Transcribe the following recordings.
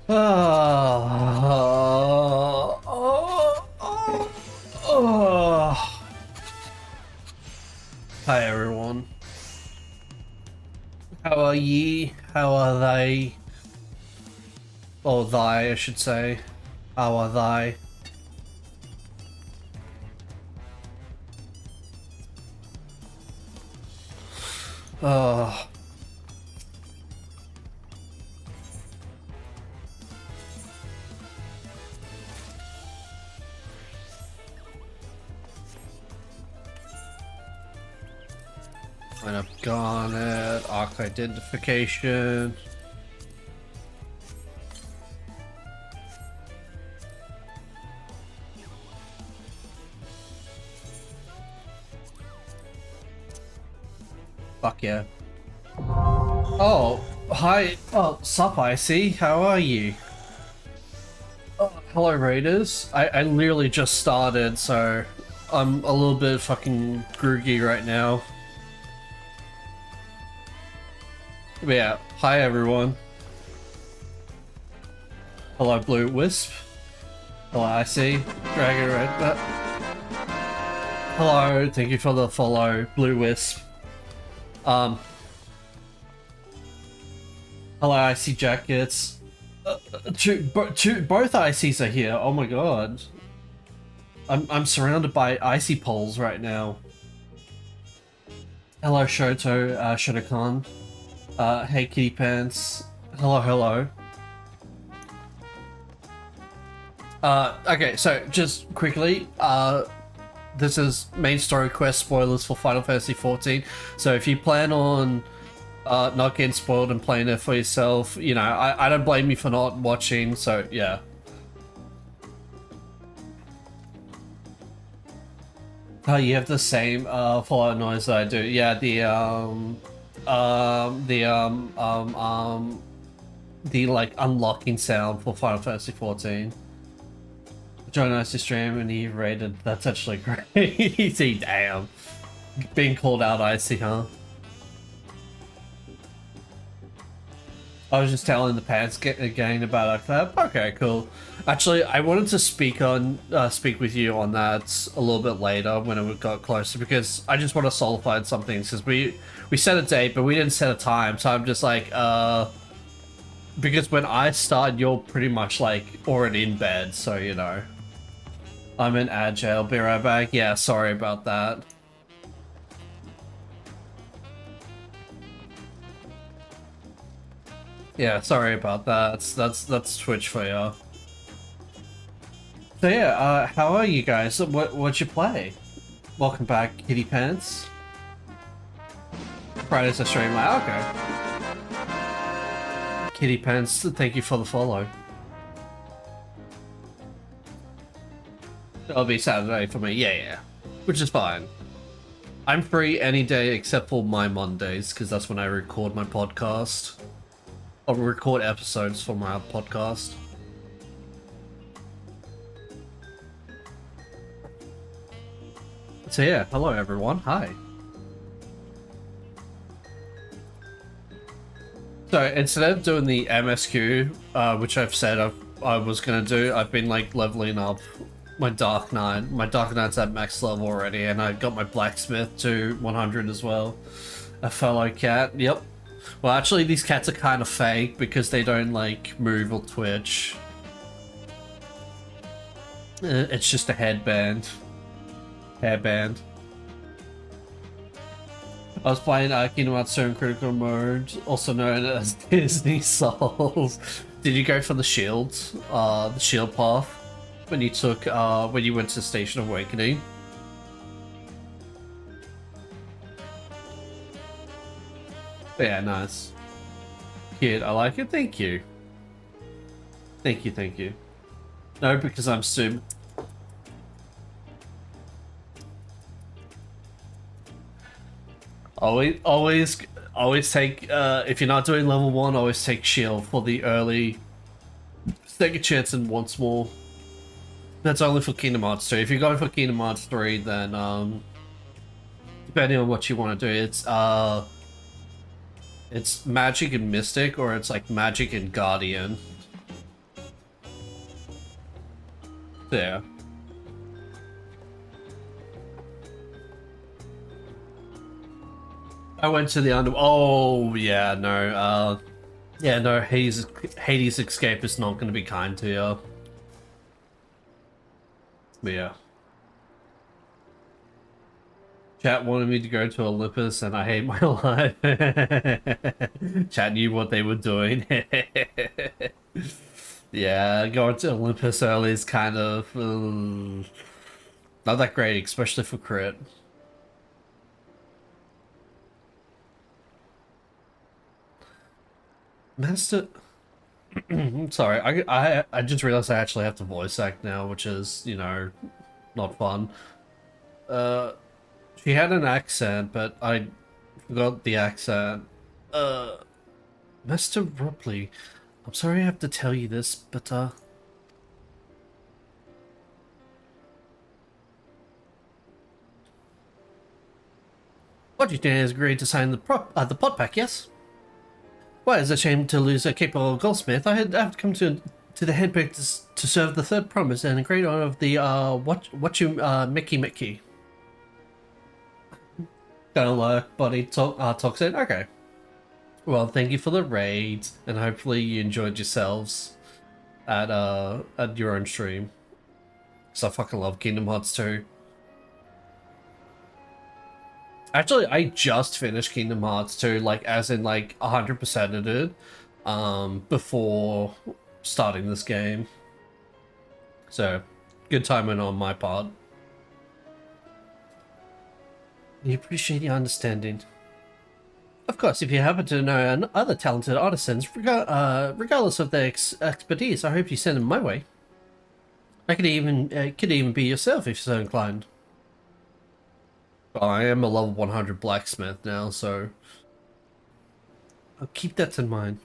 Hi everyone. How are ye? How are they? Or thy, I should say. How are thy? Uh, Line up Garnet, Arc Identification. Fuck yeah. Oh, hi. Oh, sup, Icy. How are you? Oh, hello, Raiders. I literally just started, so I'm a little bit fucking groggy right now. But yeah, hi everyone. Hello, Blue Wisp. Hello, Icy. Dragon Red. Hello, thank you for the follow, Blue Wisp. Hello, Icy Jackets. Both ICs are here. Oh my god. I'm surrounded by icy poles right now. Hello, Shoto, Shotokan. Hey, Kitty Pants. Hello, hello. Okay, so just quickly, this is main story quest spoilers for Final Fantasy XIV. So if you plan on not getting spoiled and playing it for yourself, you know, I don't blame you for not watching, so yeah. Oh, you have the same fallout noise that I do. Yeah, the like unlocking sound for Final Fantasy XIV. Join us to stream and he rated. That's actually crazy. Damn. Being called out icy, huh? I was just telling the pants gang about that. Okay, cool. Actually, I wanted to speak with you on that a little bit later when it got closer, because I just want to solidify some things, because we set a date but we didn't set a time, so I'm just like because when I start you're pretty much like already in bed, so you know. I'm in agile. Be right back. Yeah, sorry about that. Yeah, sorry about that. That's Twitch for you. So yeah, how are you guys? What'd you play? Welcome back, Kitty Pants. Friday's a stream. Like, okay. Kitty Pants, thank you for the follow. It'll be Saturday for me. Yeah, which is fine. I'm free any day except for my Mondays, because that's when I record my podcast. I'll record episodes for my podcast. So yeah, hello everyone, hi. So instead of doing the MSQ, which I've said I was gonna do, I've been like leveling up my Dark Knight. My Dark Knight's at max level already, and I got my Blacksmith to 100 as well. A fellow cat, yep. Well, actually, these cats are kind of fake because they don't like move or twitch. It's just a headband. Hairband. I was playing Kingdom Hearts in Critical Mode, also known as Disney Souls. Did you go for the shield path when you took when you went to Station Awakening? Yeah, nice. Cute, I like it. Thank you. Thank you, thank you. No, because I'm Sim. Always take, if you're not doing level 1, always take shield for the early second chance and once more. That's only for Kingdom Hearts 2. If you're going for Kingdom Hearts 3, then, depending on what you want to do, it's Magic and Mystic, or it's like Magic and Guardian. Yeah. I went to the under. Oh yeah, no. Yeah, no. Hades escape is not going to be kind to you. But yeah. Chat wanted me to go to Olympus, and I hate my life. Chat knew what they were doing. Yeah, going to Olympus early is kind of not that great, especially for crit. Master. Sorry, I just realized I actually have to voice act now, which is, you know, not fun. Uh, she had an accent, but I forgot the accent. Uh, Master Ropley, I'm sorry I have to tell you this, but Washington has agreed to sign the pod pack, yes? Well, it's a shame to lose a capable goldsmith. I have to come to the handpick to serve the third promise and in great honor of the Mickey. Don't look, buddy. Toxin. Okay. Well, thank you for the raid, and hopefully you enjoyed yourselves at your own stream. Cause I fucking love Kingdom Hearts 2. Actually, I just finished Kingdom Hearts 2, like as in like 100%ed it, before starting this game. So, good timing on my part. We appreciate your understanding. Of course, if you happen to know other talented artisans, regardless of their expertise, I hope you send them my way. I could even be yourself if you're so inclined. I am a level 100 blacksmith now, so I'll keep that in mind.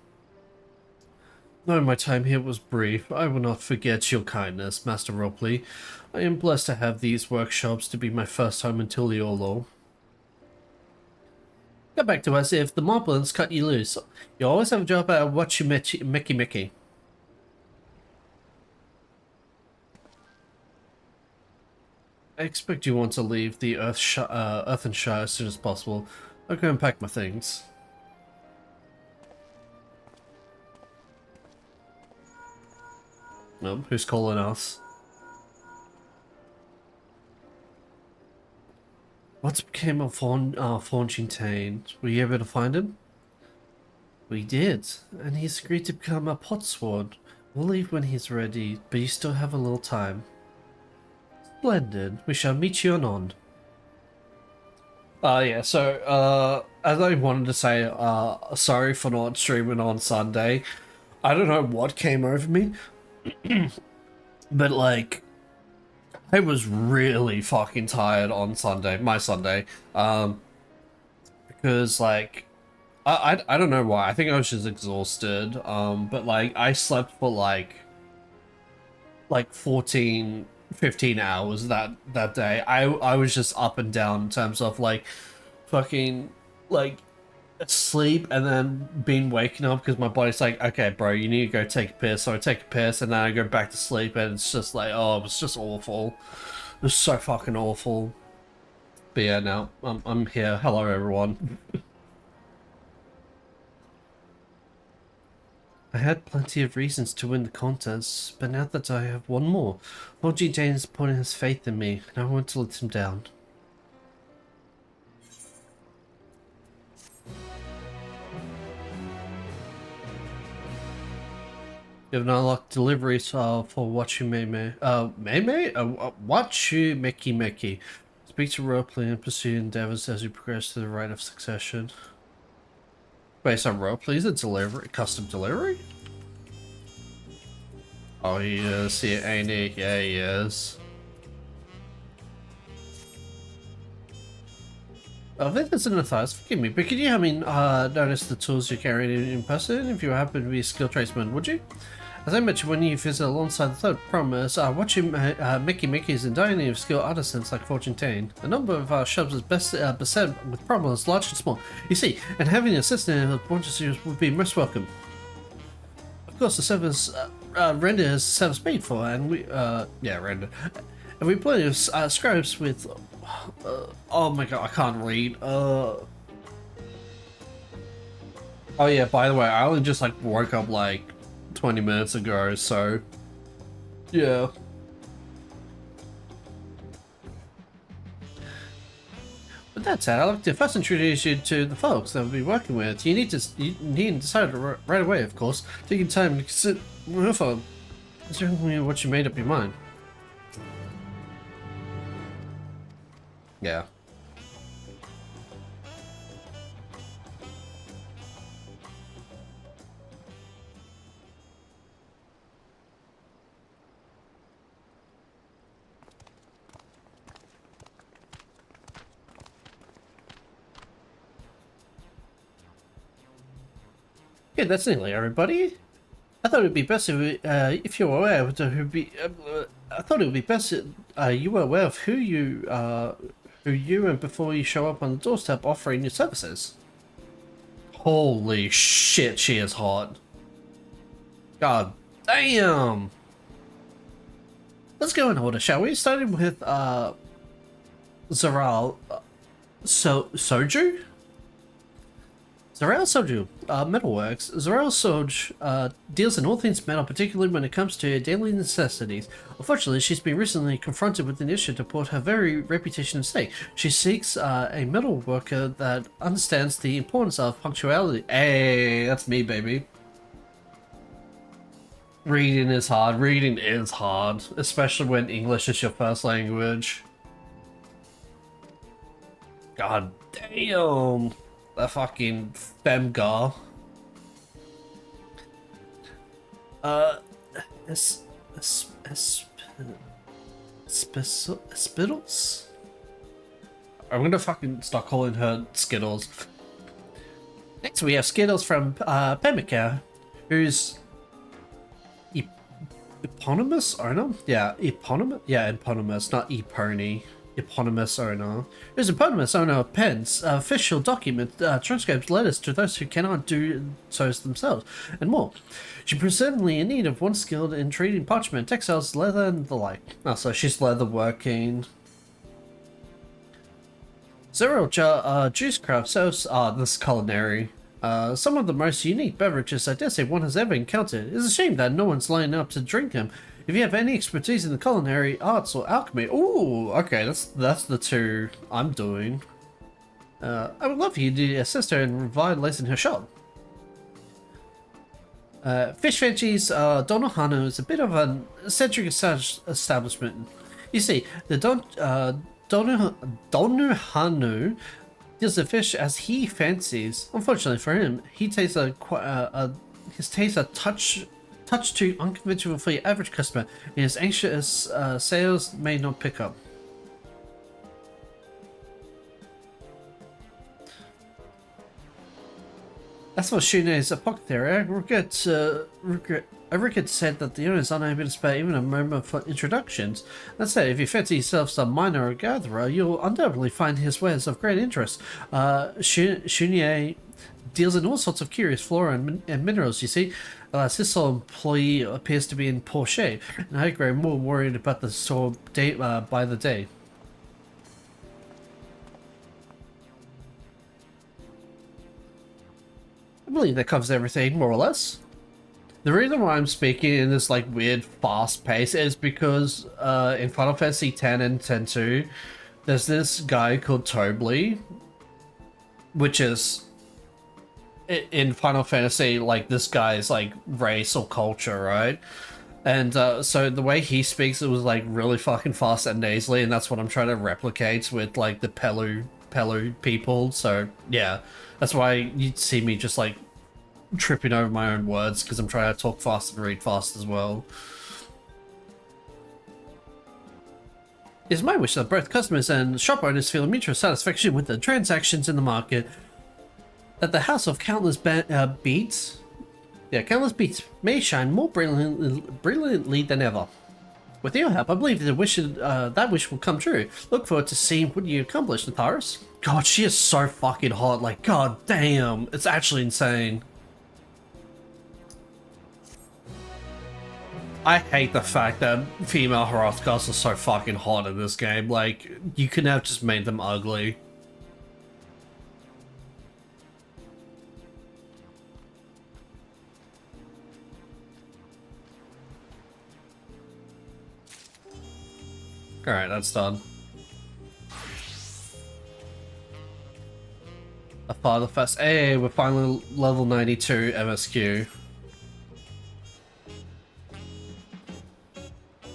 Though my time here was brief, I will not forget your kindness, Master Ropley. I am blessed to have these workshops to be my first home in Tiliolo. Get back to us if the moblins cut you loose. You always have a job at what you Mickey. I expect you want to leave the Earthenshire as soon as possible. I'll go and pack my things. No, who's calling us? What became of Fontaine? Were you able to find him? We did, and he's agreed to become a potsword. We'll leave when he's ready, but you still have a little time. Splendid. We shall meet you anon. Yeah, so, as I wanted to say, sorry for not streaming on Sunday. I don't know what came over me, but, like, I was really fucking tired on Sunday, my Sunday, because, like, I don't know why, I think I was just exhausted, but, like, I slept for, like 14, 15 hours that day. I was just up and down in terms of like fucking like sleep and then being waking up because my body's like, okay bro, you need to go take a piss. So I take a piss and then I go back to sleep and it's just like, oh, it was just awful. It was so fucking awful. But yeah, now I'm here. Hello everyone. I had plenty of reasons to win the contest, but now that I have one more, Moji Jane is putting his faith in me, and I want to let him down. You have not unlocked deliveries for Wachu Mei. Wachu Meki. Speak to Ropley and pursue endeavors as you progress to the right of succession. Wait, so Ropley is a delivery, custom delivery? Oh, he is, ain't he? Yeah, he is. Oh, that isn't a thought. Forgive me, but could you, notice the tools you're carrying in person if you happen to be a skilled tradesman, would you? As I mentioned when you visit alongside the third promise, watching Mickey's and dining of skilled artisans like Fortune Tane. A number of shops is beset with problems large and small. You see, and having an assistant in the Borges would be most welcome. Of course, the service Render has 7 speed for, and we, yeah, Render. And we play scopes with, oh my god, I can't read, oh yeah, by the way, I only just, like, woke up, like, 20 minutes ago, so, yeah. With that said, I'd like to first introduce you to the folks that we'll be working with. You need to decide right away, of course. Take your time to consider what you made up your mind. Yeah. Yeah, that's nearly everybody. I thought it would be best if you were aware of who be. I thought it would be best you were aware of who you and before you show up on the doorstep offering your services. Holy shit, she is hot. God damn. Let's go in order, shall we? Starting with Zaral Soju. Zaral Soju, Metalworks. Zaral Soju deals in all things metal, particularly when it comes to daily necessities. Unfortunately, she's been recently confronted with an issue to put her very reputation at stake. She seeks a metal worker that understands the importance of punctuality. Hey, that's me, baby. Reading is hard. Reading is hard, especially when English is your first language. God damn. The fucking femgar. Spittles? I'm gonna fucking start calling her Skittles. Next we have Skittles from Pemmica, who's eponymous owner? Yeah, eponymous, not Epony. Eponymous owner. Who's eponymous owner of pens, official document, transcribes letters to those who cannot do so themselves, and more. She's presently in need of one skilled in treating parchment, textiles, leather, and the like. Oh, so she's leather working. Zero juice craft sells, this culinary. Some of the most unique beverages I dare say one has ever encountered. It's a shame that no one's lining up to drink them. If you have any expertise in the culinary arts or alchemy, ooh, okay, that's the two I'm doing. I would love for you to assist her in revitalizing her shop. Fish Veggies Donohanu is a bit of an eccentric establishment. You see, the Donohanu deals the fish as he fancies. Unfortunately for him, he tastes his taste a touch too unconventional for your average customer, and his anxious sales may not pick up. As for Shune's apothecary, Rickett said that the owner is unable to spare even a moment for introductions. That said, if you fancy yourself some miner or gatherer, you'll undoubtedly find his wares of great interest. Shunye deals in all sorts of curious flora and minerals, you see. His sole employee appears to be in poor shape, and I grow more worried about the store by the day. I believe that covers everything, more or less. The reason why I'm speaking in this like weird fast pace is because in Final Fantasy X and X-2, there's this guy called Tobly, which is in Final Fantasy, like, this guy's like race or culture, right? And so the way he speaks, it was like really fucking fast and nasally, and that's what I'm trying to replicate with like the Pelu people. So yeah, that's why you'd see me just like tripping over my own words, because I'm trying to talk fast and read fast as well. It's my wish that both customers and shop owners feel mutual satisfaction with the transactions in the market. That the house of countless beats may shine more brilliantly than ever. With your help, I believe that wish will come true. Look forward to seeing what you accomplish, Natharis. God, she is so fucking hot. Like, god damn, it's actually insane. I hate the fact that female Hrothgars are so fucking hot in this game. Like, you could have just made them ugly. Alright, that's done. A father fest. Hey, we're finally level 92 MSQ.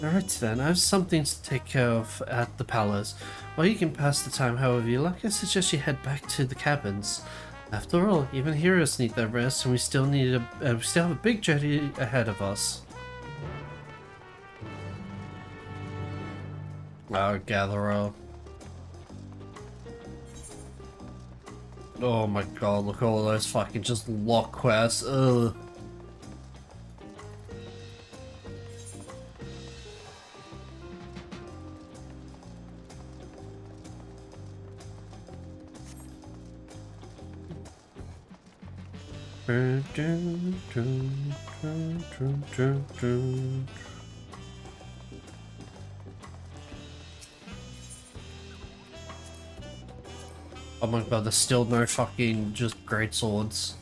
Alright then, I have some things to take care of at the palace. While you can pass the time however you like, I suggest you head back to the cabins. After all, even heroes need their rest, and we still have a big journey ahead of us. Oh, Gatherer. Oh my god, look at all those fucking just lock quests. Ugh. Oh my god, there's still no fucking just great swords.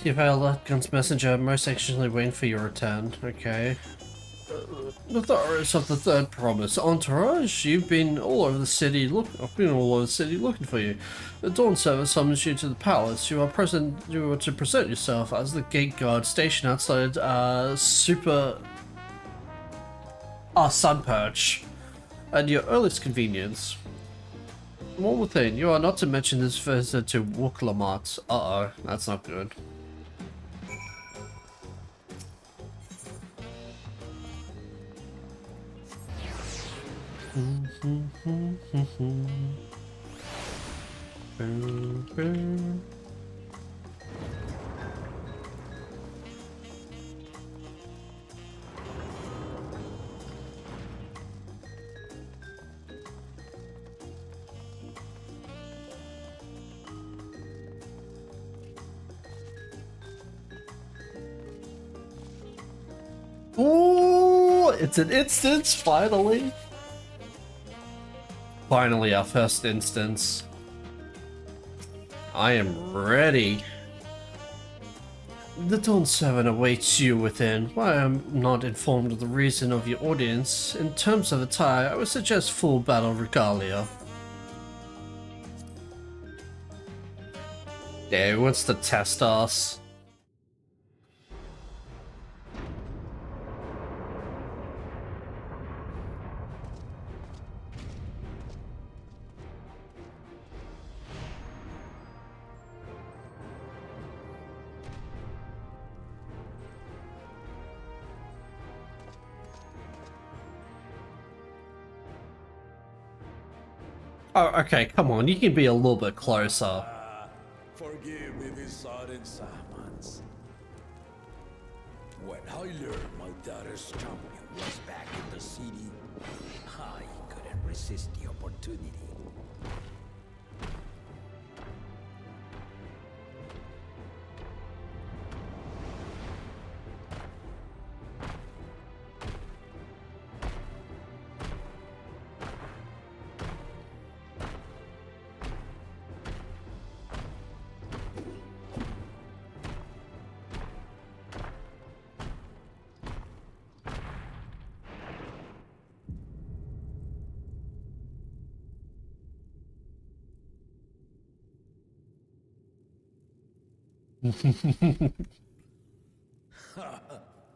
You've alert Gun's messenger, most anxiously waiting for your return. Okay. The Thoros of the Third Promise. Entourage, you've been all over the city I've been all over the city looking for you. The Dawn Server summons you to the palace. You are to present yourself as the gate guard stationed outside Sun Perch at your earliest convenience. One more thing, you are not to mention this visit to Wuklamat. Uh-oh, that's not good. Ooh, it's an instance, finally. Finally, our first instance. I am ready. The Dawn Servant awaits you within. While I am not informed of the reason of your audience, in terms of attire, I would suggest full battle regalia. Yeah, who wants to test us? Oh, okay, come on, you can be a little bit closer. Forgive me this sudden summons. When I learned my daughter's champion was back in the city, I couldn't resist the opportunity.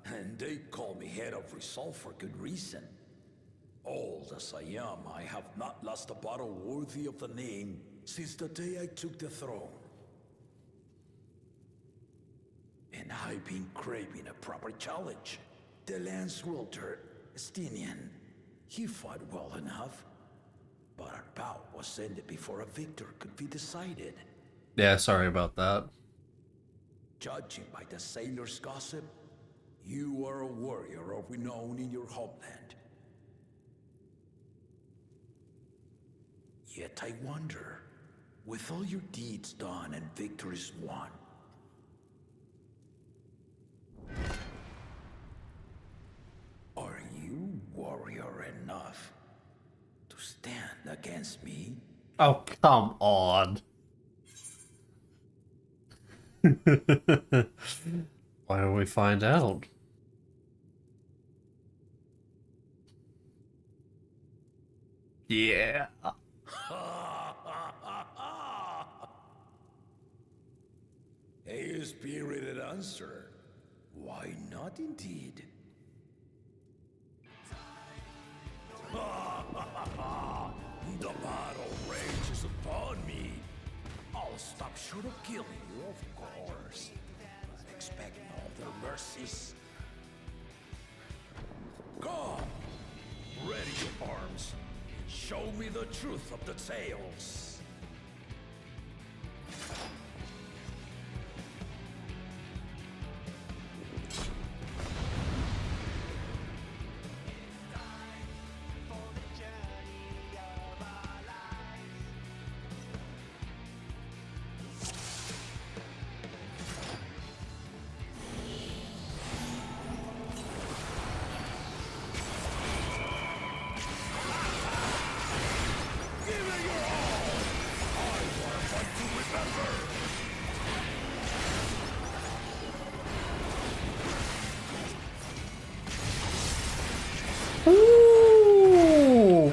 And they call me head of resolve for good reason. Old as I am, I have not lost a battle worthy of the name since the day I took the throne. And I've been craving a proper challenge. The lance wielder, Estinian, he fought well enough, but our bout was ended before a victor could be decided. Yeah, sorry about that. Judging by the sailors' gossip, you are a warrior of renown in your homeland. Yet I wonder, with all your deeds done and victories won, are you warrior enough to stand against me? Oh, come on. Why don't we find out? Yeah. A spirited answer. Why not indeed? The battle rages upon me. I'll stop short of killing you, of course. But expect no other mercies. Come! Ready your arms. Show me the truth of the tales. Ooh.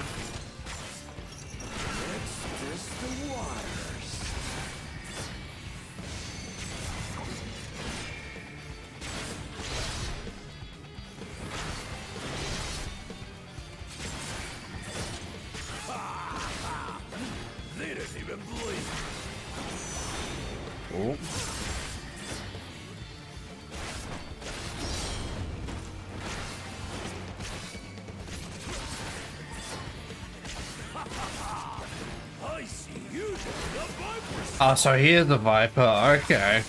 Let's test the waters. They didn't even blink. Oh. I see you, the Viper's. Oh, so here's the Viper. Okay.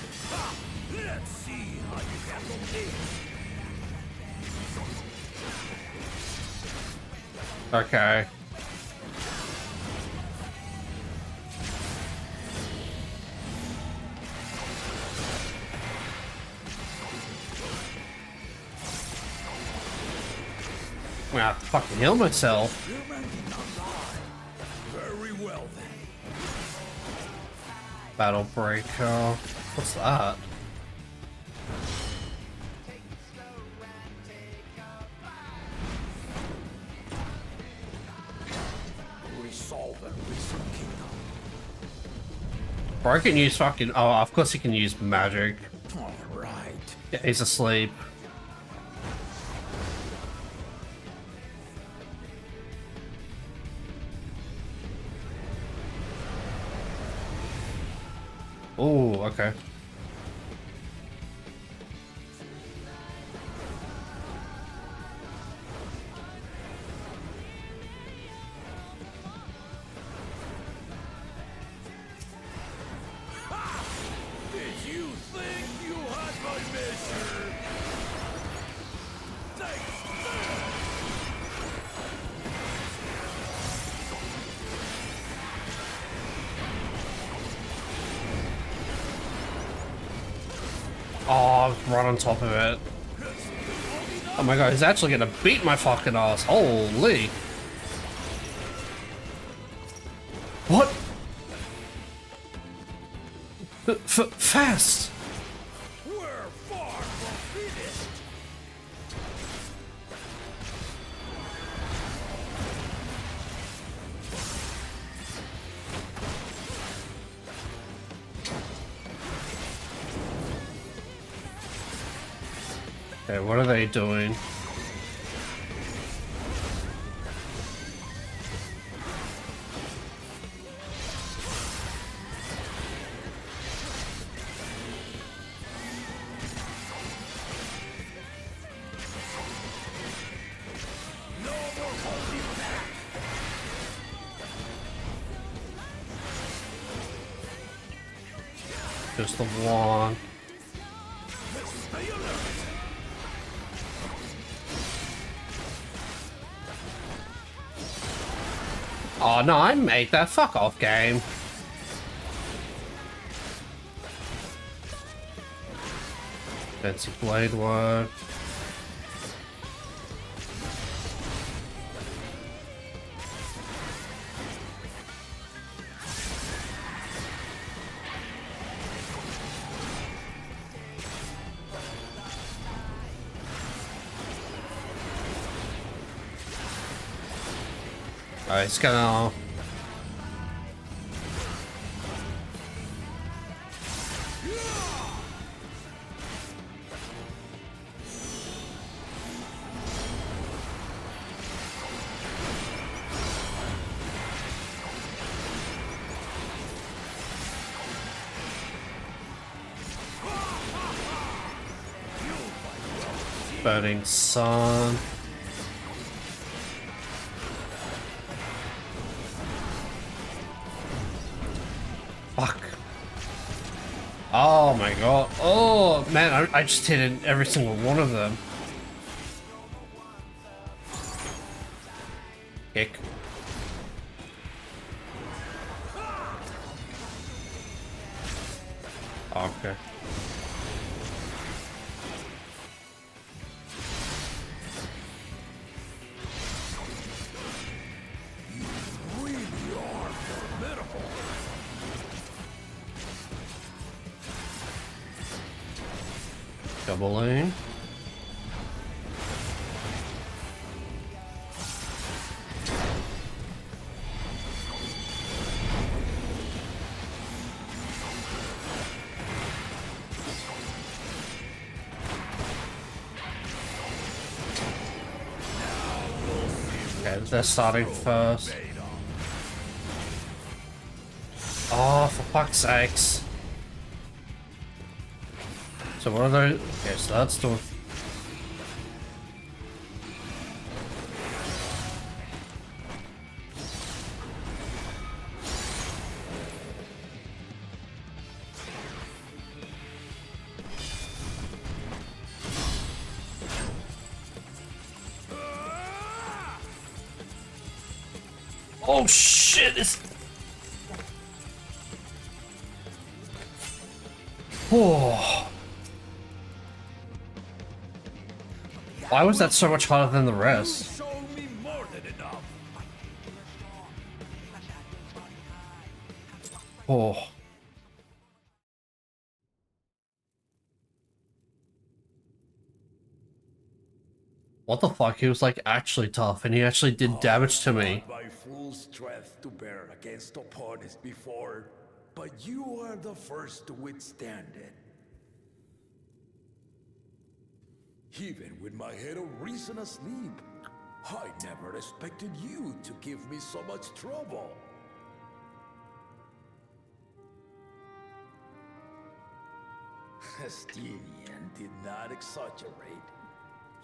Let's see how you handle this. Okay. I'm gonna have to fucking heal myself. Human did not lie. Very well then. Battle Breaker. What's that? Resolve and reason kingdom. Bro can use fucking. Oh, of course he can use magic. All right. Yeah, he's asleep. Oh, okay. Did you think you had my measure? Thanks. Oh, right on top of it. Oh my god, he's actually gonna beat my fucking ass. Holy. What? Fast. We're far from finished. Okay, what are they doing? No more holding back. Just the one. Oh no, I made that. Fuck off, game. Fancy blade work. Alright, it's gonna... Burning Sun. Fuck. Oh my god. Oh man, I just hit in every single one of them. Kick. Okay. Double lane. Okay, they're starting first. Oh, for fuck's sakes. So what are those? Okay, so that's the... Oh shit, it's... Oh. Why was that so much harder than the rest? Oh. What the fuck? He was like actually tough and he actually did damage to me. My full strength to bear against opponents before, but you are the first to withstand it. Even with my head of reason asleep, I never expected you to give me so much trouble. Estinian did not exaggerate.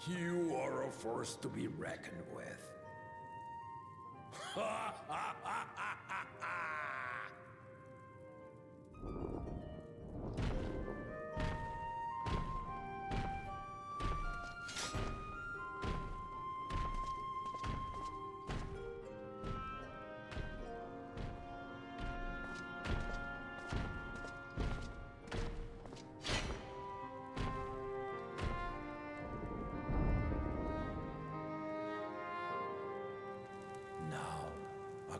You are a force to be reckoned with.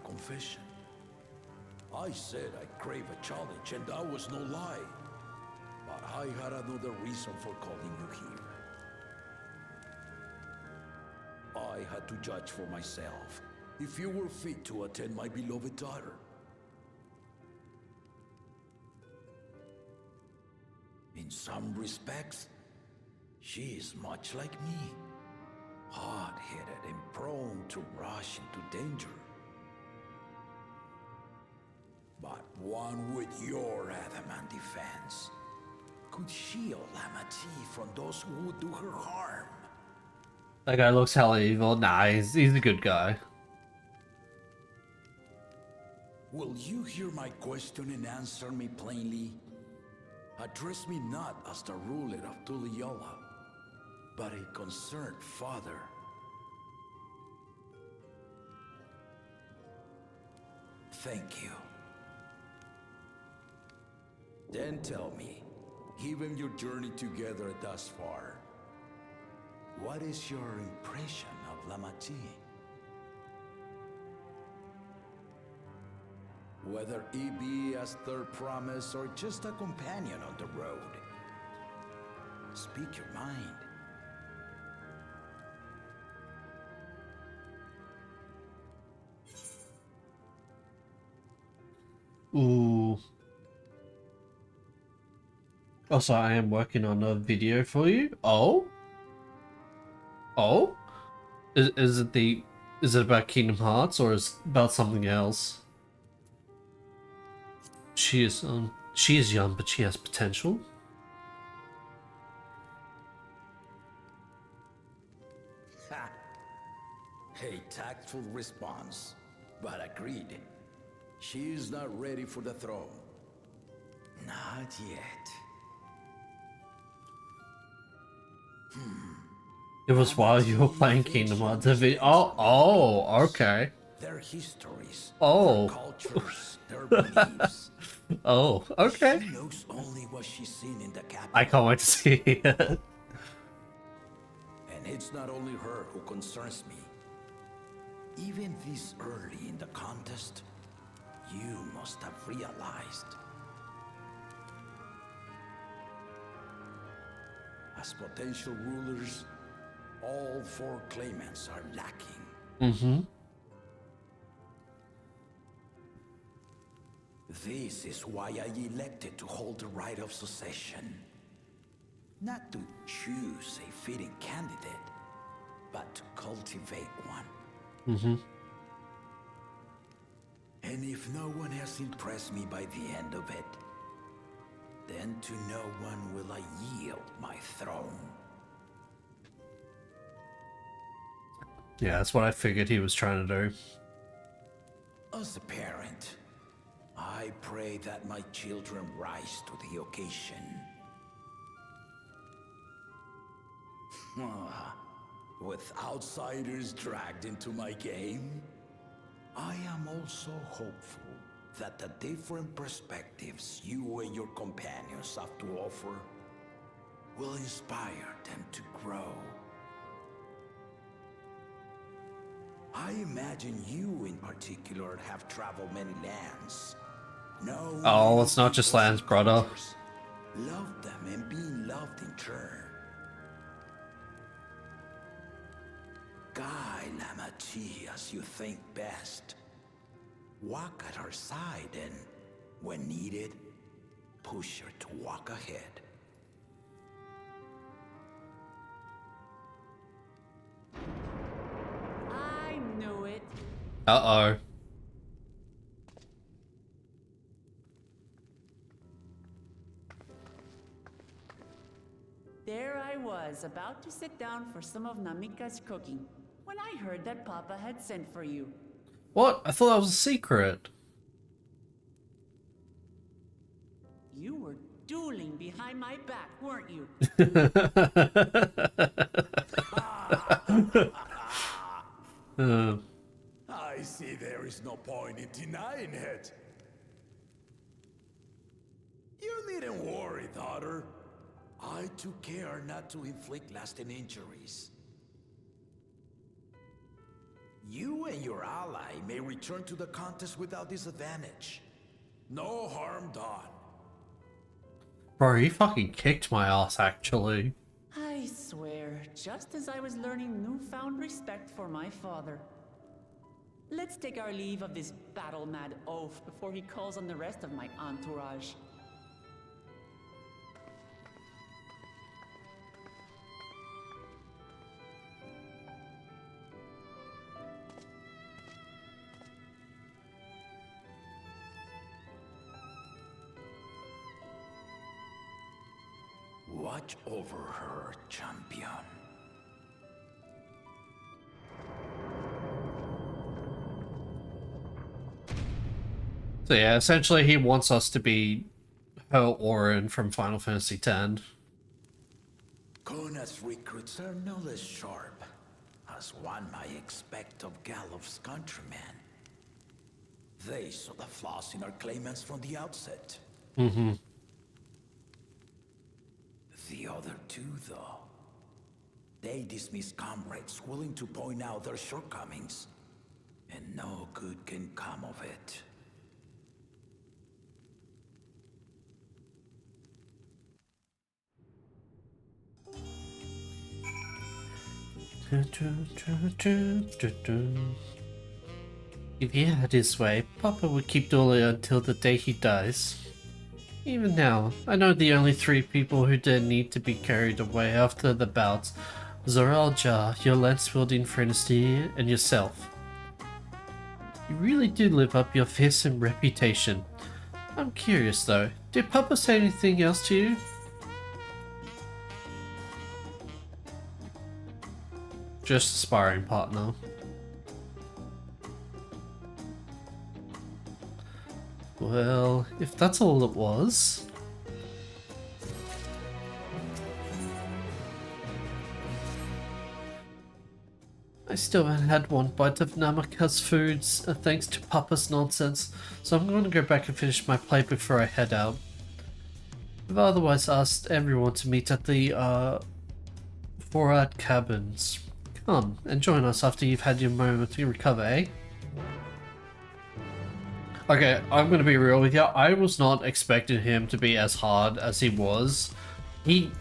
Confession. I said I crave a challenge, and that was no lie. But I had another reason for calling you here. I had to judge for myself if you were fit to attend my beloved daughter. In some respects, she is much like me. Hard-headed and prone to rush into danger. But one with your adamant defense could shield Lamati from those who would do her harm. That guy looks hella evil. Nah, he's a good guy. Will you hear my question and answer me plainly? Address me not as the ruler of Tuliola, but a concerned father. Thank you. Then tell me, given your journey together thus far, what is your impression of Lamati? Whether he be as third promise or just a companion on the road. Speak your mind. Ooh. Also, I am working on a video for you. Oh? Oh? Is it about Kingdom Hearts or is it about something else? She is young, but she has potential. Ha! A tactful response, but agreed. She is not ready for the throne. Not yet. It was while you were playing Kingdom Hearts. Oh, okay. Their histories, Oh. their cultures, their beliefs. Oh, okay. She knows only what she's seen in the capital. I can't wait to see it. And it's not only her who concerns me. Even this early in the contest, you must have realized. As potential rulers, all four claimants are lacking. Mm-hmm. This is why I elected to hold the right of succession. Not to choose a fitting candidate, but to cultivate one. Mm-hmm. And if no one has impressed me by the end of it, then to no one will I yield my throne. Yeah, that's what I figured he was trying to do. As a parent, I pray that my children rise to the occasion. With outsiders dragged into my game, I am also hopeful that the different perspectives you and your companions have to offer will inspire them to grow. I imagine you in particular have traveled many lands. Oh, it's not just lands, brother. Love them and being loved in turn. Guide Lamati as you think best. Walk at her side and, when needed, push her to walk ahead. I knew it. Uh-oh. There I was, about to sit down for some of Namika's cooking, when I heard that Papa had sent for you. What? I thought that was a secret. You were dueling behind my back, weren't you? I see there is no point in denying it. You needn't worry, daughter. I took care not to inflict lasting injuries. You and your ally may return to the contest without disadvantage. No harm done. Bro, he fucking kicked my ass, actually. I swear, just as I was learning newfound respect for my father. Let's take our leave of this battle-mad oaf before he calls on the rest of my entourage. Watch over her, champion. So yeah, essentially he wants us to be her Orin from Final Fantasy X. Kona's recruits are no less sharp, as one might expect of Galloff's countrymen. They saw the flaws in our claimants from the outset. Mm-hmm. The other two, though, they dismiss comrades willing to point out their shortcomings, and no good can come of it. If he had his way, Papa would keep doing it until the day he dies. Even now, I know the only three people who didn't need to be carried away after the bout: Zoral Jar, your lance-wielding frenzy, and yourself. You really do live up your fearsome reputation. I'm curious though, did Papa say anything else to you? Just a sparring partner. Well, if that's all it was... I still haven't had one bite of Namaka's foods, thanks to Papa's nonsense, so I'm going to go back and finish my plate before I head out. I've otherwise asked everyone to meet at the, Forad Cabins. Come, and join us after you've had your moment to recover, eh? Okay, I'm gonna be real with you. I was not expecting him to be as hard as he was. He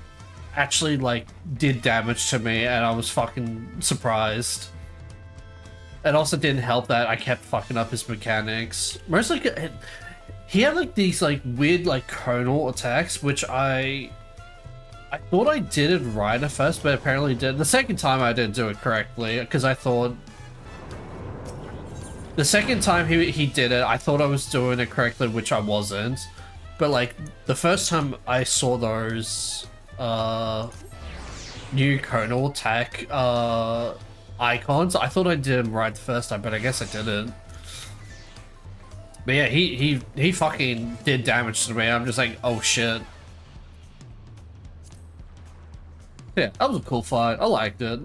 actually, like, did damage to me, and I was fucking surprised. It also didn't help that I kept fucking up his mechanics. Mostly, he had, like, these, like, weird, like, conal attacks, which I thought I did it right at first, but apparently did. The second time I didn't do it correctly, because I thought... The second time he did it, I thought I was doing it correctly, which I wasn't. But, like, the first time I saw those, new conal attack, icons, I thought I did them right the first time, but I guess I didn't. But yeah, he fucking did damage to me. I'm just like, oh shit. Yeah, that was a cool fight. I liked it.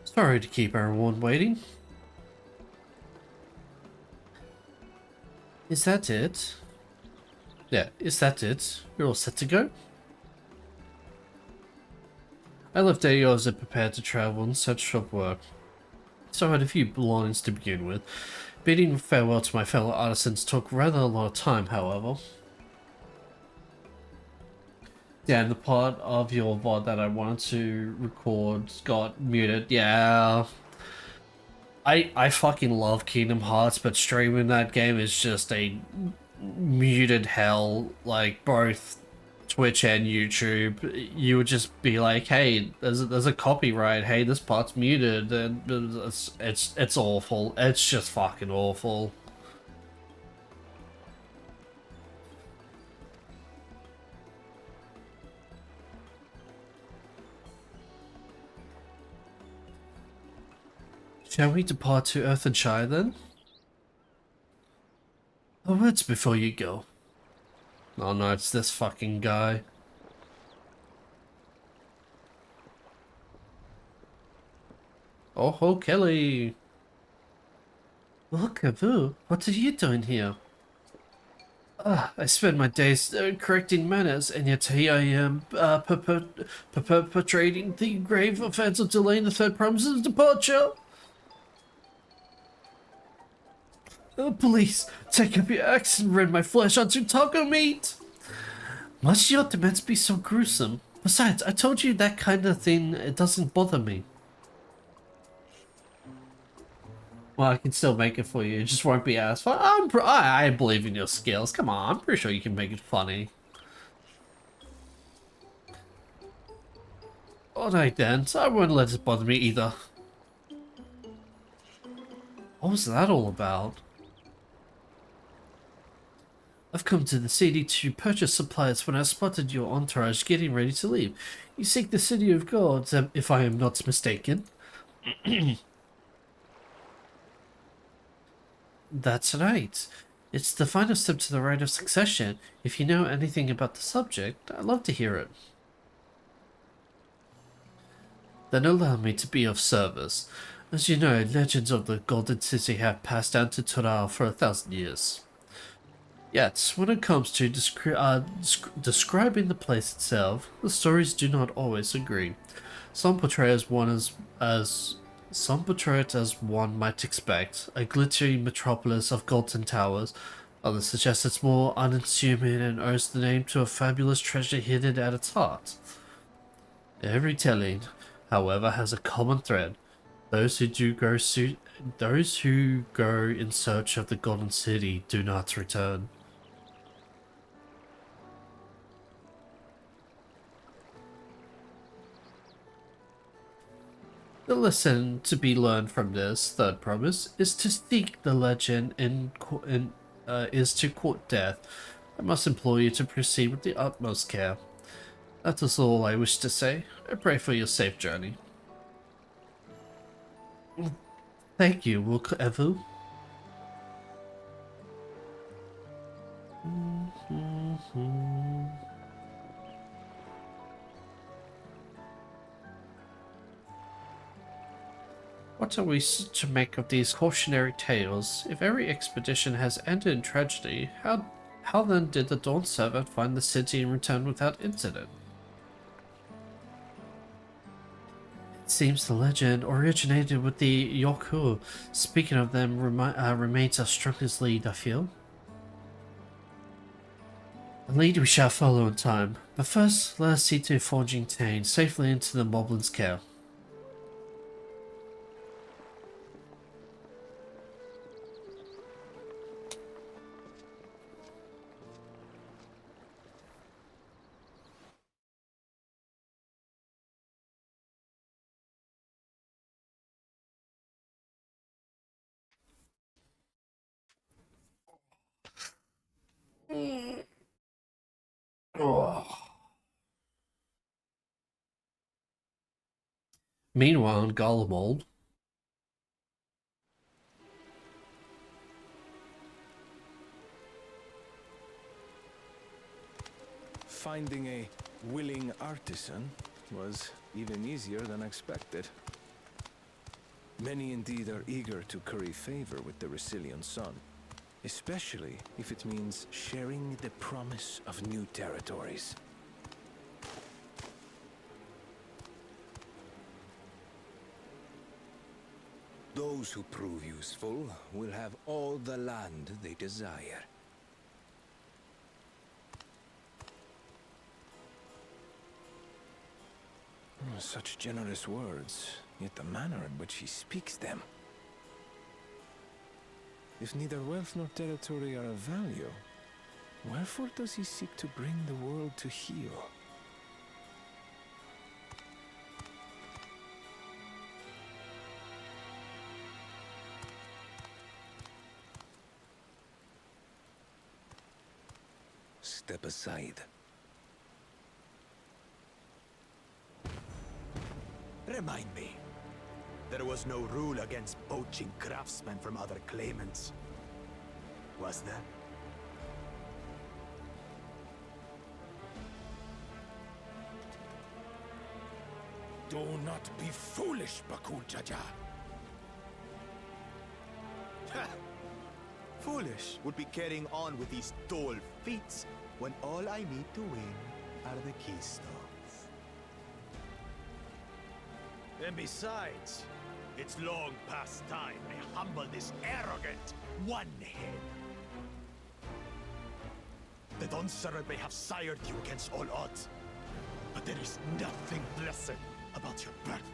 Sorry to keep everyone waiting. Is that it? Yeah, is that it? You're all set to go? I left 8 hours and prepared to travel in search of work, so I had a few belongings to begin with. Bidding farewell to my fellow artisans took rather a lot of time, however. Yeah, and the part of your VOD that I wanted to record got muted. Yeah. I fucking love Kingdom Hearts, but streaming that game is just a muted hell. Like, both Twitch and YouTube, you would just be like, hey, there's a copyright, hey, this part's muted, and it's awful. It's just fucking awful. Shall we depart to Earthenshire then? A words before you go. Oh no, it's this fucking guy. Oh ho, Kelly! Look, Abu, what are you doing here? I spend my days correcting manners, and yet here I am perpetrating the grave offense of delaying the third promise's departure. Please, take up your axe and rend my flesh onto taco meat! Must your demands be so gruesome? Besides, I told you that kind of thing, it doesn't bother me. Well, I can still make it for you, it just won't be as fun. I believe in your skills, come on, I'm pretty sure you can make it funny. Alright then, so I won't let it bother me either. What was that all about? I've come to the city to purchase supplies when I spotted your entourage getting ready to leave. You seek the city of gods, if I am not mistaken. That's right. It's the final step to the rite of succession. If you know anything about the subject, I'd love to hear it. Then allow me to be of service. As you know, legends of the Golden City have passed down to Toral for 1,000 years. Yet, when it comes to describing the place itself, the stories do not always agree. Some portray some portray it as one might expect, a glittering metropolis of golden towers. Others suggest it's more unassuming and owes the name to a fabulous treasure hidden at its heart. Every telling, however, has a common thread. Those who go in search of the Golden City do not return. The lesson to be learned from this third promise is to seek the legend is to court death. I must implore you to proceed with the utmost care. That is all I wish to say. I pray for your safe journey. Thank you, Evu. What are we to make of these cautionary tales? If every expedition has ended in tragedy, how then did the Dawn Servant find the city and return without incident? It seems the legend originated with the Yoku. Speaking of them, remains our strongest lead, I feel. A lead we shall follow in time, but first let us see to forging Tane safely into the Moblin's care. Oh. Meanwhile, in Garlemald, Finding a willing artisan was even easier than expected. Many indeed are eager to curry favor with the Resilient Sun, especially if it means sharing the promise of new territories. Those who prove useful will have all the land they desire. Such generous words, yet the manner in which he speaks them. If neither wealth nor territory are of value, wherefore does he seek to bring the world to heel? Step aside. Remind me. There was no rule against poaching craftsmen from other claimants. Was there? Do not be foolish, Bakul Jaja. Foolish would be carrying on with these dull feats when all I need to win are the keystones. And besides, it's long past time I humble this arrogant one-head. The Dawn Servant may have sired you against all odds, but there is nothing blessed about your birth.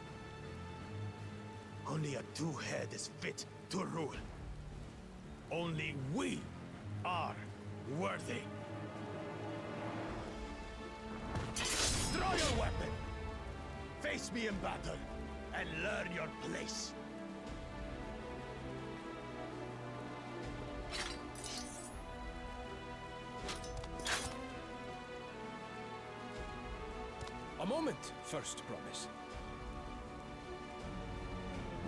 Only a two-head is fit to rule. Only we are worthy. Draw your weapon! Face Face me in battle, and learn your place. A moment, first promise.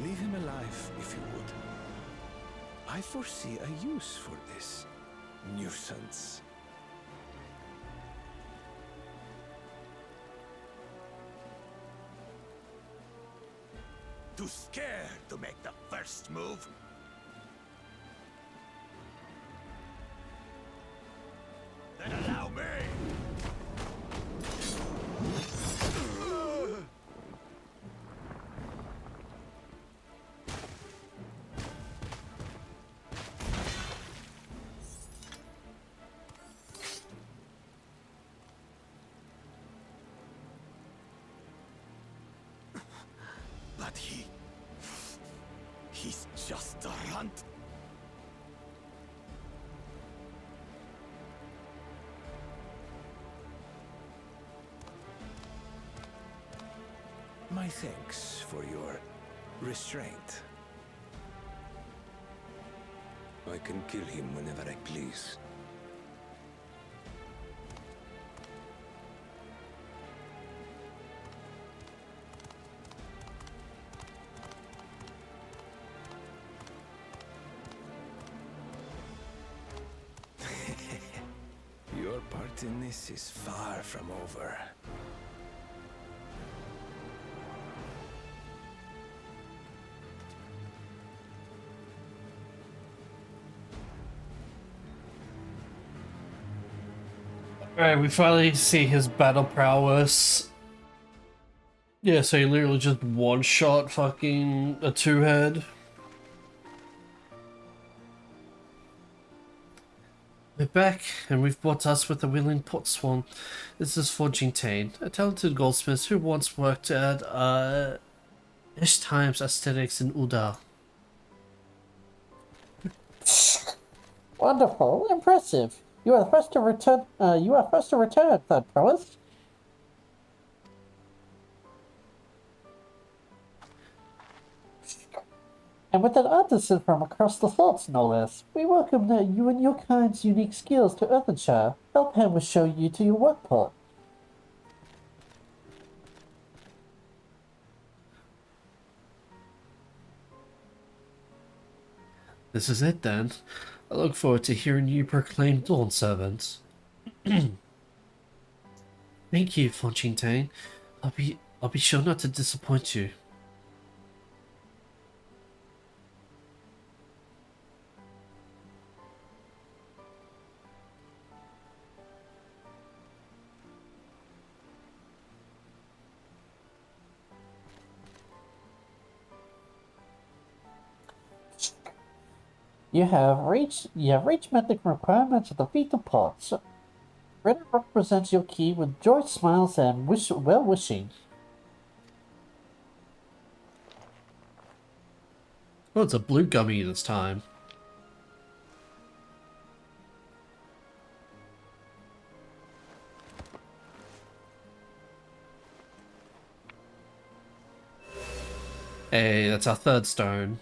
Leave him alive, if you would. I foresee a use for this nuisance. Too scared to make the first move? Then allow me! But he's just a runt. My thanks for your restraint. I can kill him whenever I please. Your part in this is far from over. Alright, we finally see his battle prowess. Yeah, so he literally just one-shot fucking a two-head. We're back, and we've brought us with a willing potswan. This is Forging Tane, a talented goldsmith who once worked at, Ish Times Aesthetics in Uda. Wonderful, impressive. You are first to return. Third prowess. And with an artisan from across the thoughts, no less. We welcome you and your kind's unique skills to Earthenshire. Help him will show you to your workport. This is it then. I look forward to hearing you proclaim Dawn Servant. Thank you, Forging Tane. I'll be sure not to disappoint you. You have reached metric requirements of the Vita Pots. Ritter represents your key with joy smiles and well-wishing. Oh, it's a blue gummy this time. Hey, that's our third stone.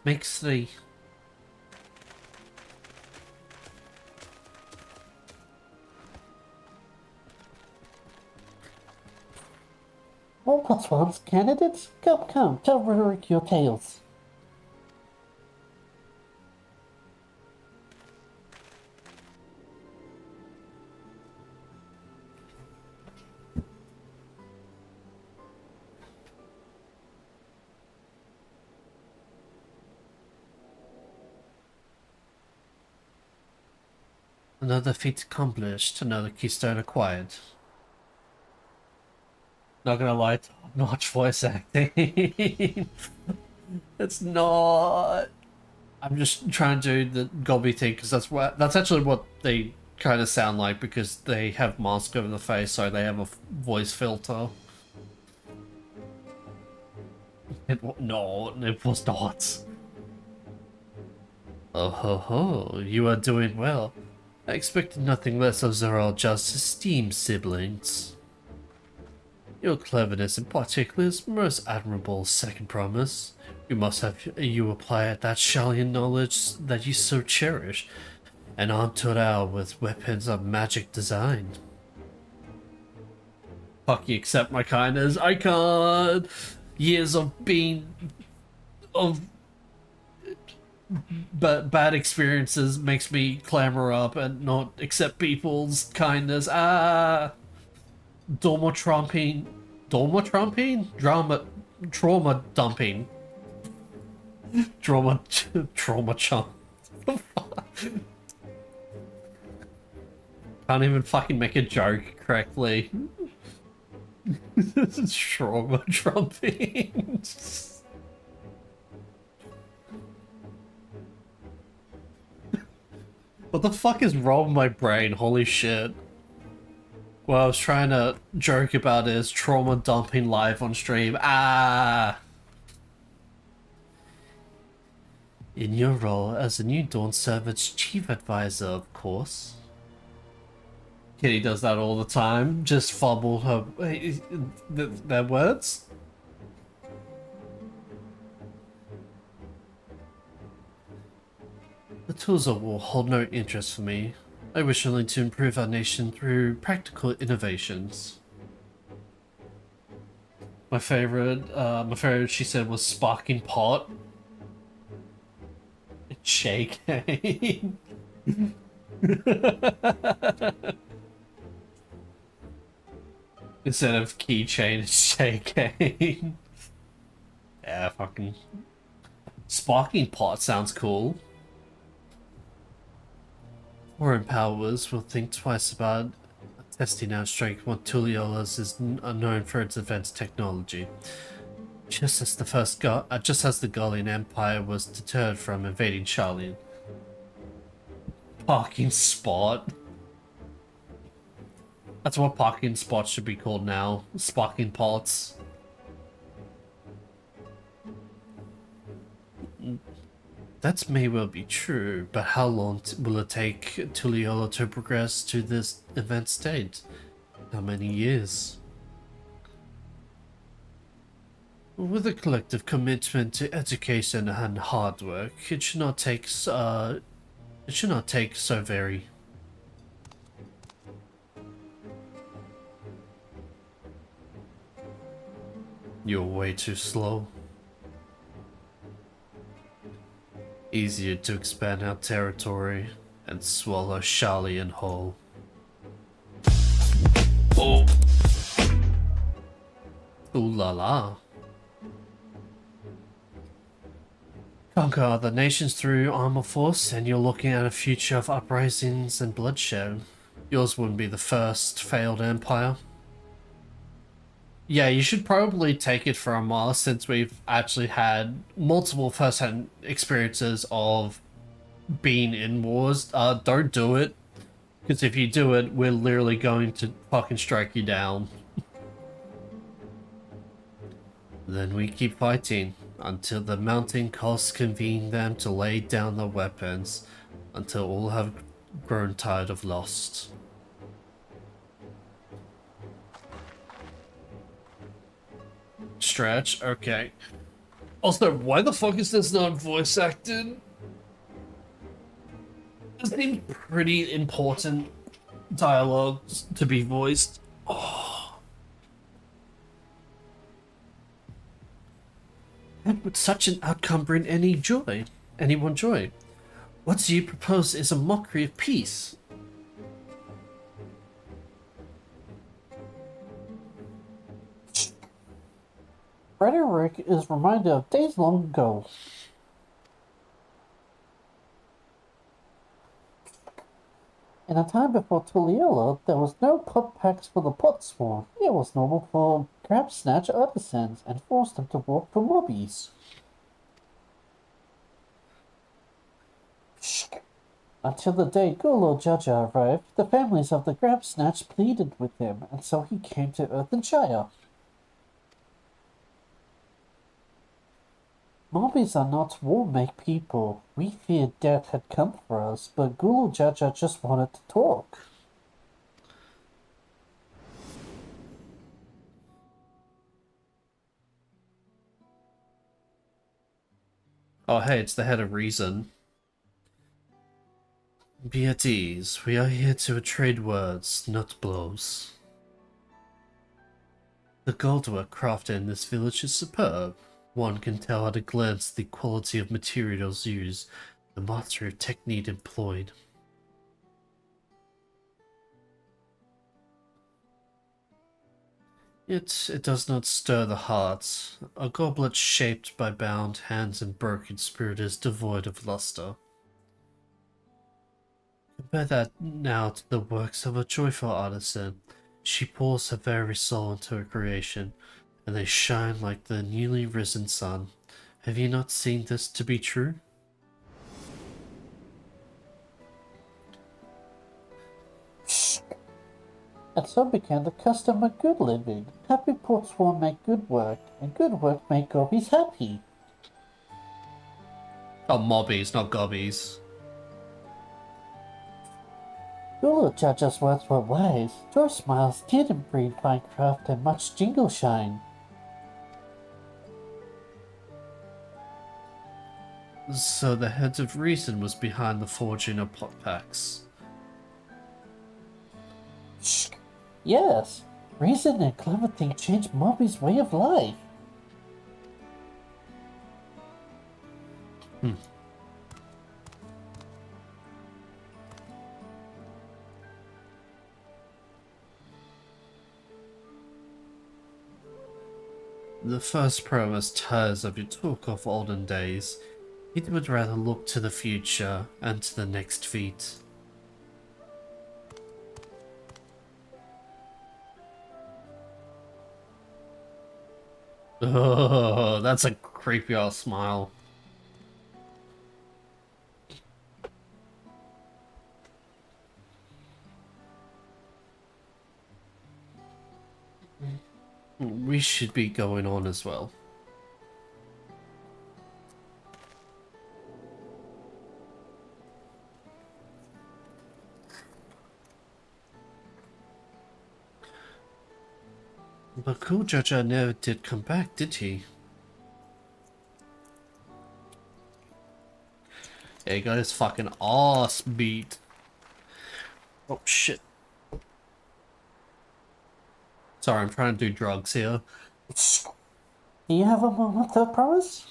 Makes 3. More Potswans, candidates? Come, tell Roderick your tales. Another feat accomplished, another keystone acquired. Not gonna lie, top-notch voice acting. It's not. I'm just trying to do the gobby thing because that's actually what they kind of sound like because they have mask over the face, so they have a voice filter. No, it was not. Oh ho ho! You are doing well. I expected nothing less of Zerol just esteemed siblings. Your cleverness in particular is most admirable, second promise. We must have you apply that Shalian knowledge that you so cherish, and arm Torao with weapons of magic design. Fuck you, accept my kindness. I can't. Years of being of but bad experiences makes me clamor up and not accept people's kindness. Trauma dumping, trauma chomp. Can't even fucking make a joke correctly. Trauma trumping. What the fuck is wrong with my brain? Holy shit. What I was trying to joke about is trauma dumping live on stream. In your role as the New Dawn Server's chief advisor, of course. Kitty does that all the time. Just fumble her their words. The tools of war hold no interest for me. I wish only to improve our nation through practical innovations. My favorite she said was sparking pot. Shake. Instead of keychain, it's shaking. Yeah, fucking sparking pot sounds cool. Foreign powers will think twice about testing our strength when Tuliola's is known for its advanced technology. Just as the Gullian Empire was deterred from invading Charlian. Parking spot. That's what parking spots should be called now. Sparking pots. That may well be true, but how long will it take Tuliola to progress to this advanced state? How many years? With a collective commitment to education and hard work, it should not take so very. You're way too slow. Easier to expand our territory and swallow Shalian whole. Oh! Ooh la la. Conquer other nations through armor force, and you're looking at a future of uprisings and bloodshed. Yours wouldn't be the first failed empire. Yeah, you should probably take it from us since we've actually had multiple first-hand experiences of being in wars. Don't do it. Because if you do it, we're literally going to fucking strike you down. Then we keep fighting until the mountain costs convene them to lay down their weapons until all have grown tired of lost. Stretch, okay. Also, why the fuck is this not voice acted? This seems pretty important dialogue to be voiced. Oh. And would such an outcome bring anyone joy? What you propose is a mockery of peace. Frederick is reminded of days long ago. In a time before Tuliela, there was no put packs for the Putsworn. It was normal for crab snatch artisans and forced them to work for mobbies. Until the day Gulo Jaja arrived, the families of the crab snatch pleaded with him, and so he came to Earthenshire. Mobbies are not war-make people. We feared death had come for us, but Gulu Jaja just wanted to talk. Oh, hey, it's the head of reason. Be at ease. We are here to trade words, not blows. The goldwork crafted in this village is superb. One can tell at a glance the quality of materials used, the mastery of technique employed. It does not stir the heart. A goblet shaped by bound hands and broken spirit is devoid of luster. Compare that now to the works of a joyful artisan. She pours her very soul into her creation, and they shine like the newly risen sun. Have you not seen this to be true? And so began the custom of good living. Happy portsworn make good work, and good work make gobbies happy. Oh, mobbies, not gobbies. Gulu Jaja's words were wise. Your smiles didn't breed fine craft and much jingle shine. So the head of reason was behind the forging of pot packs. Yes, reason and clever thing changed Mobby's way of life. The first promise tires of your talk of olden days. It would rather look to the future and to the next feat. Oh, that's a creepy ass smile. We should be going on as well. But Cool Jaja never did come back, did he? Yeah, he got his fucking ass beat. Oh shit. Sorry, I'm trying to do drugs here. Do you have a moment of promise?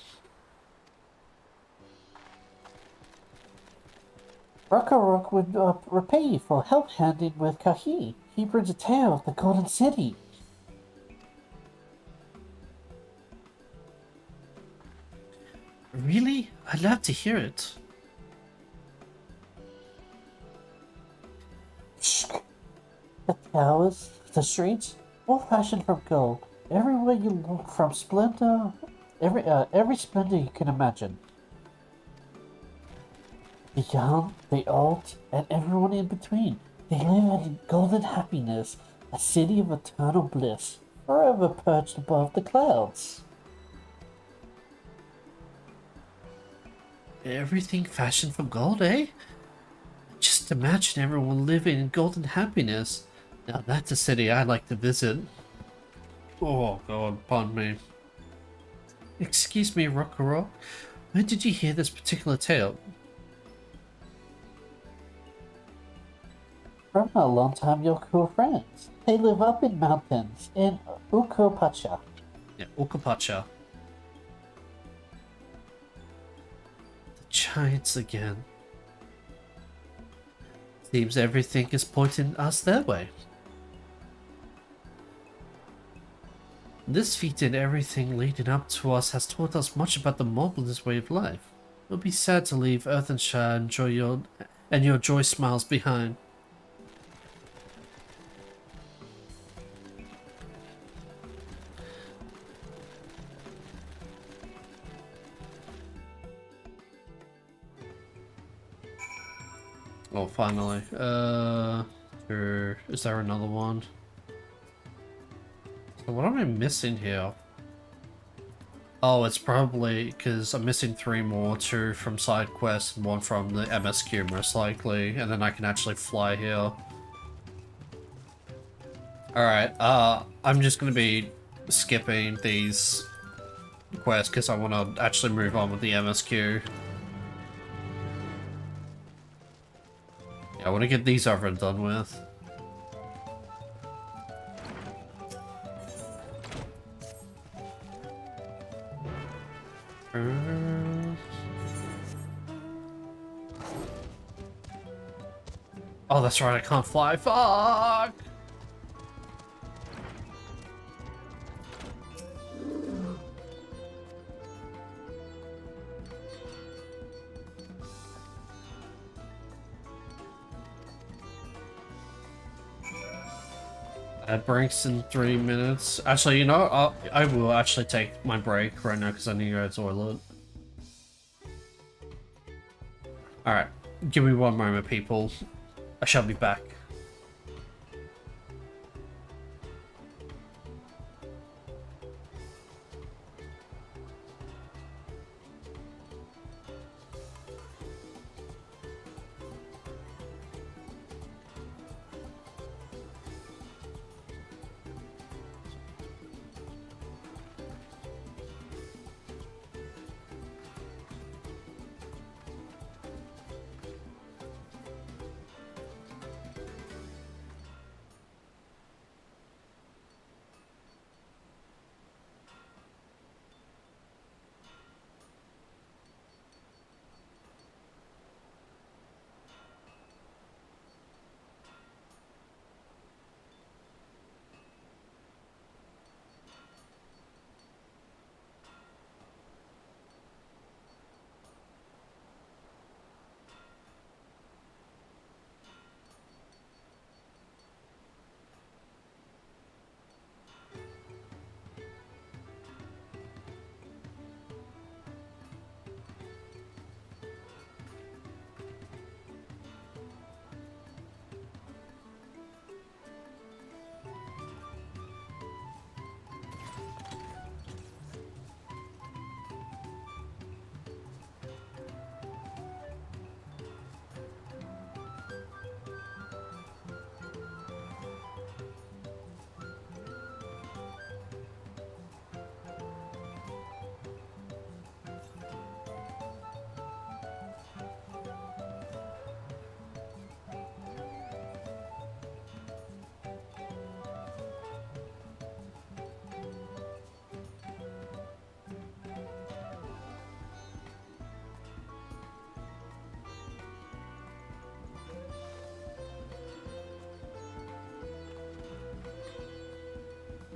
Rock would repay you for help handing with Kahi. He brings a tale of the Golden City. Really? I'd love to hear it. The towers, the streets, all fashioned from gold. Everywhere you look, from splendor, every splendor you can imagine. The young, the old, and everyone in between. They live in golden happiness, a city of eternal bliss, forever perched above the clouds. Everything fashioned from gold, eh? Just imagine everyone living in golden happiness. Now that's a city I'd like to visit. Oh god, pardon me. Excuse me, Rockaro. Where did you hear this particular tale? From our longtime Yoku friends. They live up in mountains in Ukopacha. Yeah, Okapacha. The giants again. Seems everything is pointing us their way. This feat and everything leading up to us has taught us much about the Moblins' way of life. It'll be sad to leave Earthenshire and your joy smiles behind. Oh, finally. Is there another one? So what am I missing here? Oh, it's probably because I'm missing 3 more, 2 from side quests and 1 from the MSQ most likely, and then I can actually fly here. Alright, I'm just gonna be skipping these quests because I want to actually move on with the MSQ. Yeah, I want to get these over and done with. Oh, that's right, I can't fly. Fuck! Breaks in 3 minutes. Actually, you know, I will actually take my break right now because I need to go to the toilet. Alright, give me 1 moment, people. I shall be back.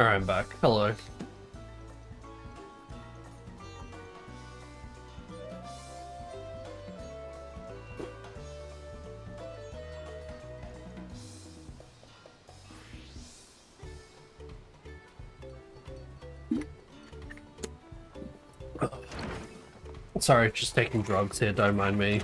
Alright, I'm back. Hello. Sorry, just taking drugs here, don't mind me.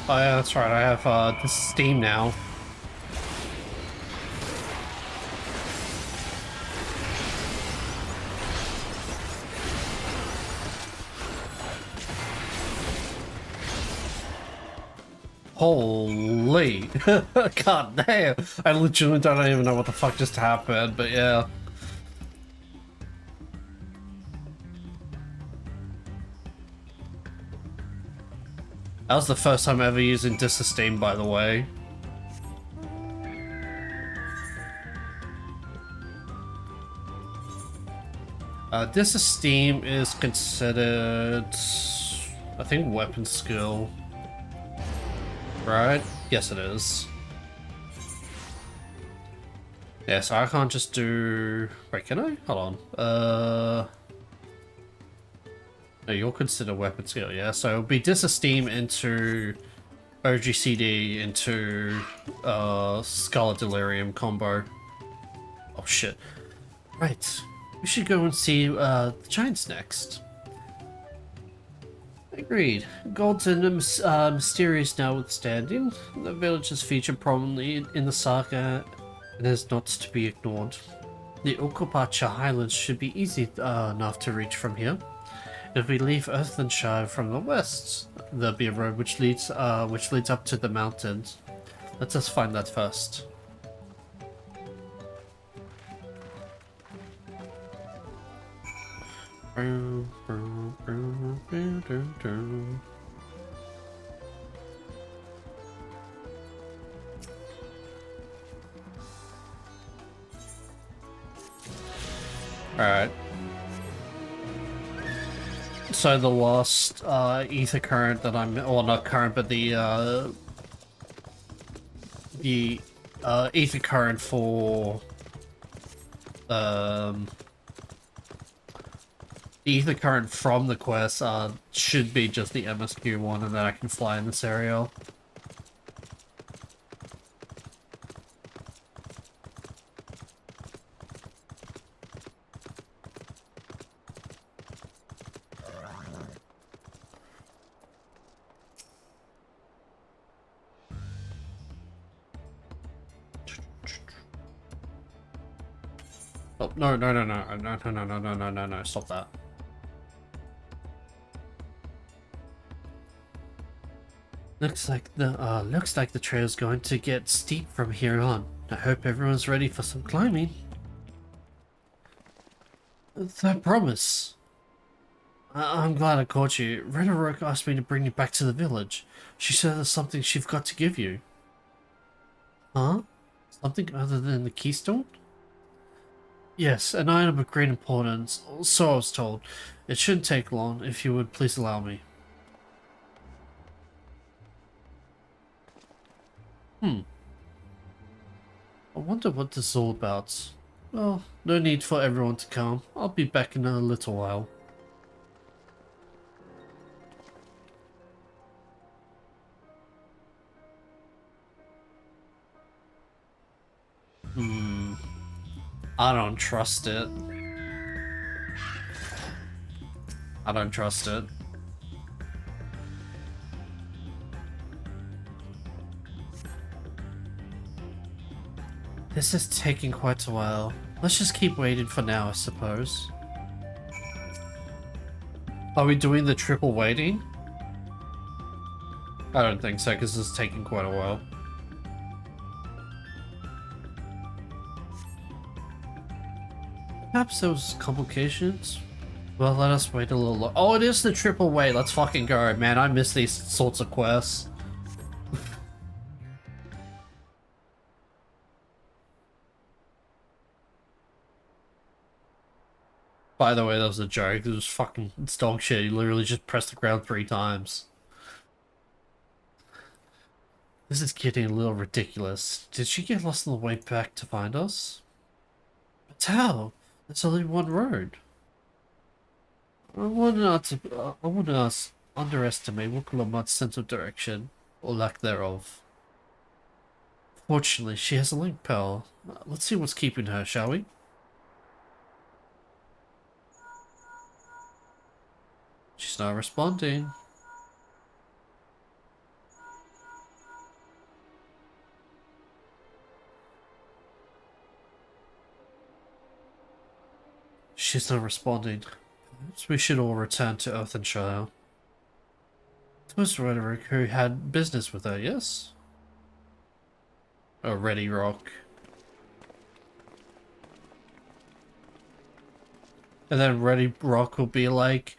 Oh yeah, that's right. I have this Steam now. Holy god damn! I literally don't even know what the fuck just happened, but yeah. That was the first time ever using Disesteem, by the way. Disesteem is considered, I think, weapon skill. Right? Yes, it is. Yeah, so I can't just do... Wait, can I? Hold on. No, you're considered weapon skill, yeah? So it'll be Disesteem into OGCD into Scarlet Delirium combo. Oh shit. Right. We should go and see the Giants next. Agreed. Gods and mysterious notwithstanding, the village is featured prominently in the saga and is not to be ignored. The Okapacha Highlands should be easy enough to reach from here. If we leave Earthenshire from the west, there'll be a road which leads up to the mountains. Let us find that first. Alright. So the last ether current that I'm, well, not current, but the ether current for the ether current from the quest should be just the MSQ one, and then I can fly in this area. Oh, no, stop that. Looks like the trail's going to get steep from here on. I hope everyone's ready for some climbing. I promise. I'm glad I caught you. Renoroke asked me to bring you back to the village. She said there's something she's got to give you. Huh? Something other than the keystone? Yes, an item of great importance, so I was told. It shouldn't take long, if you would please allow me. I wonder what this is all about. Well, no need for everyone to come. I'll be back in a little while. I don't trust it. I don't trust it. This is taking quite a while. Let's just keep waiting for now, I suppose. Are we doing the triple waiting? I don't think so, because it's taking quite a while. Perhaps there was complications? Well, let us wait a little longer. Oh, it is the triple wait. Let's fucking go, man. I miss these sorts of quests. By the way, that was a joke. It was fucking, it's dog shit. You literally just press the ground 3 times. This is getting a little ridiculous. Did she get lost on the way back to find us? But how? There's only one road. I wouldn't underestimate Wukulamat's sense of direction, or lack thereof. Fortunately, she has a link power. Let's see what's keeping her, shall we? She's not responding. She's not responding. Perhaps we should all return to Earthenshire. It was Roderick who had business with her, yes? Oh, Ready Rock. And then Ready Rock will be like,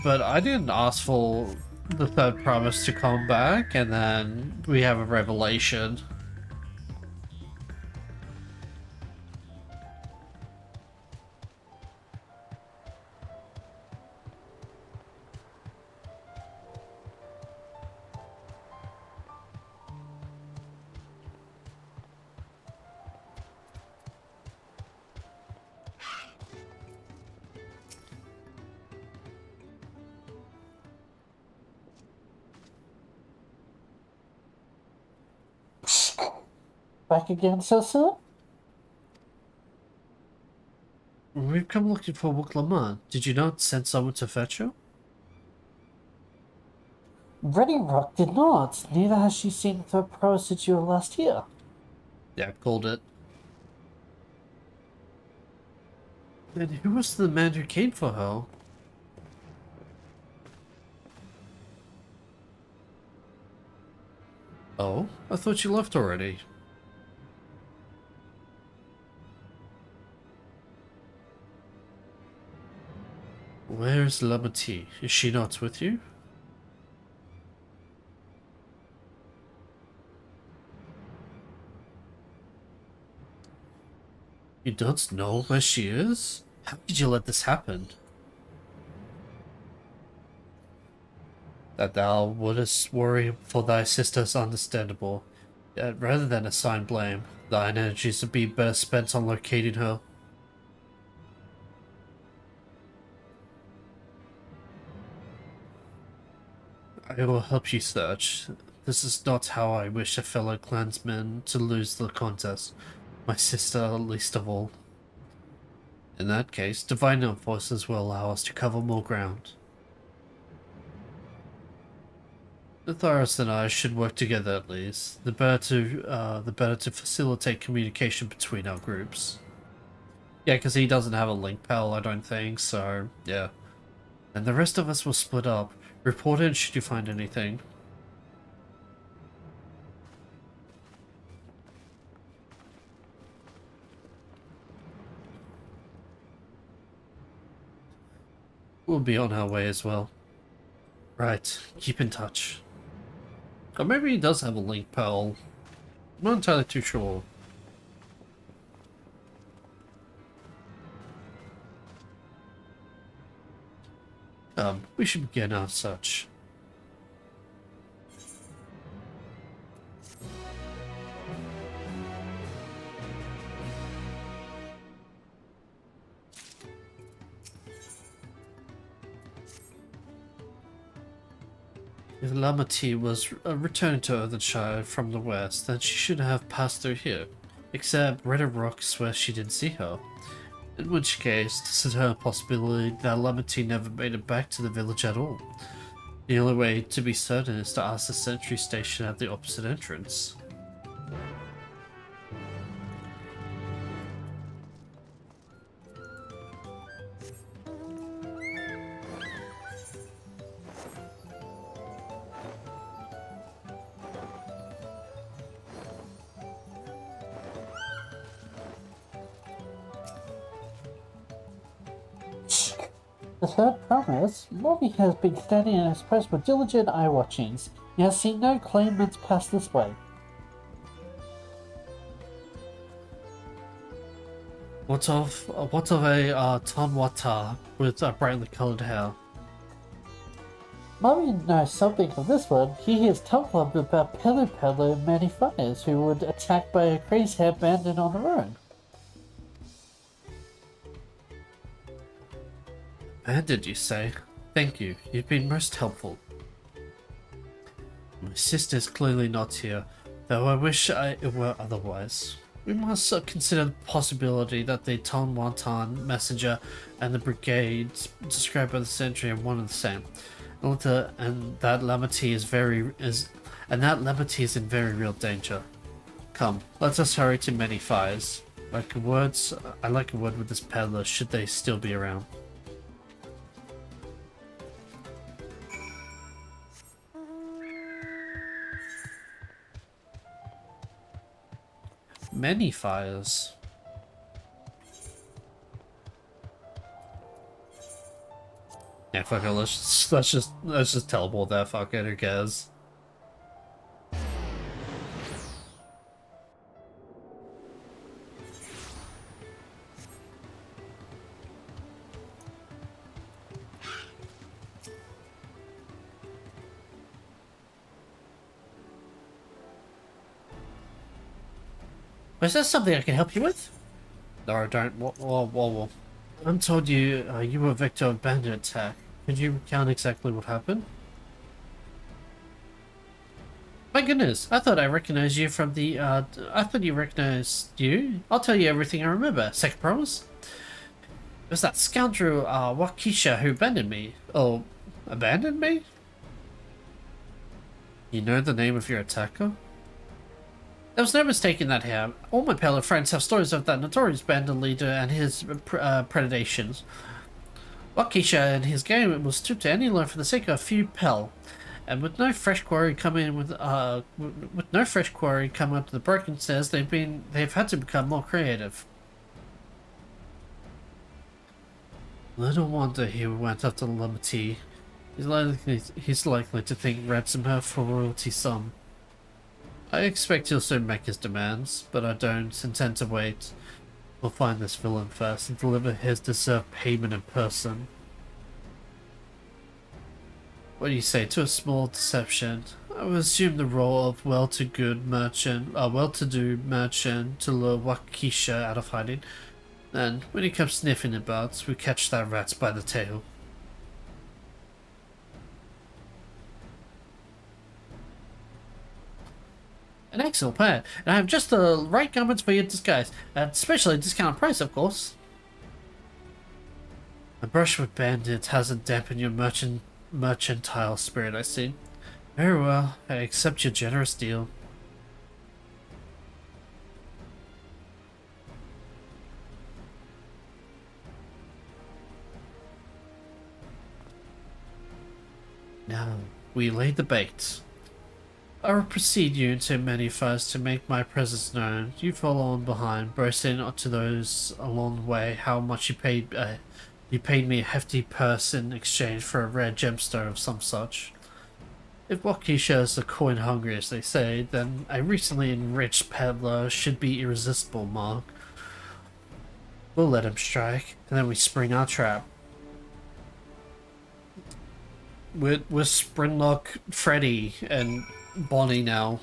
but I didn't ask for the third promise to come back, and then we have a revelation. Back again so soon? We've come looking for Wuklamant. Did you not send someone to fetch her? Ready Rock did not. Neither has she seen the pro since you were last here. Yeah, called it. Then who was the man who came for her? Oh, I thought you left already. Where's Lamati? Is she not with you? You don't know where she is? How did you let this happen? That thou wouldst worry for thy sister is understandable. Yet rather than assign blame, thine energies would be better spent on locating her. I will help you search. This is not how I wish a fellow clansman to lose the contest. My sister least of all. In that case, divine forces will allow us to cover more ground. The Thoros and I should work together at least. The better to facilitate communication between our groups. Yeah, because he doesn't have a link pal, I don't think, so yeah. And the rest of us will split up. Report in should you find anything. We'll be on our way as well. Right, keep in touch. Or maybe he does have a link pal. I'm not entirely too sure. We should begin our search. If Lamati was returning to Earthenshire from the west, then she should have passed through here. Except Red Rock swears she didn't see her. In which case, this is her possibility that Lamati never made it back to the village at all. The only way to be certain is to ask the sentry station at the opposite entrance. The third promise, Bobby has been standing in his post with diligent eye watchings. He has seen no claimants pass this way. what of a Tonwata with brightly colored hair? Mommy knows something of this one. He hears Tumblr about Pelu Pelu and many fighters who were attacked by a crazy hair bandit on the road. Bandit, you say? Thank you. You've been most helpful. My sister's clearly not here, though I wish it were otherwise. We must consider the possibility that the Tonwatan messenger and the brigades described by the sentry are one and the same, and that Lamity is in very real danger. Come, let us hurry to Many Fires. I like a word with this peddler, should they still be around. Many Fires. Yeah, fuck it. Let's just teleport there. Fuck it. Who cares? Is there something I can help you with? No, don't. Whoa. I'm told you you were victim of bandit attack. Could you recount exactly what happened? My goodness, I thought I recognized you from the, I thought you recognized you. I'll tell you everything I remember. Second promise? It was that scoundrel, Waukesha who abandoned me. Oh, abandoned me? You know the name of your attacker? There was no mistaking that here. All my Pale friends have stories of that notorious bandit leader and his predations. Waukesha and his gang will stoop to any loan for the sake of a few Pell. And with no fresh quarry coming up to the broken stairs, they've had to become more creative. Little wonder he went after Lamity. He's likely to think ransom her for royalty sum. I expect he'll soon make his demands, but I don't intend to wait. We'll find this villain first and deliver his deserved payment in person. What do you say to a small deception? I will assume the role of well-to-do merchant to lure Waukesha out of hiding. Then, when he comes sniffing about, we catch that rat by the tail. An excellent plan, and I have just the right garments for your disguise, at especially discounted price, of course. A brush with bandits hasn't dampened your mercantile spirit, I see. Very well, I accept your generous deal. Now, we laid the bait. I will precede you into Many Fires to make my presence known. You follow on behind, boasting to those along the way how much you paid me a hefty purse in exchange for a rare gemstone of some such. If Waukesha is the coin hungry, as they say, then a recently enriched peddler should be irresistible, Mark. We'll let him strike, and then we spring our trap. We're Sprinlock Freddy and Bonnie now.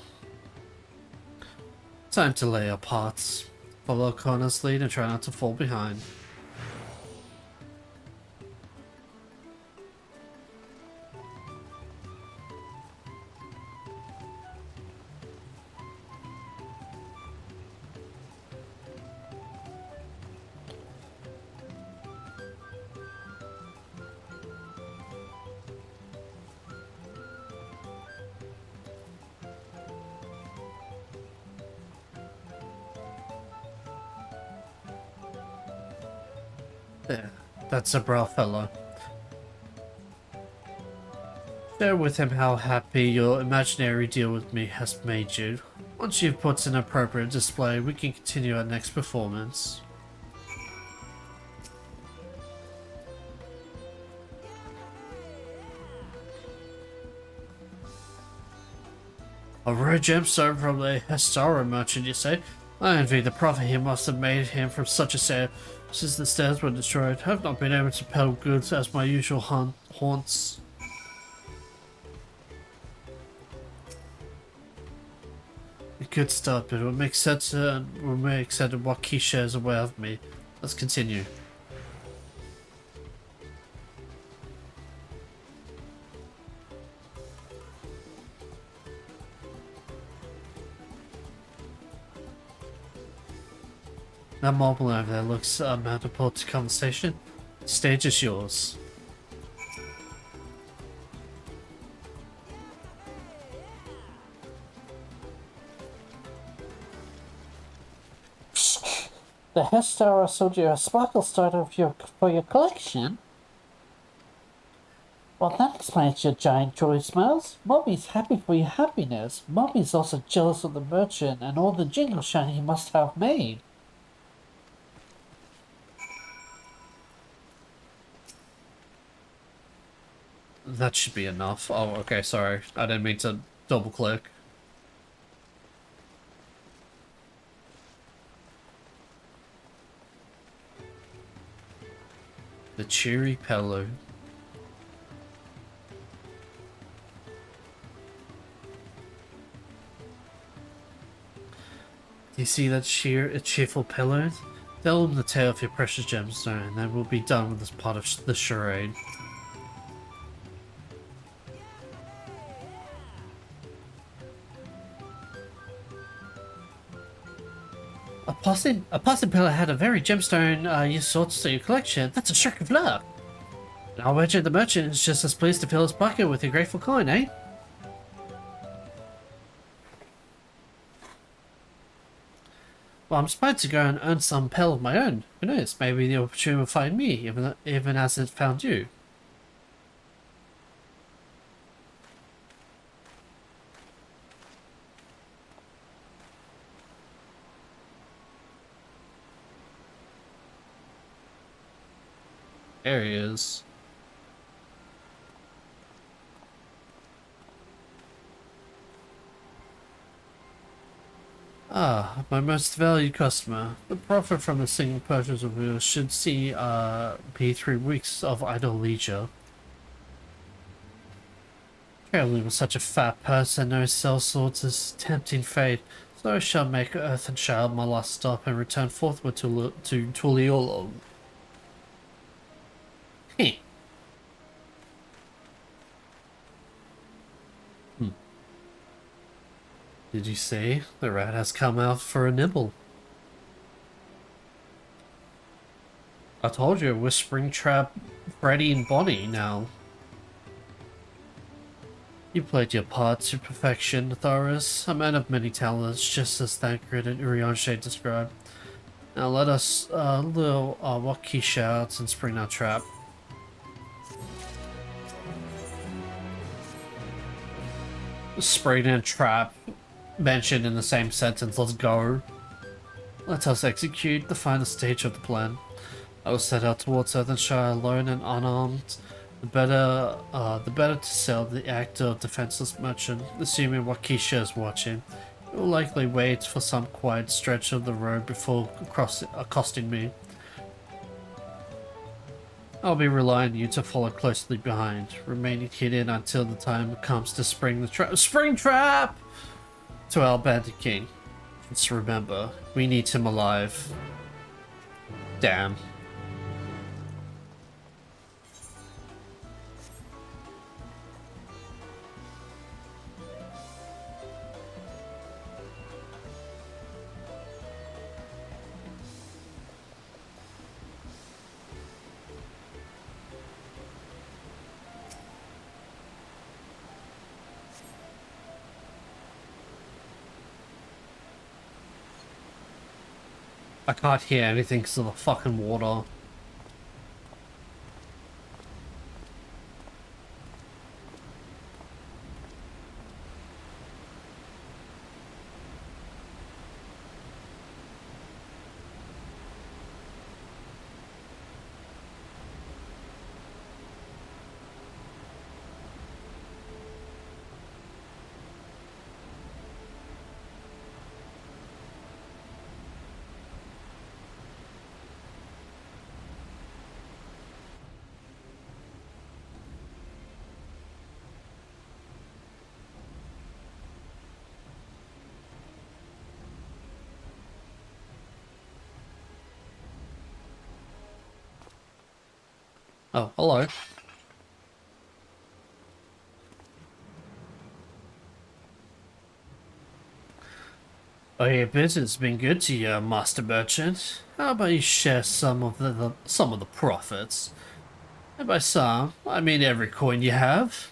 Time to lay our parts. Follow Connor's lead and try not to fall behind. There, that's a brow fellow. Share with him how happy your imaginary deal with me has made you. Once you've put an appropriate display, we can continue our next performance. A rare gemstone from the Hestara merchant, you say? I envy the profit he must have made him from such a sale. Since the stairs were destroyed, I have not been able to peddle goods as my usual haunts. A good start, but it will make sense and will make sense of what Keisha is aware of me. Let's continue. That marble over there looks mountable to conversation. The stage is yours. The hairstyle sold you a sparkle starter for your collection? Well, that explains your giant jewelry smells. Mommy's happy for your happiness. Mommy's also jealous of the merchant and all the jingle shine he must have made. That should be enough. Oh, okay, sorry. I didn't mean to double click. The cheery pillow. Do you see that cheerful pillow? Tell them the tale of your precious gemstone, and then we'll be done with this part of the charade. A passing pillar had a very gemstone you sought to your collection. That's a stroke of luck. I'll wager the merchant is just as pleased to fill his pocket with your grateful coin, eh? Well, I'm supposed to go and earn some pell of my own. Who knows, maybe the opportunity will find me, even as it found you. There he is. Ah, my most valued customer. The profit from a single purchase of yours should see be 3 weeks of idle leisure. Traveling with such a fat purse and no sell swords is tempting fate, so I shall make Earth and Child my last stop and return forthwith to Tuliolo. Heh. Did you say the rat has come out for a nibble? I told you, we're Springtrap, Freddy and Bonnie now. You played your part to perfection, Thoris, a man of many talents, just as Thancred and Urianshe described. Now let us walk Keisha out and spring our trap. Spring and trap mentioned in the same sentence. Let's go. Let us execute the final stage of the plan. I will set out towards Earthenshire alone and unarmed. The better to sell the act of defenseless merchant, assuming Waukesha is watching. He will likely wait for some quiet stretch of the road before accosting me. I'll be relying on you to follow closely behind, remaining hidden until the time comes to spring the trap. Spring trap! To our bandit king. Let's remember, we need him alive. Damn. I can't hear anything because of the fucking water. Oh, hello. Oh, your business has been good to you, Master Merchant. How about you share some of the profits? And by some, I mean every coin you have.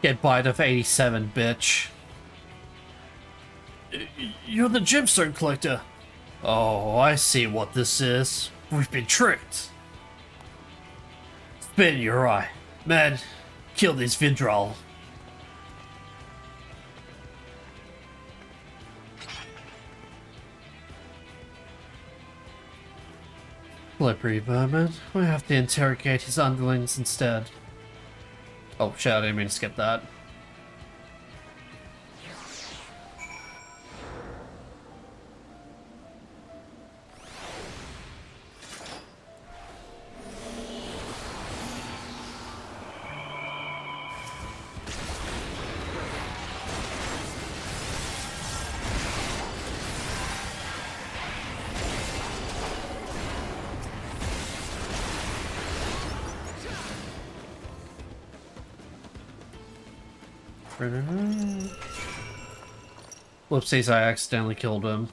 Get bite of 87, bitch. You're the gemstone collector. Oh, I see what this is. We've been tricked. Spit in your eye. Man, kill this Vidral. Slippery vermin. We have to interrogate his underlings instead. Oh shit, I didn't mean to skip that. Whoopsies, I accidentally killed him.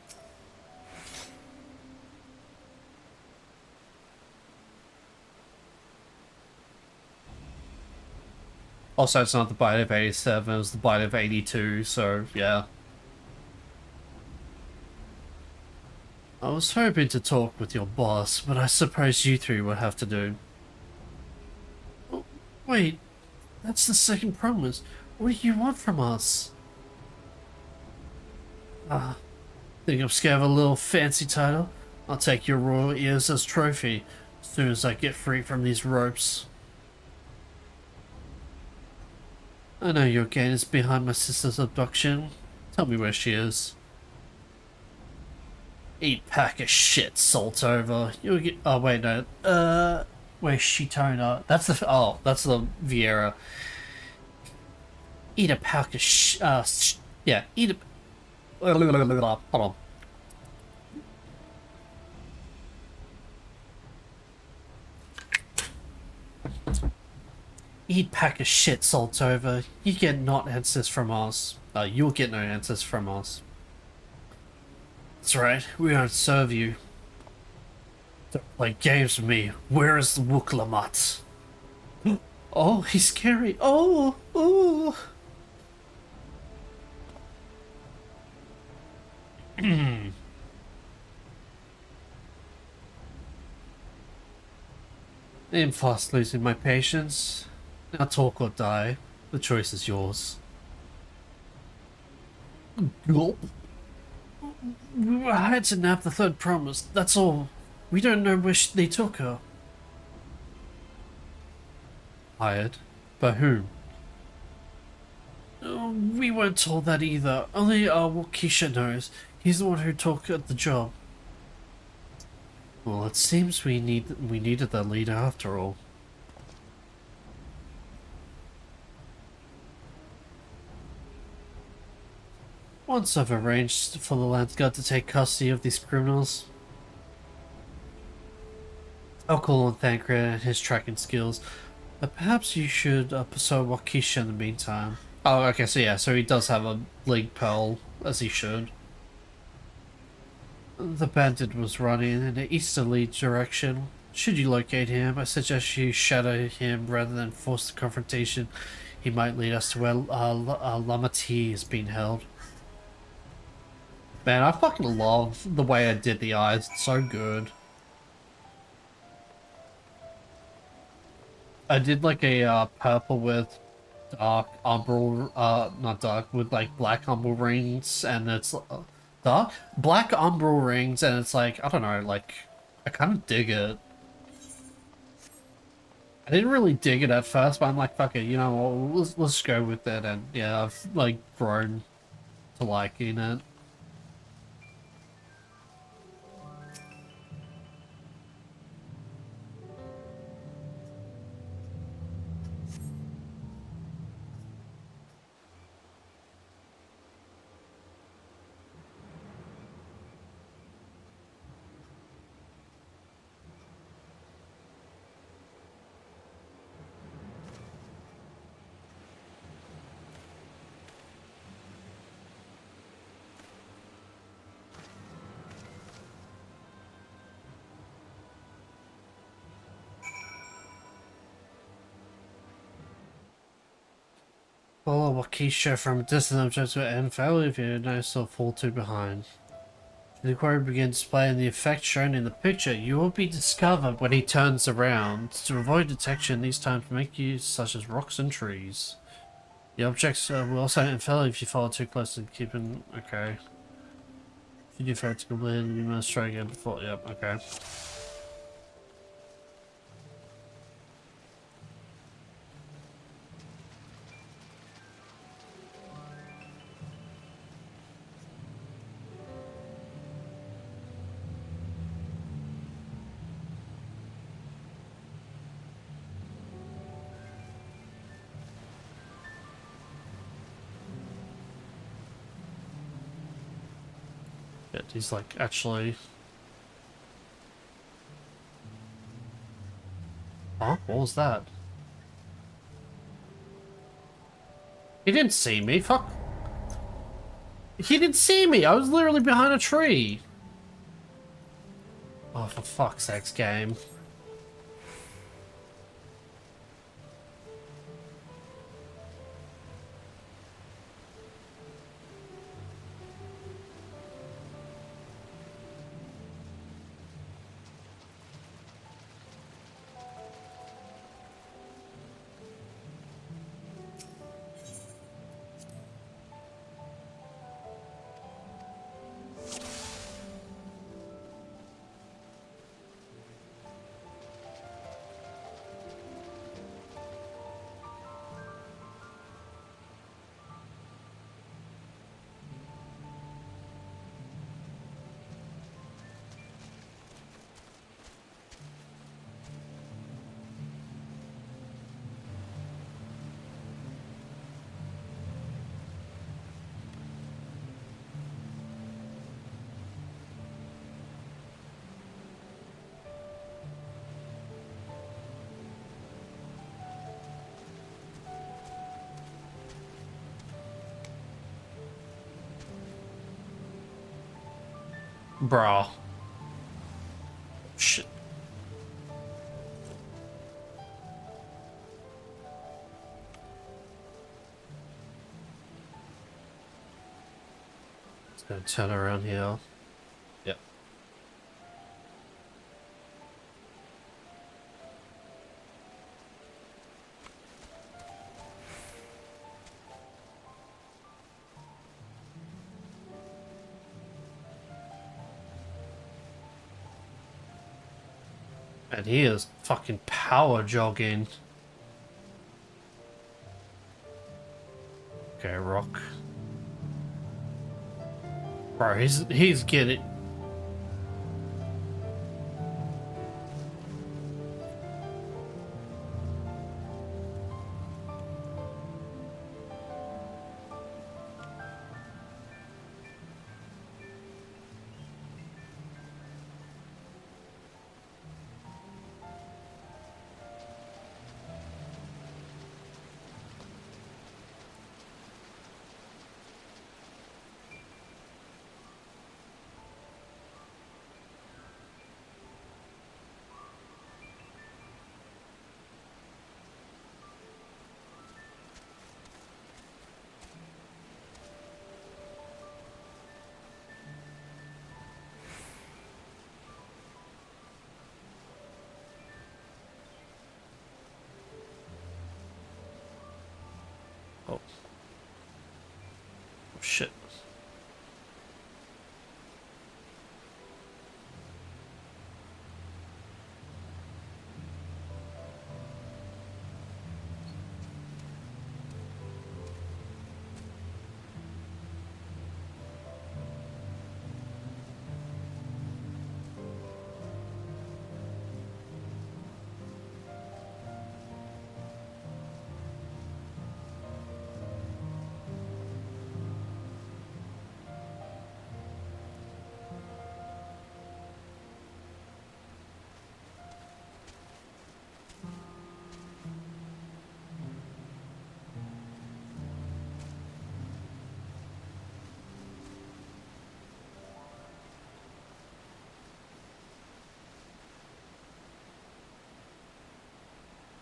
Also, it's not the bite of 87, it was the bite of 82, so yeah. I was hoping to talk with your boss, but I suppose you three would have to do. Oh, wait, that's the second promise. What do you want from us? Think I'm scared of a little fancy title? I'll take your royal ears as trophy, as soon as I get free from these ropes. I know your gain is behind my sister's abduction. Tell me where she is. Eat pack of shit, salt over. You'll get. Oh wait, no. Where's Shitona? That's the. Oh, that's the Vieira. Eat a pack of yeah. Eat a. Hold on. Eat pack of shit, salt over. You get not answers from us. You'll get no answers from us. That's right. We won't serve you. Don't play games with me. Where is the Wuklamat? Oh, he's scary. Oh, oh. I'm fast losing my patience. Now talk or die. The choice is yours. Gulp. I had to nab the third promise, that's all. We don't know where they took her. Hired? By whom? We weren't told that either. Only Wakisha knows. He's the one who took the job. Well, it seems we needed that leader after all. Once I've arranged for the Land Guard to take custody of these criminals, I'll call on Thancred and his tracking skills. But perhaps you should pursue Wakisha in the meantime. Oh, okay, so yeah, so he does have a League Pearl, as he should. The bandit was running in an easterly direction. Should you locate him, I suggest you shadow him rather than force the confrontation. He might lead us to where Lamati is being held. Man, I fucking love the way I did the eyes. It's so good. I did like a purple with dark umbral, not dark, with like black umbral rings, and it's dark black umbral rings, and it's like, I don't know, like I kind of dig it. I didn't really dig it at first, but I'm like, fuck it, you know what, let's go with it, and yeah, I've like grown to liking it. Follow Waukesha from a distant object and fail if you notice or fall too behind. The inquiry begins displaying the effect shown in the picture. You will be discovered when he turns around. To avoid detection, these times make use such as rocks and trees. The objects will also infill if you follow too close to keeping. Okay. If you do fail to complete, you must try again before. Yep. Okay. Yeah, he's like actually. Huh? What was that? He didn't see me. Fuck. He didn't see me. I was literally behind a tree. Oh, for fuck's sakes, game. Bro. Shit. It's gonna turn around here. Yep. And he is fucking power jogging. Okay, rock. Bro, he's getting. Oh. Oh shit.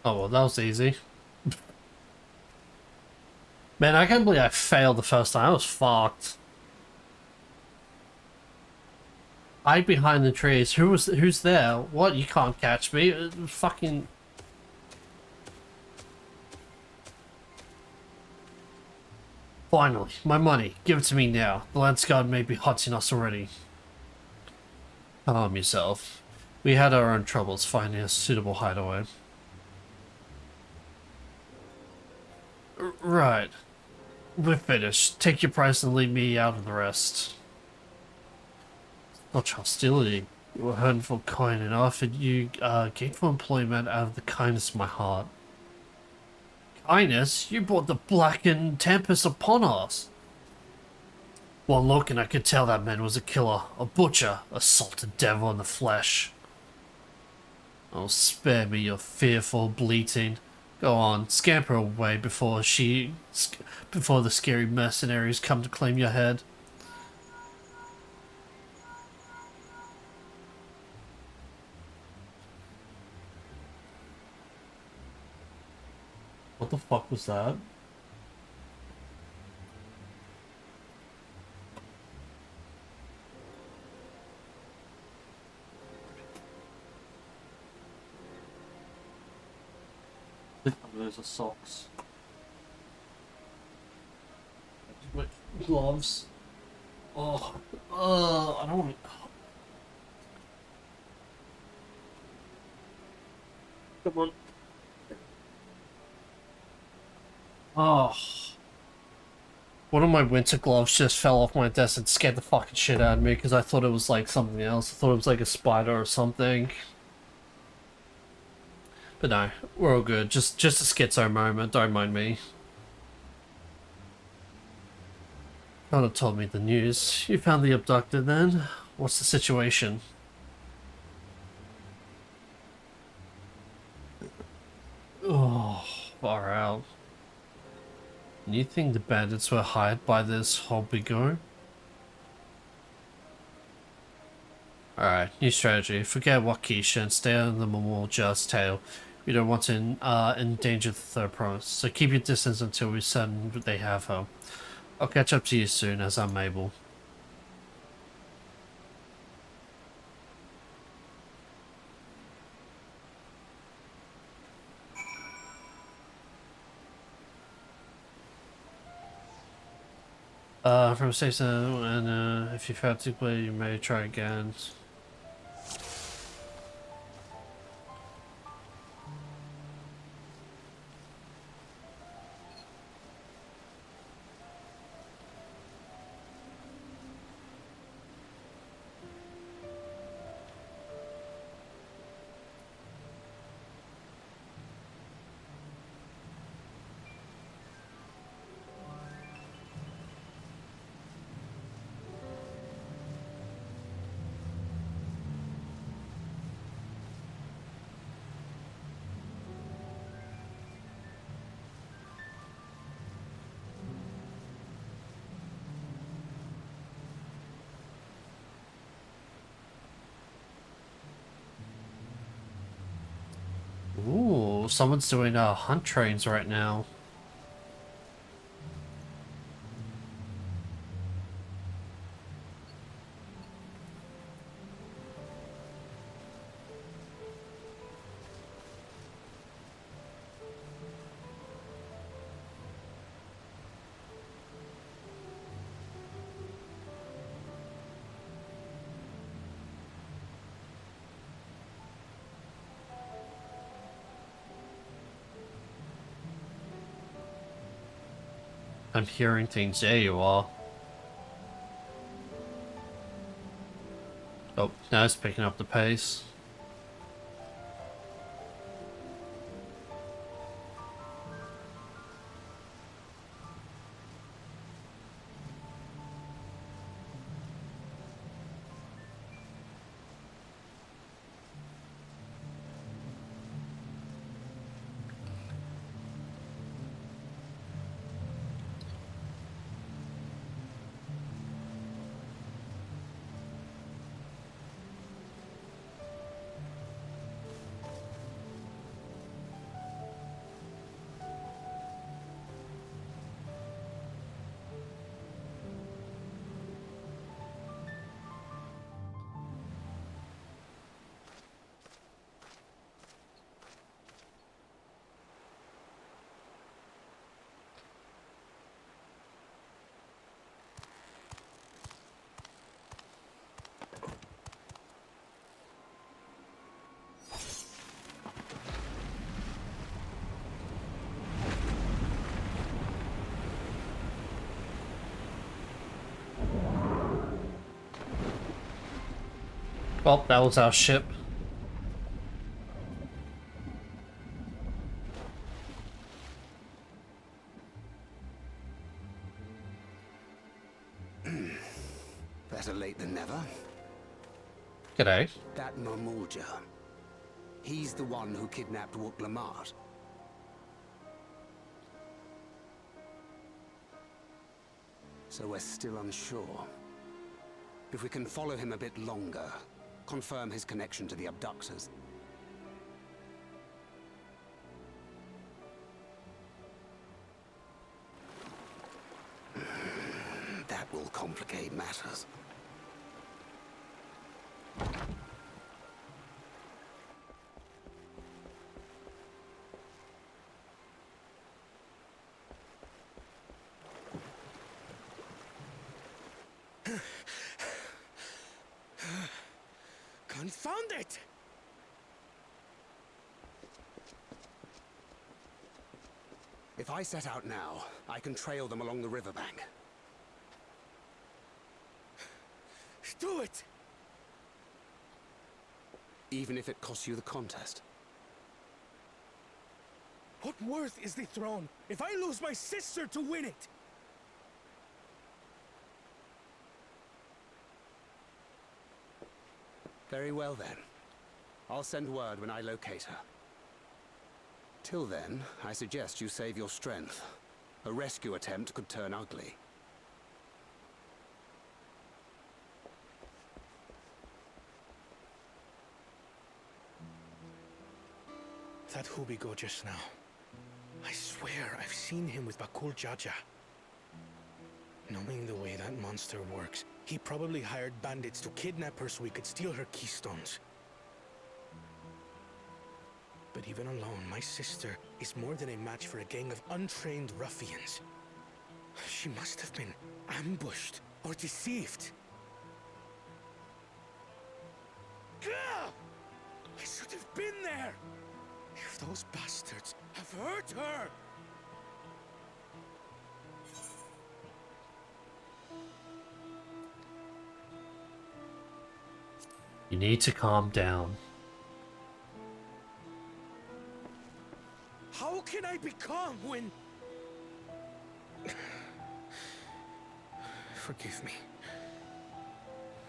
Oh well, that was easy. Man, I can't believe I failed the first time. I was fucked. Hide behind the trees. Who's there? What? You can't catch me. Fucking... Finally, my money. Give it to me now. The Lance Guard may be hunting us already. Calm yourself. We had our own troubles finding a suitable hideaway. Right. We're finished. Take your price and leave me out of the rest. Such hostility. You were hurtful, kind, and I offered you gainful employment out of the kindness of my heart. Kindness? You brought the blackened tempest upon us. One look and I could tell that man was a killer, a butcher, a salted devil in the flesh. Oh, spare me your fearful bleating. Go on, scamper away before the scary mercenaries come to claim your head. What the fuck was that? Those are socks. With gloves. Oh, I don't want to... Come on. Oh. One of my winter gloves just fell off my desk and scared the fucking shit out of me because I thought it was like something else. I thought it was like a spider or something. But no, we're all good. Just a schizo moment, don't mind me. Connor told me the news. You found the abducted then? What's the situation? Oh, far out. And you think the bandits were hired by this Hobbigo? Alright, new strategy. Forget Waukesha and stay on the Memorial Jar's tail. We don't want to endanger the third promise, so keep your distance until we're certain they have her. I'll catch up to you soon as I'm able. From station, and if you fail to play, you may try again. Ooh, someone's doing hunt trains right now. I'm hearing things. There you are. Oh, now it's picking up the pace. Well, that was our ship. Better late than never. G'day. That Mamulja. He's the one who kidnapped Wook Lamart. So we're still unsure. If we can follow him a bit longer, confirm his connection to the abductors. That will complicate matters. Confound it! If I set out now, I can trail them along the riverbank. Do it! Even if it costs you the contest. What worth is the throne if I lose my sister to win it? Very well then. I'll send word when I locate her. Till then, I suggest you save your strength. A rescue attempt could turn ugly. That Hubigo just now. I swear I've seen him with Bakul Jaja. Knowing the way that monster works, he probably hired bandits to kidnap her so we could steal her keystones. But even alone, my sister is more than a match for a gang of untrained ruffians. She must have been ambushed or deceived. Gah! I should have been there! If those bastards have hurt her! You need to calm down. How can I be calm when... Forgive me.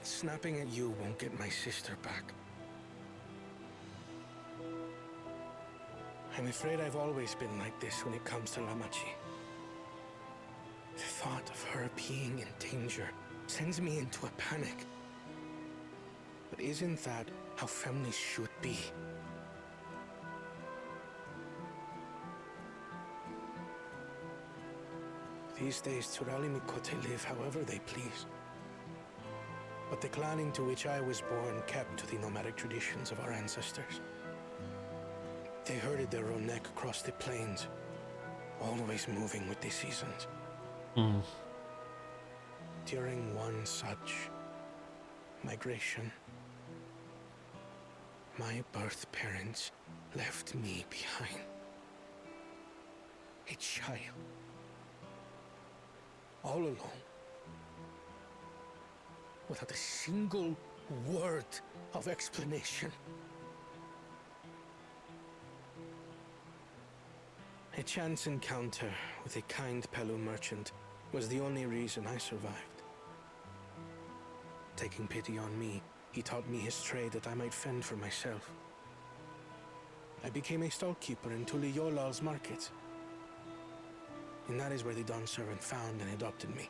Snapping at you won't get my sister back. I'm afraid I've always been like this when it comes to Lamachi. The thought of her being in danger sends me into a panic. But isn't that how families should be? These days, Turali Mikote live however they please. But the clan into which I was born kept to the nomadic traditions of our ancestors. They herded their own neck across the plains, always moving with the seasons. During one such migration, my birth parents left me behind. A child. All alone. Without a single word of explanation. A chance encounter with a kind Pelu merchant was the only reason I survived. Taking pity on me, he taught me his trade that I might fend for myself. I became a stallkeeper in Tuliyolal's market. And that is where the Dawn servant found and adopted me.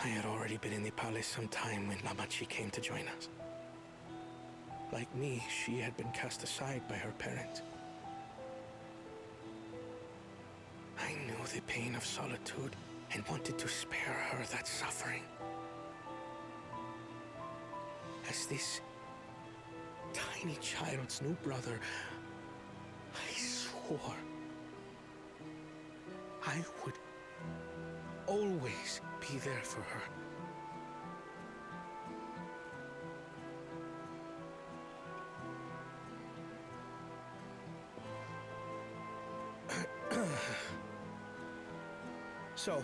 I had already been in the palace some time when Lamachi came to join us. Like me, she had been cast aside by her parents. I knew the pain of solitude and wanted to spare her that suffering. As this tiny child's new brother, I swore I would always be there for her. So,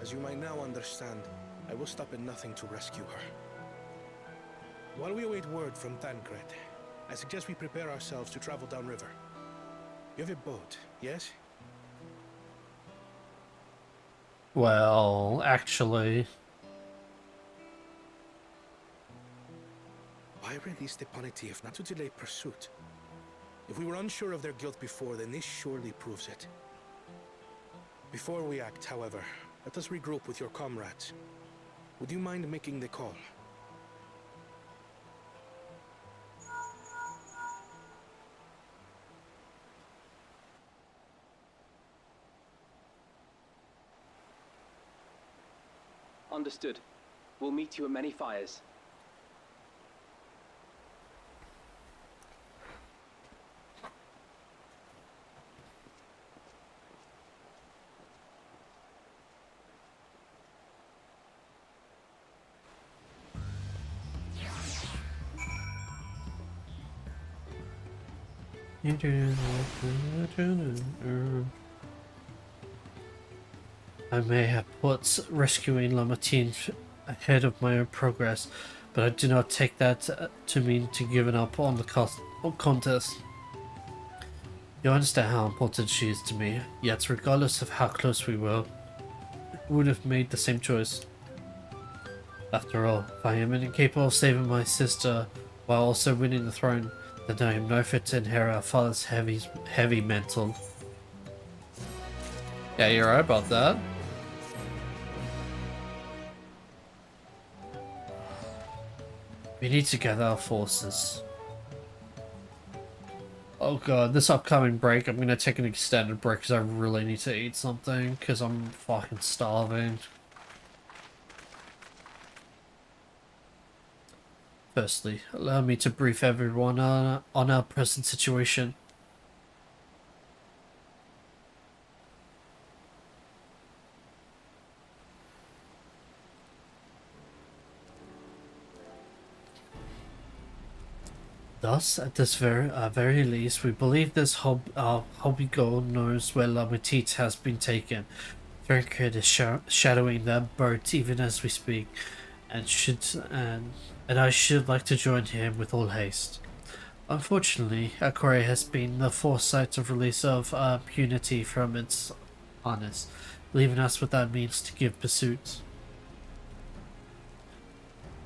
as you might now understand, I will stop at nothing to rescue her. While we await word from Tancred, I suggest we prepare ourselves to travel downriver. You have a boat, yes? Well, actually... Why release the Ponity if not to delay pursuit? If we were unsure of their guilt before, then this surely proves it. Before we act, however, let us regroup with your comrades. Would you mind making the call? Understood. We'll meet you at many fires. I may have put rescuing Lamartine ahead of my own progress, but I do not take that to mean to giving up on the contest. You understand how important she is to me, yet regardless of how close we were, we would have made the same choice. After all, if I am incapable of saving my sister while also winning the throne, then I am no fit to inherit our father's heavy mantle. Yeah, you're right about that. We need to gather our forces. Oh god, this upcoming break, I'm gonna take an extended break because I really need to eat something because I'm fucking starving. Firstly, allow me to brief everyone on our present situation. Thus, at this very least, we believe this hobby girl knows where Lamartine has been taken. Tancred is shadowing that boat even as we speak, and I should like to join him with all haste. Unfortunately, Akure has been the foresight of release of Punity from its harness, leaving us without means to give pursuit.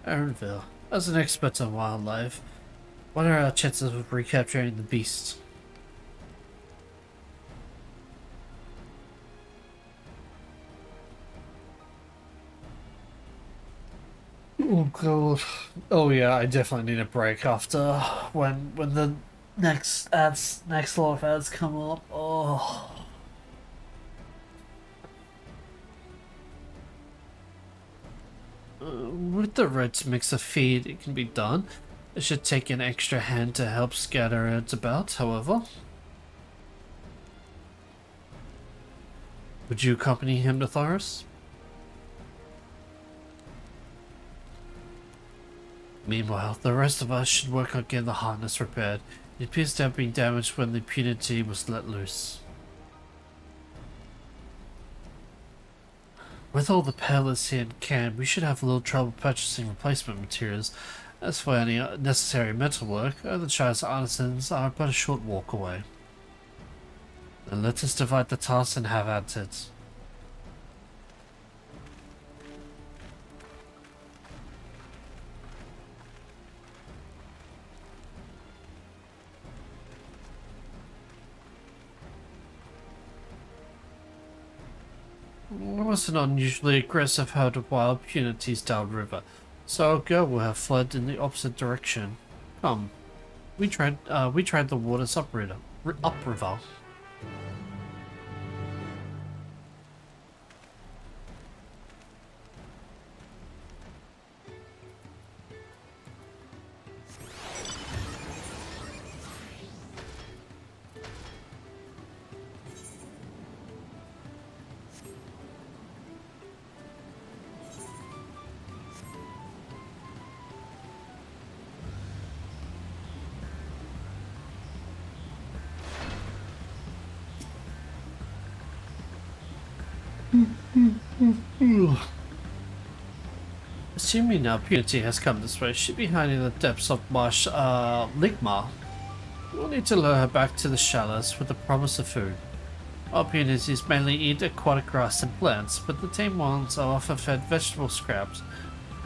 Aaronville, as an expert on wildlife, what are our chances of recapturing the beast? Oh god. Oh yeah, I definitely need a break after when the next lot of ads come up. Oh. With the red mix of feed, it can be done. It should take an extra hand to help scatter it about, however. Would you accompany him to Thoris? Meanwhile, the rest of us should work on getting the harness repaired. It appears to have been damaged when the Punity was let loose. With all the pellets here in can, we should have a little trouble purchasing replacement materials. As for any necessary metalwork, Earthshire's artisans are but a short walk away. Then let us divide the task and have at it. It was an unusually aggressive herd of wild punities downriver, so our girl will have fled in the opposite direction. Come, we tried the waters upriver. Assuming our Punity has come this way, she'd be hiding in the depths of Marsh Ligmar. We'll need to lure her back to the shallows with the promise of food. Our Punities mainly eat aquatic grass and plants, but the tame ones are often fed vegetable scraps.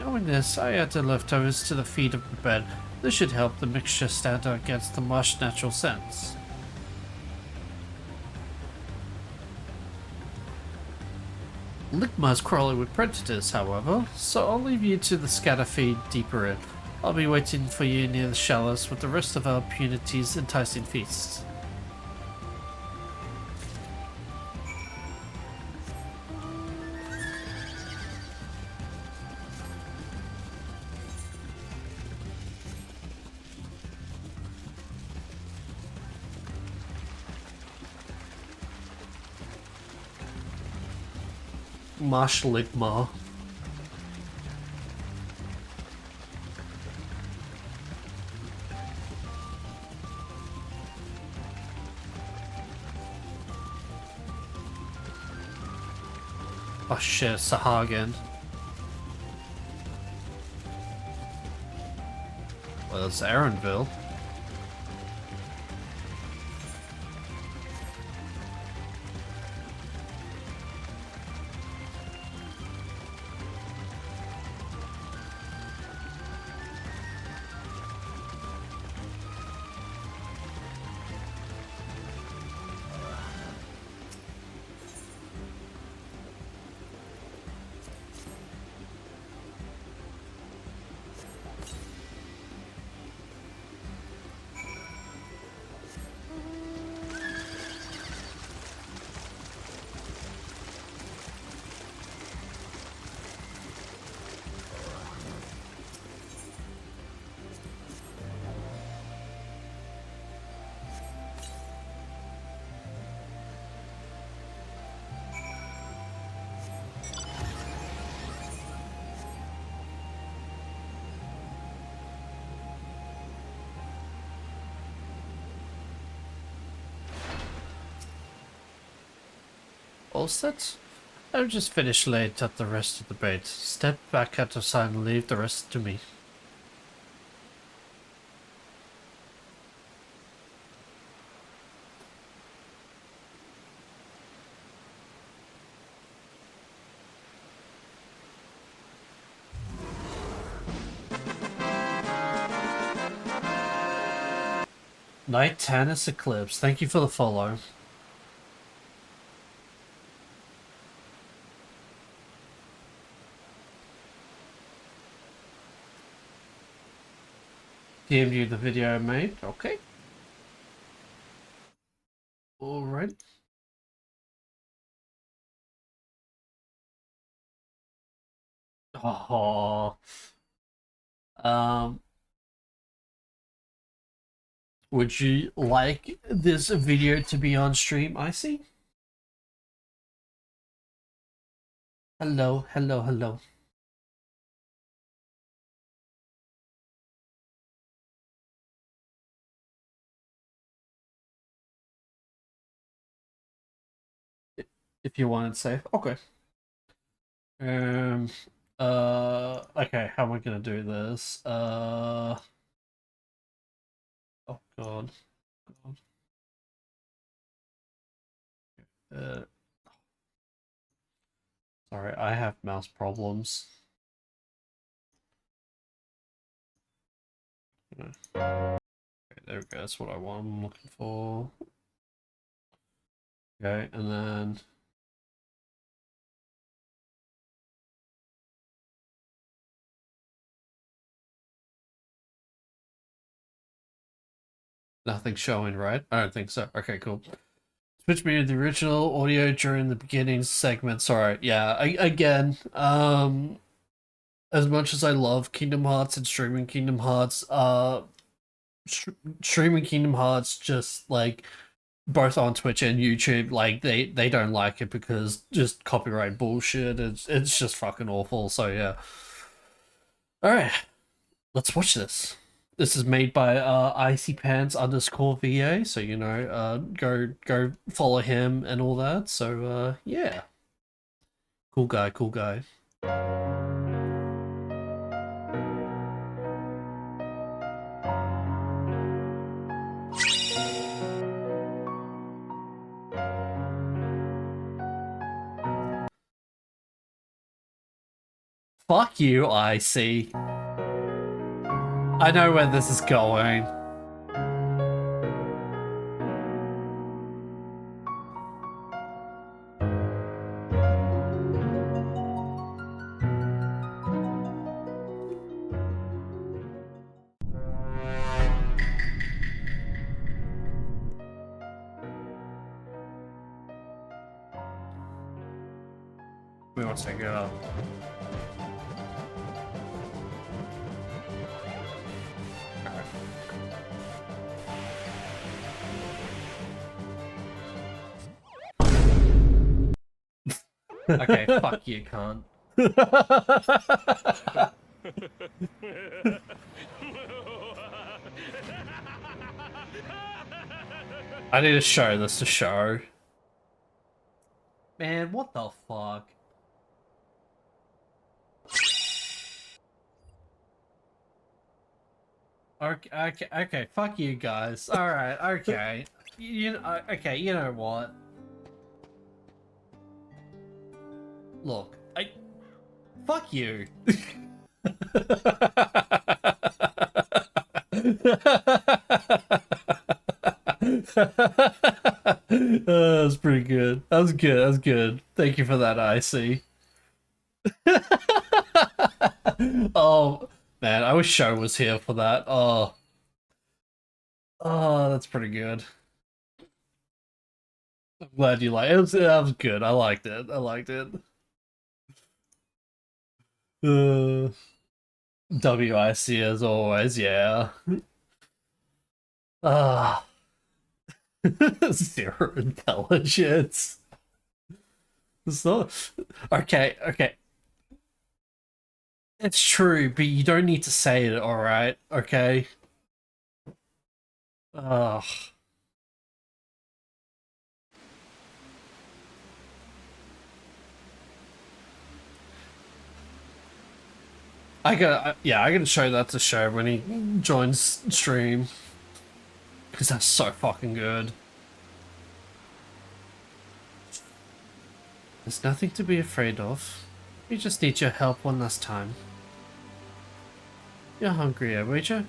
Knowing this, I add the leftovers to the feed of the bed. This should help the mixture stand out against the marsh natural scents. Ligmar's crawling with predators, however, so I'll leave you to the scatter feed deeper in. I'll be waiting for you near the shallows with the rest of our Punity's enticing feasts. Marsh Ligmar. Oh shit, Sahagin. Well, it's Aaronville. All set? I've just finished laid up the rest of the bait. Step back out of sight and leave the rest to me. Night Tannis Eclipse, thank you for the follow. DM'd you the video I made, okay. Alright. Oh. Would you like this video to be on stream, Icy? Hello, hello, hello. If you want it safe, okay. Okay, how am I gonna do this? Oh god. Sorry, I have mouse problems. Okay, there we go, that's what I'm looking for. Okay, and then nothing showing, right? I don't think so. Okay, cool. Switch me to the original audio during the beginning segment. Sorry, yeah. Again, as much as I love Kingdom Hearts and streaming Kingdom Hearts, streaming Kingdom Hearts just like both on Twitch and YouTube, like they don't like it because just copyright bullshit. It's just fucking awful. So yeah. All right, let's watch this. This is made by icypants_va, so you know, go follow him and all that. So yeah, cool guy, cool guy. Fuck you, I see. I know where this is going. We want to go. Okay, fuck you, cunt. I need to show this to show. Man, what the fuck? Okay, fuck you guys. Alright, okay. Okay, you know what? Look, fuck you. That was pretty good. That was good. That was good. Thank you for that, Icy. Oh man, I wish Show was here for that. Oh, that's pretty good. I'm glad you like it. That was good. I liked it. I liked it. WIC as always, yeah. Ah. Zero intelligence. It's not okay, okay. It's true, but you don't need to say it, alright? Okay? Ugh. I gotta show that to Show when he joins stream. Because that's so fucking good. There's nothing to be afraid of. We just need your help one last time. You're hungry, aren't you?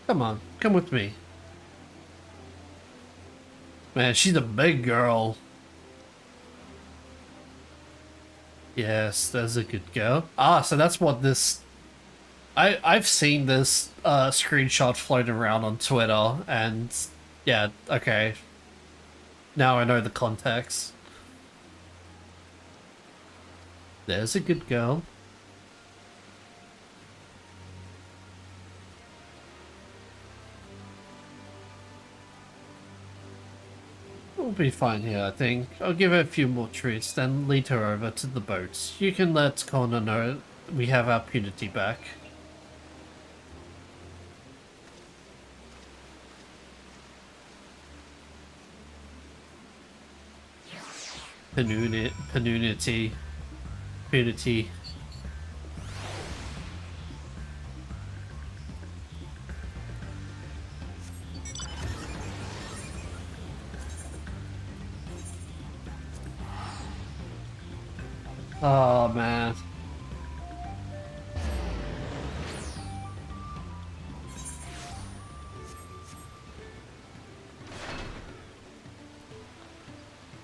Come on, come with me. Man, she's a big girl. Yes, that's a good girl. Ah, so that's what this... I've seen this screenshot floating around on Twitter, and yeah, okay. Now I know the context. There's a good girl. We'll be fine here, I think. I'll give her a few more treats, then lead her over to the boats. You can let Connor know we have our punity back. Punity. Oh man.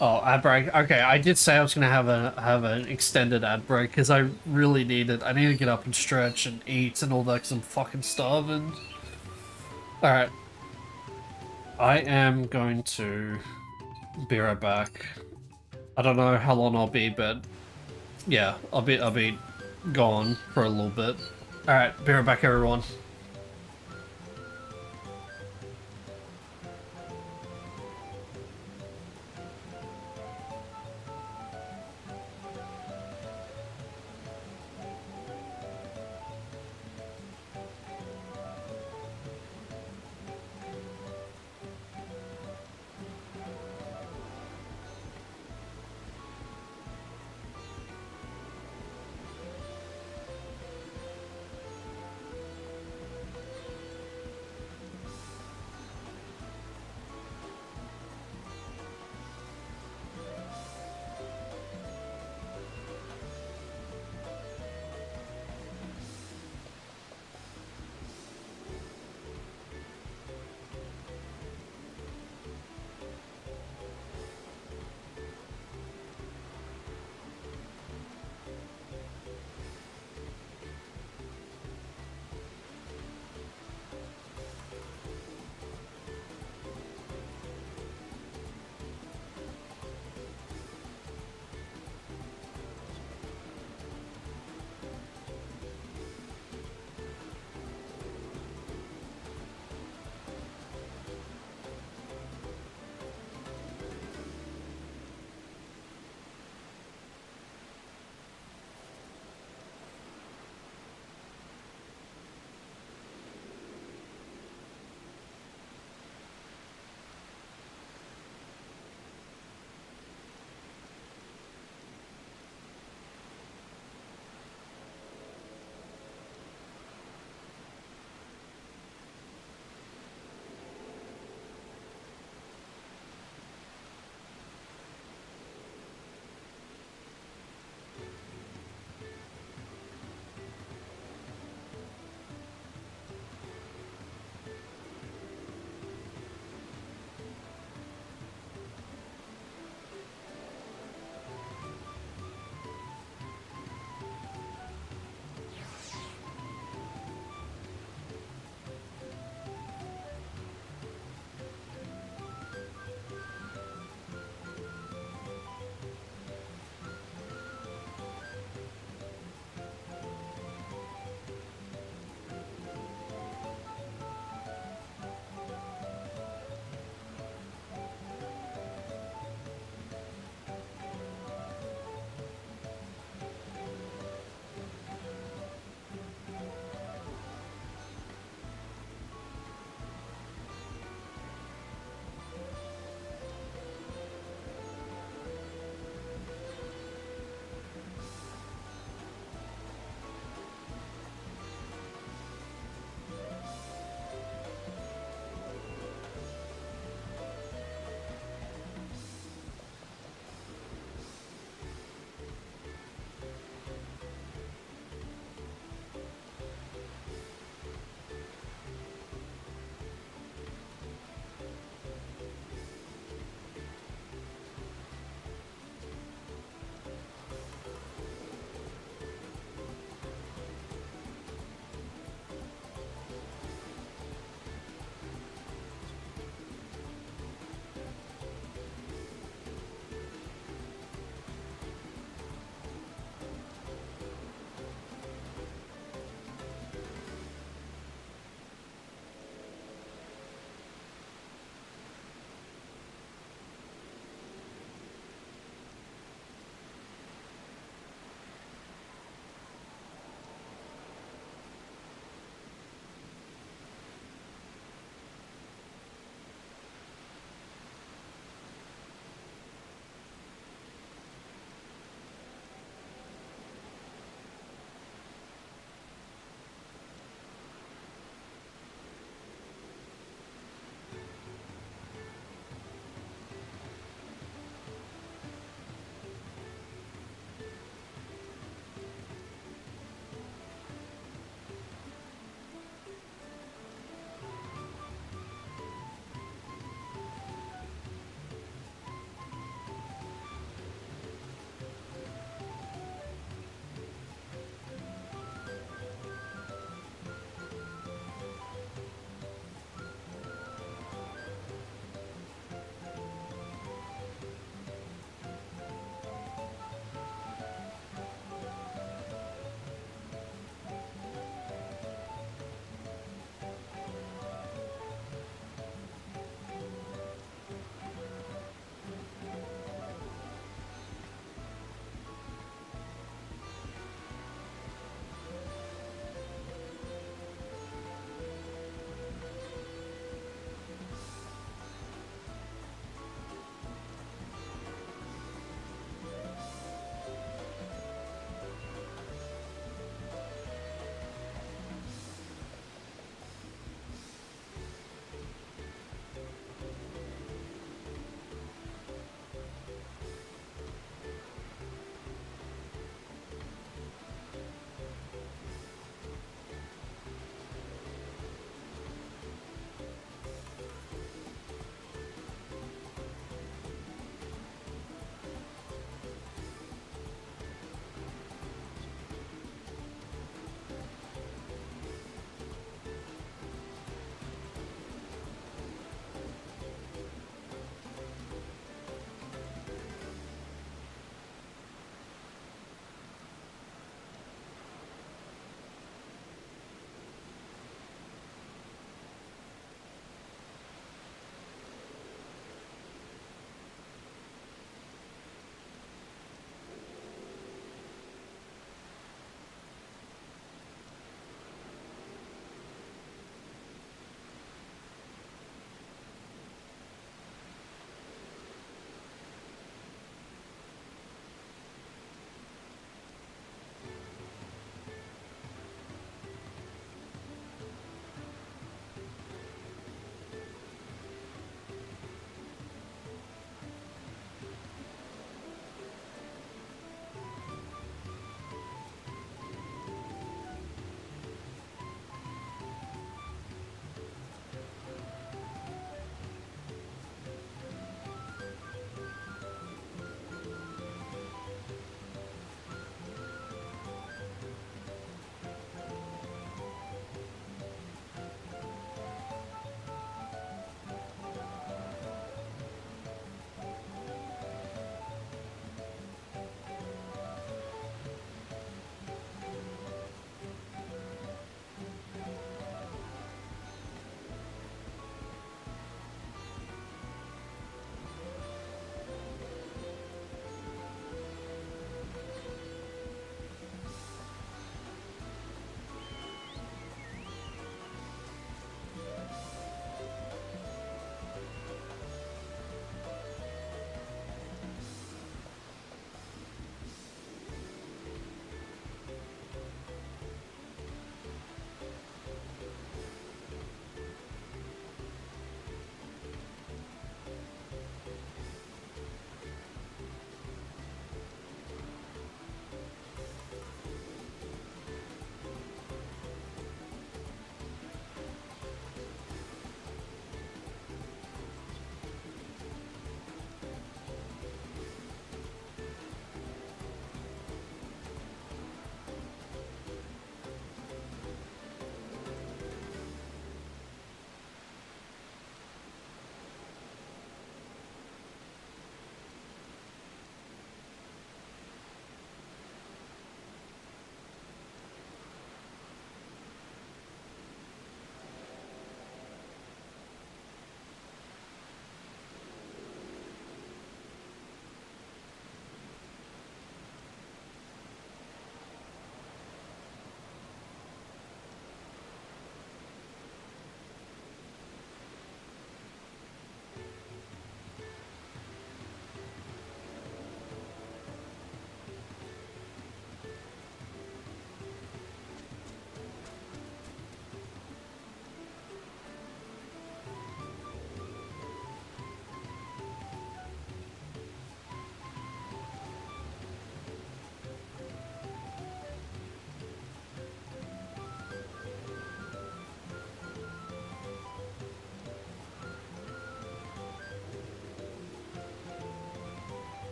Oh, ad break. Okay, I did say I was gonna have an extended ad break because I really need it. I need to get up and stretch and eat and all that because I'm fucking starving. All right, I am going to be right back. I don't know how long I'll be, but yeah, I'll be gone for a little bit. All right, be right back, everyone.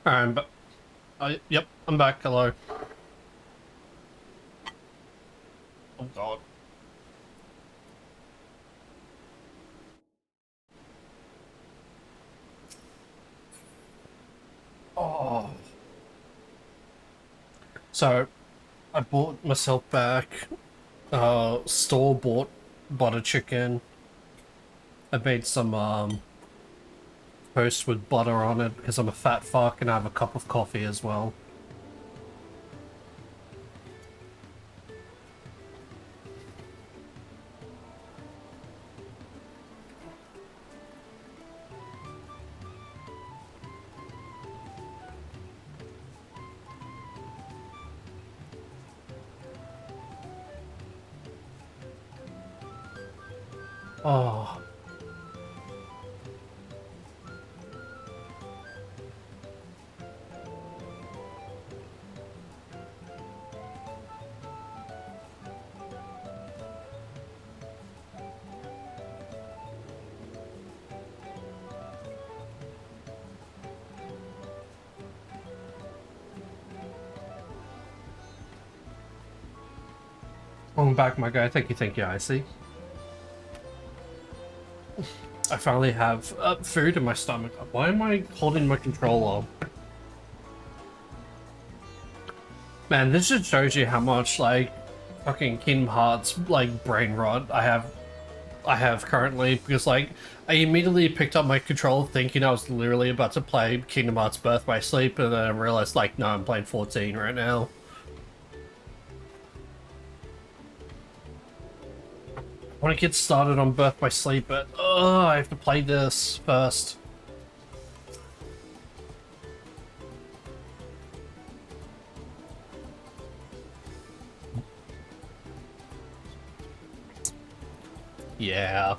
But yep, I'm back. Hello. Oh god. Oh. So, I bought myself back store-bought butter chicken. I made some toast with butter on it because I'm a fat fuck, and I have a cup of coffee as well. Oh. Welcome back, my guy. Thank you, I see. I finally have food in my stomach. Why am I holding my controller? Man, this just shows you how much, like, fucking Kingdom Hearts, like, brain rot I have currently, because, like, I immediately picked up my controller thinking I was literally about to play Kingdom Hearts Birth by Sleep, and then I realized, like, no, I'm playing 14 right now. I want to get started on Birth by Sleep, but I have to play this first. Yeah.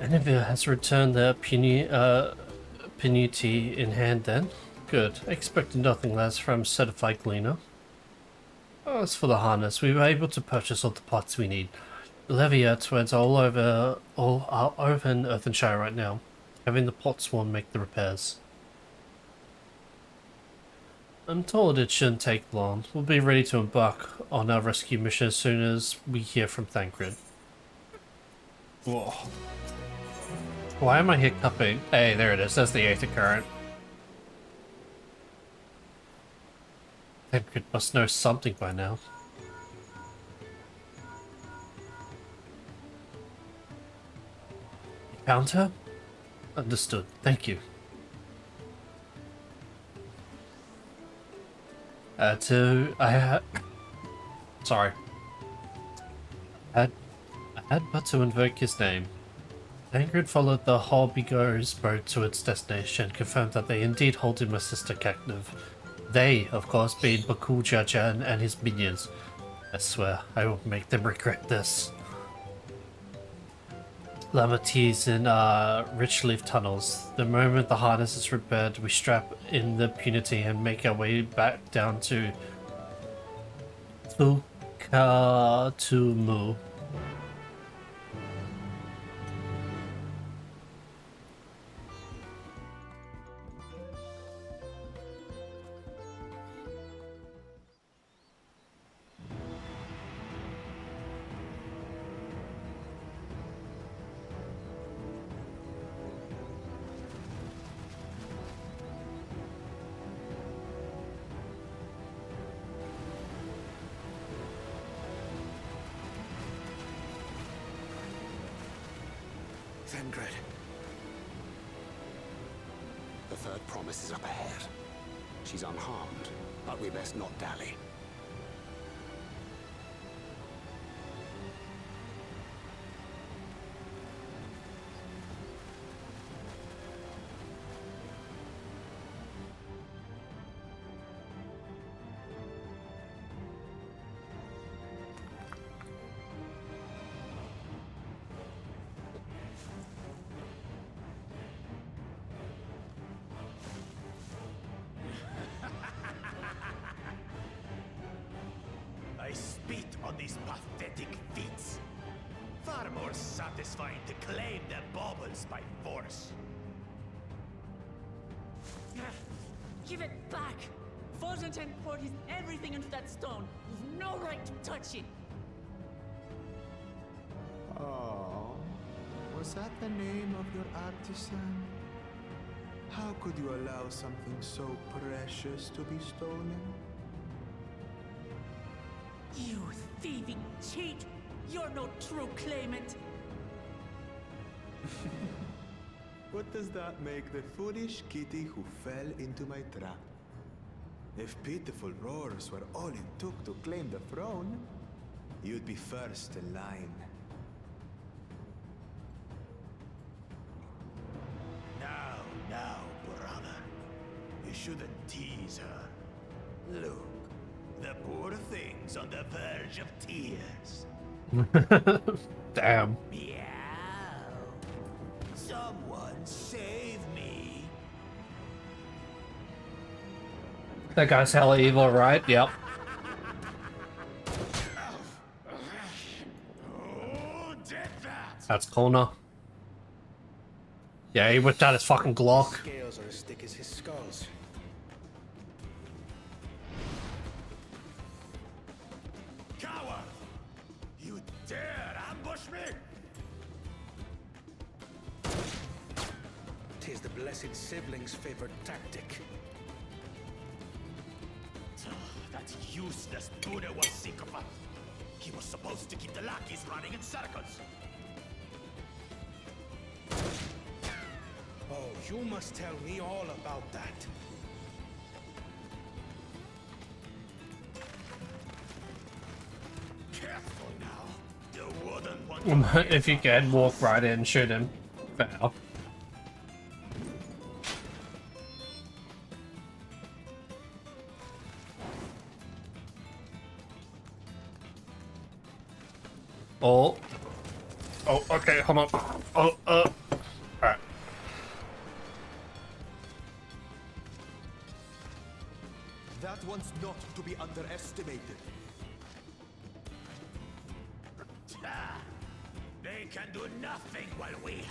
Anivia has returned the Pinuti in hand then. Good. I expected nothing less from certified cleaner. As for the harness, we were able to purchase all the parts we need. The Leviat threads are all over in Earthenshire right now. Having the pot swarm make the repairs. I'm told it shouldn't take long. We'll be ready to embark on our rescue mission as soon as we hear from Thancred. Whoa. Why am I hiccuping? Hey, there it is. That's the Aether Current. Thancred must know something by now. You found her? Understood. Thank you. Sorry. I had but to invoke his name. Thancred followed the Hobbygo's boat to its destination, confirmed that they indeed holding my sister captive. They, of course, being Bakul Jaja and his minions. I swear, I will make them regret this. Lamatee's in Richleaf tunnels. The moment the harness is repaired, we strap in the Punity and make our way back down to Tukatumu. Thancred. The third promise is up ahead. She's unharmed, but we best not dally. I spit on these pathetic feats. Far more satisfying to claim their baubles by force. Give it back! Vogentin poured his everything into that stone. You've no right to touch it. Oh, was that the name of your artisan? How could you allow something so precious to be stolen? You thieving cheat! You're no true claimant! What does that make the foolish kitty who fell into my trap? If pitiful roars were all it took to claim the throne, you'd be first in line. Now, brother. You shouldn't tease her. Look, the poor thing's on the verge of tears. Damn. Meow. Someone save me. That guy's hella evil, right? Yep. Who did that? That's Connor. Yeah, he whipped out his fucking Glock. Scales are as thick as his skulls. Coward! You dare ambush me? Tis the blessed sibling's favorite tactic. That useless Buddha was sycophant. He was supposed to keep the lackeys running in circles. Oh, you must tell me all about that. Careful now. You wouldn't want to If you can, walk right in, shoot him. Fair. Oh. Oh, okay, hold on. Oh, alright. That one's not to be underestimated. They can do nothing while we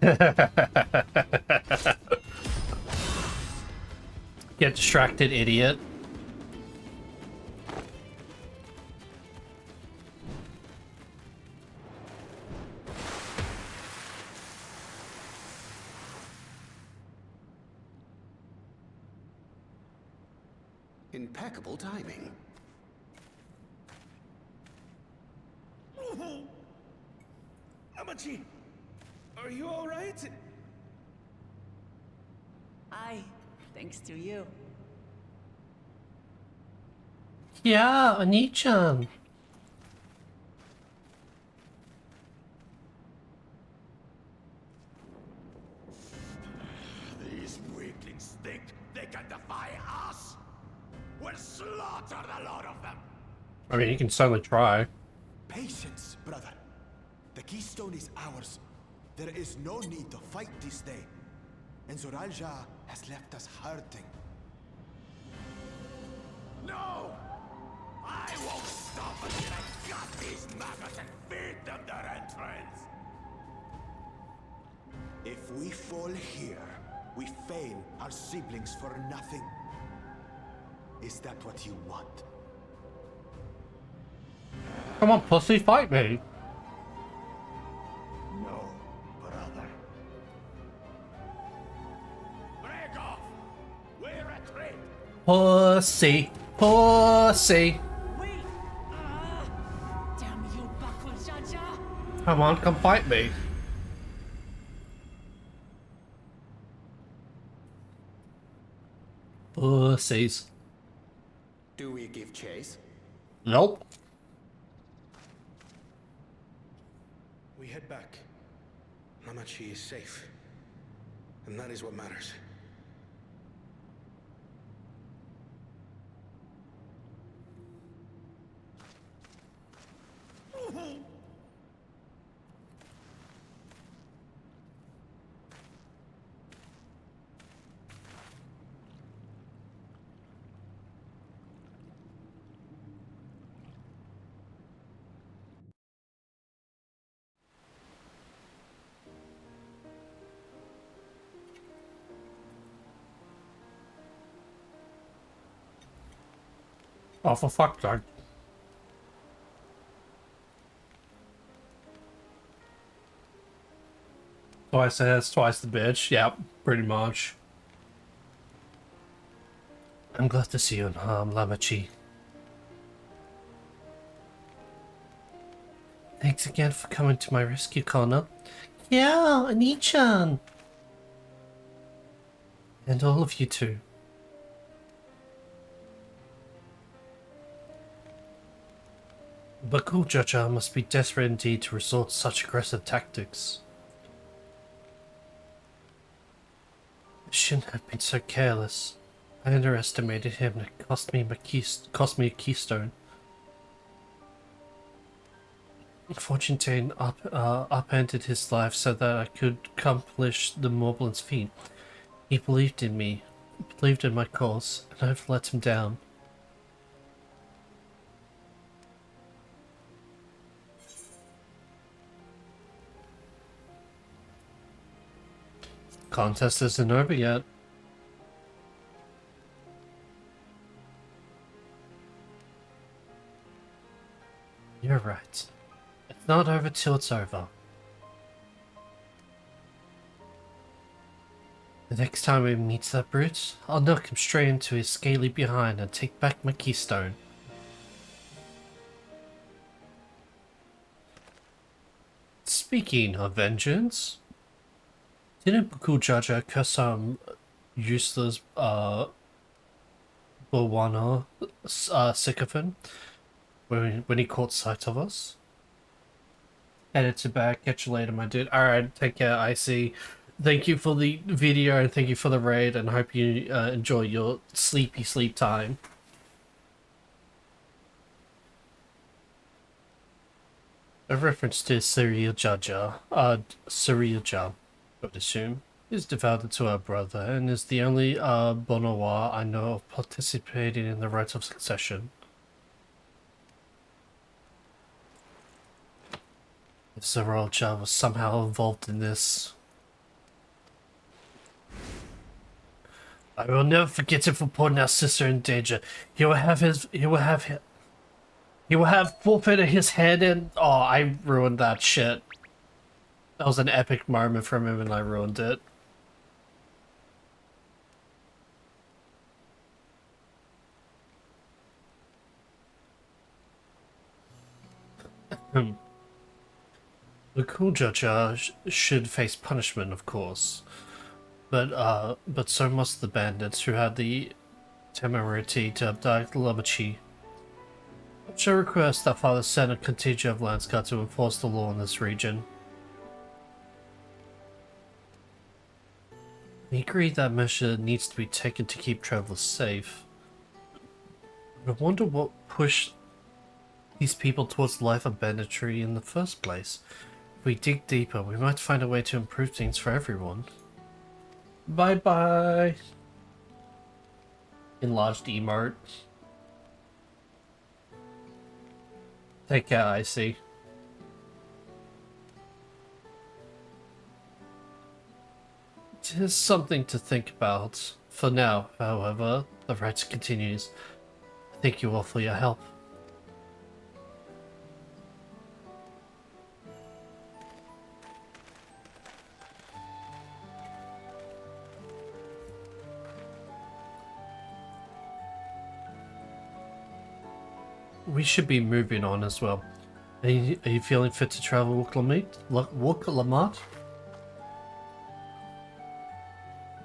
have. Get distracted, idiot. Impeccable timing. Amachi, are you all right? Aye, thanks to you. Yeah, Oni-chan. These weaklings think they can defy us. We'll slaughter the lot of them. I mean, you can certainly try. Patience, brother. The keystone is ours. There is no need to fight this day. And Zoralja has left us hurting. No! I won't stop until I've got these maggots and feed them their entrails. If we fall here, we fail our siblings for nothing. Is that what you want? Come on, pussy, fight me. No, brother. Break off! We retreat! Pussy. Pussy. Wait! Damn you, Bakujaja! Come on, come fight me. Pussies. Do we give chase? Nope. We head back. Amachi is safe. And that is what matters. Oh, for fuck's sake. Twice the ass, twice the bitch. Yep, pretty much. I'm glad to see you unharmed, Lamachi. Thanks again for coming to my rescue, Connor. Yeah, Anichan! And all of you too. But cool Jaja must be desperate indeed to resort to such aggressive tactics. I shouldn't have been so careless. I underestimated him and it cost me a keystone. Fortune upended his life so that I could accomplish the Morblin's feat. He believed in me, believed in my cause, and I've let him down. Contest isn't over yet. You're right. It's not over till it's over. The next time we meet that brute, I'll knock him straight into his scaly behind and take back my keystone. Speaking of vengeance, didn't Buku Jaja curse some useless Bwana sycophant when he caught sight of us? Edit to back, catch you later, my dude. Alright, take care, Icy. Thank you for the video and thank you for the raid, and hope you enjoy your sleepy sleep time. A reference to Surreal Jaja, I would assume, is devoted to her brother and is the only Bonowa I know of participating in the rites of succession. If Zoroja was somehow involved in this, I will never forget him for putting our sister in danger. He will have forfeited his head and... Oh, I ruined that shit. That was an epic moment from him and I ruined it. The cool judge should face punishment, of course. But so must the bandits who had the temerity to abduct Lamachi. I shall request that Father send a contingent of Landsguard to enforce the law in this region. We agree that measure needs to be taken to keep travelers safe. I wonder what pushed these people towards life of banditry in the first place. If we dig deeper, we might find a way to improve things for everyone. Bye-bye! Enlarged emote. Take care, Icy. It is something to think about. For now, however, the rite continues. Thank you all for your help. We should be moving on as well. Are you feeling fit to travel, Lamont?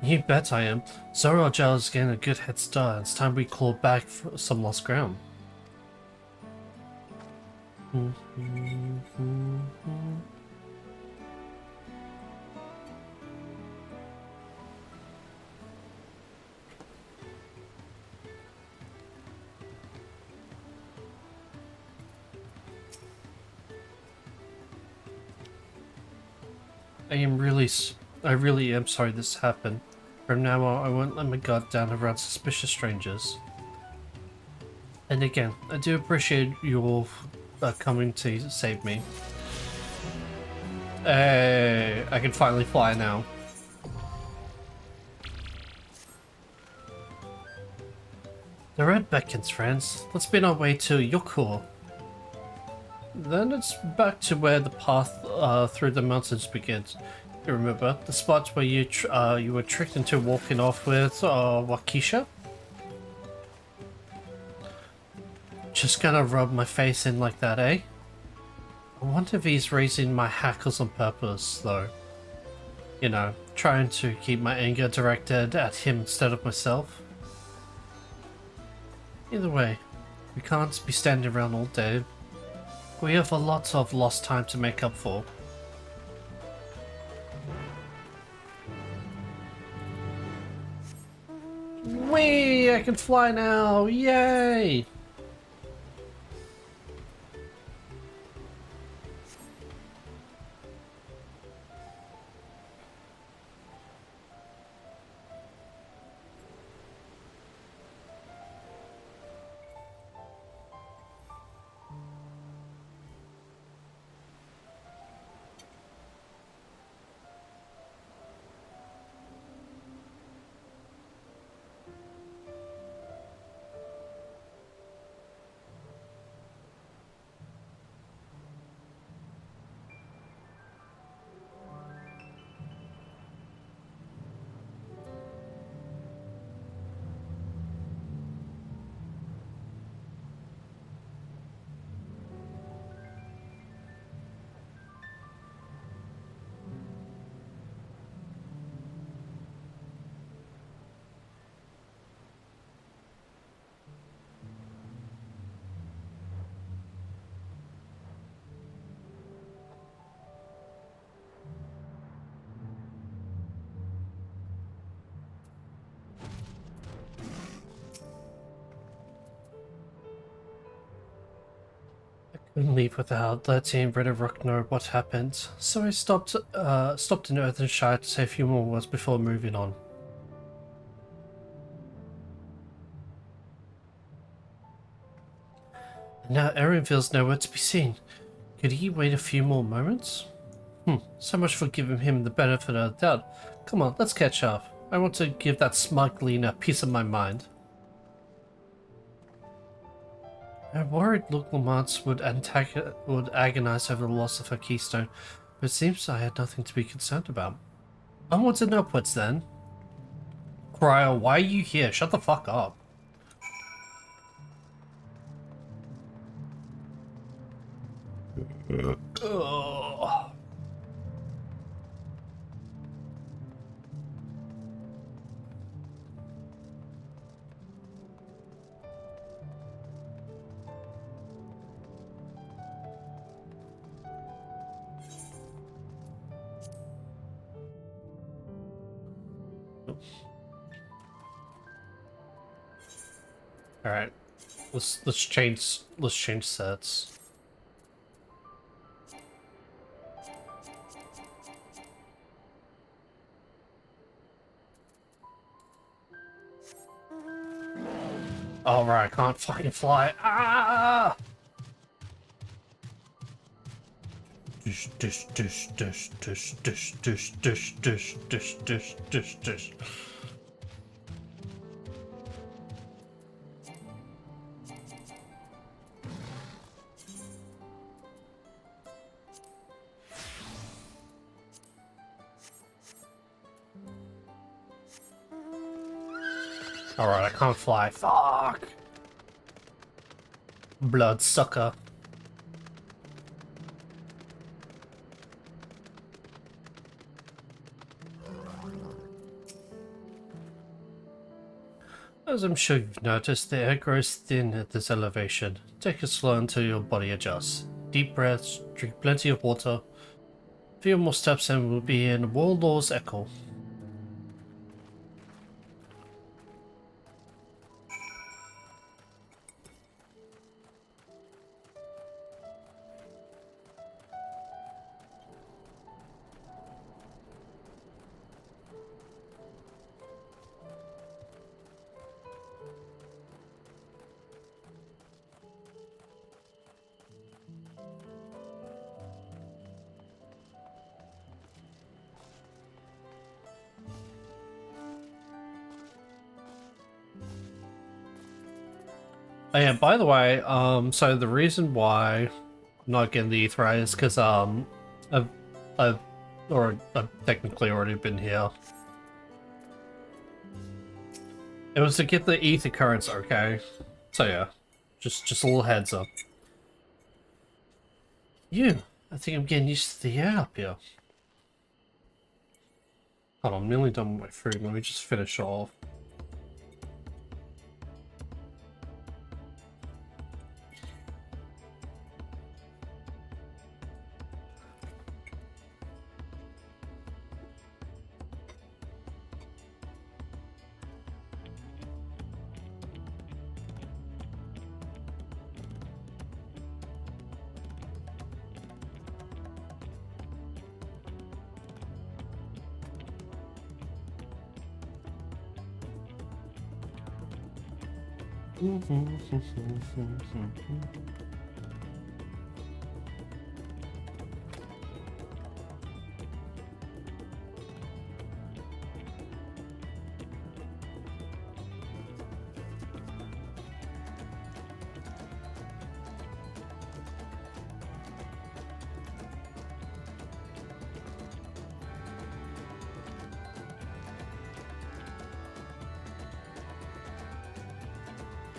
You bet I am. Zoroja is getting a good head start. It's time we claw back for some lost ground. I really am sorry this happened. From now on, I won't let my guard down around suspicious strangers. And again, I do appreciate you all coming to save me. Hey, I can finally fly now. The road beckons, friends. Let's be on our way to Yokur. Then it's back to where the path through the mountains begins. You remember the spot where you were tricked into walking off with Waukesha? Just gonna rub my face in like that, eh? I wonder if he's raising my hackles on purpose, though. You know, trying to keep my anger directed at him instead of myself. Either way, we can't be standing around all day. We have a lot of lost time to make up for. Whee! I can fly now! Yay! Couldn't leave without letting Ridderrook know what happened, so I stopped in Earthenshire to say a few more words before moving on. And now Erenville's nowhere to be seen. Could he wait a few more moments? So much for giving him the benefit of the doubt. Come on, let's catch up. I want to give that smug lean a piece of my mind. I worried Luke Lamont would agonize over the loss of her keystone, but it seems I had nothing to be concerned about. Onwards and upwards then. Cryo, why are you here? Shut the fuck up. Ugh. All right, let's change sets. All right, I can't fucking fly. Ah! Dish dish dish dish dish dish dish dish dish dish dish dish dish. Alright, I can't fly. Fuck! Bloodsucker. As I'm sure you've noticed, the air grows thin at this elevation. Take it slow until your body adjusts. Deep breaths, drink plenty of water. A few more steps and we'll be in Warlord's Echo. Oh yeah, by the way, so the reason why I'm not getting the ether eye is because I've technically already been here. It was to get the ether currents, okay? So yeah, just a little heads up. I think I'm getting used to the air up here. Hold on, I'm nearly done with my food. Let me just finish off.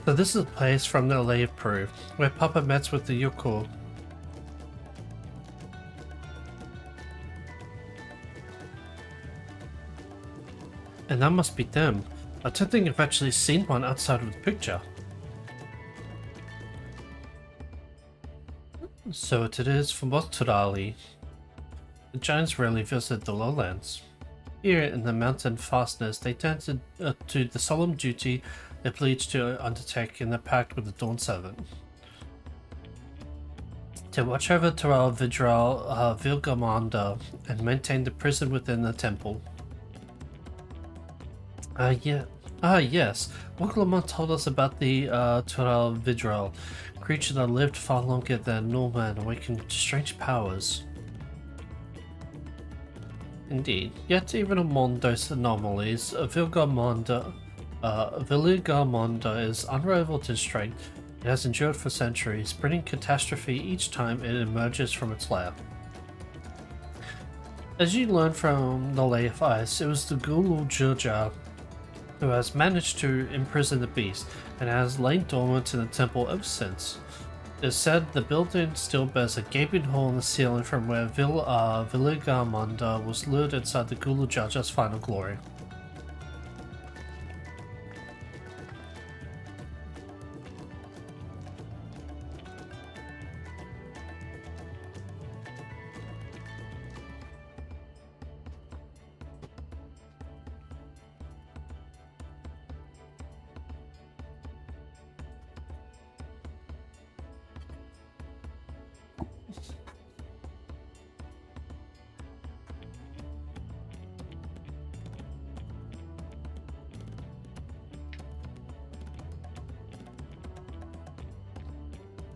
So this is a place from the Lay of Proof, where Papa met with the Yoko. And that must be them. I don't think I've actually seen one outside of the picture. So it is for Motorali. The giants rarely visit the lowlands. Here in the mountain fastness, they turn to the solemn duty they pledged to undertake in the pact with the Dawn Seven. To watch over Taral Vidral Vilgamanda and maintain the prison within the temple. Yes. Wuklamon told us about the Taral Vidral, creature that lived far longer than normal and awakened to strange powers. Indeed, yet even among those anomalies, Vilgamonda is unrivaled in strength. It has endured for centuries, bringing catastrophe each time it emerges from its lair. As you learn from the Lay of Ice, it was the Gulu Jurja who has managed to imprison the beast, and has lain dormant in the temple ever since. It is said the building still bears a gaping hole in the ceiling from where Vilgamonda was lured inside the Gulu Jurja's final glory.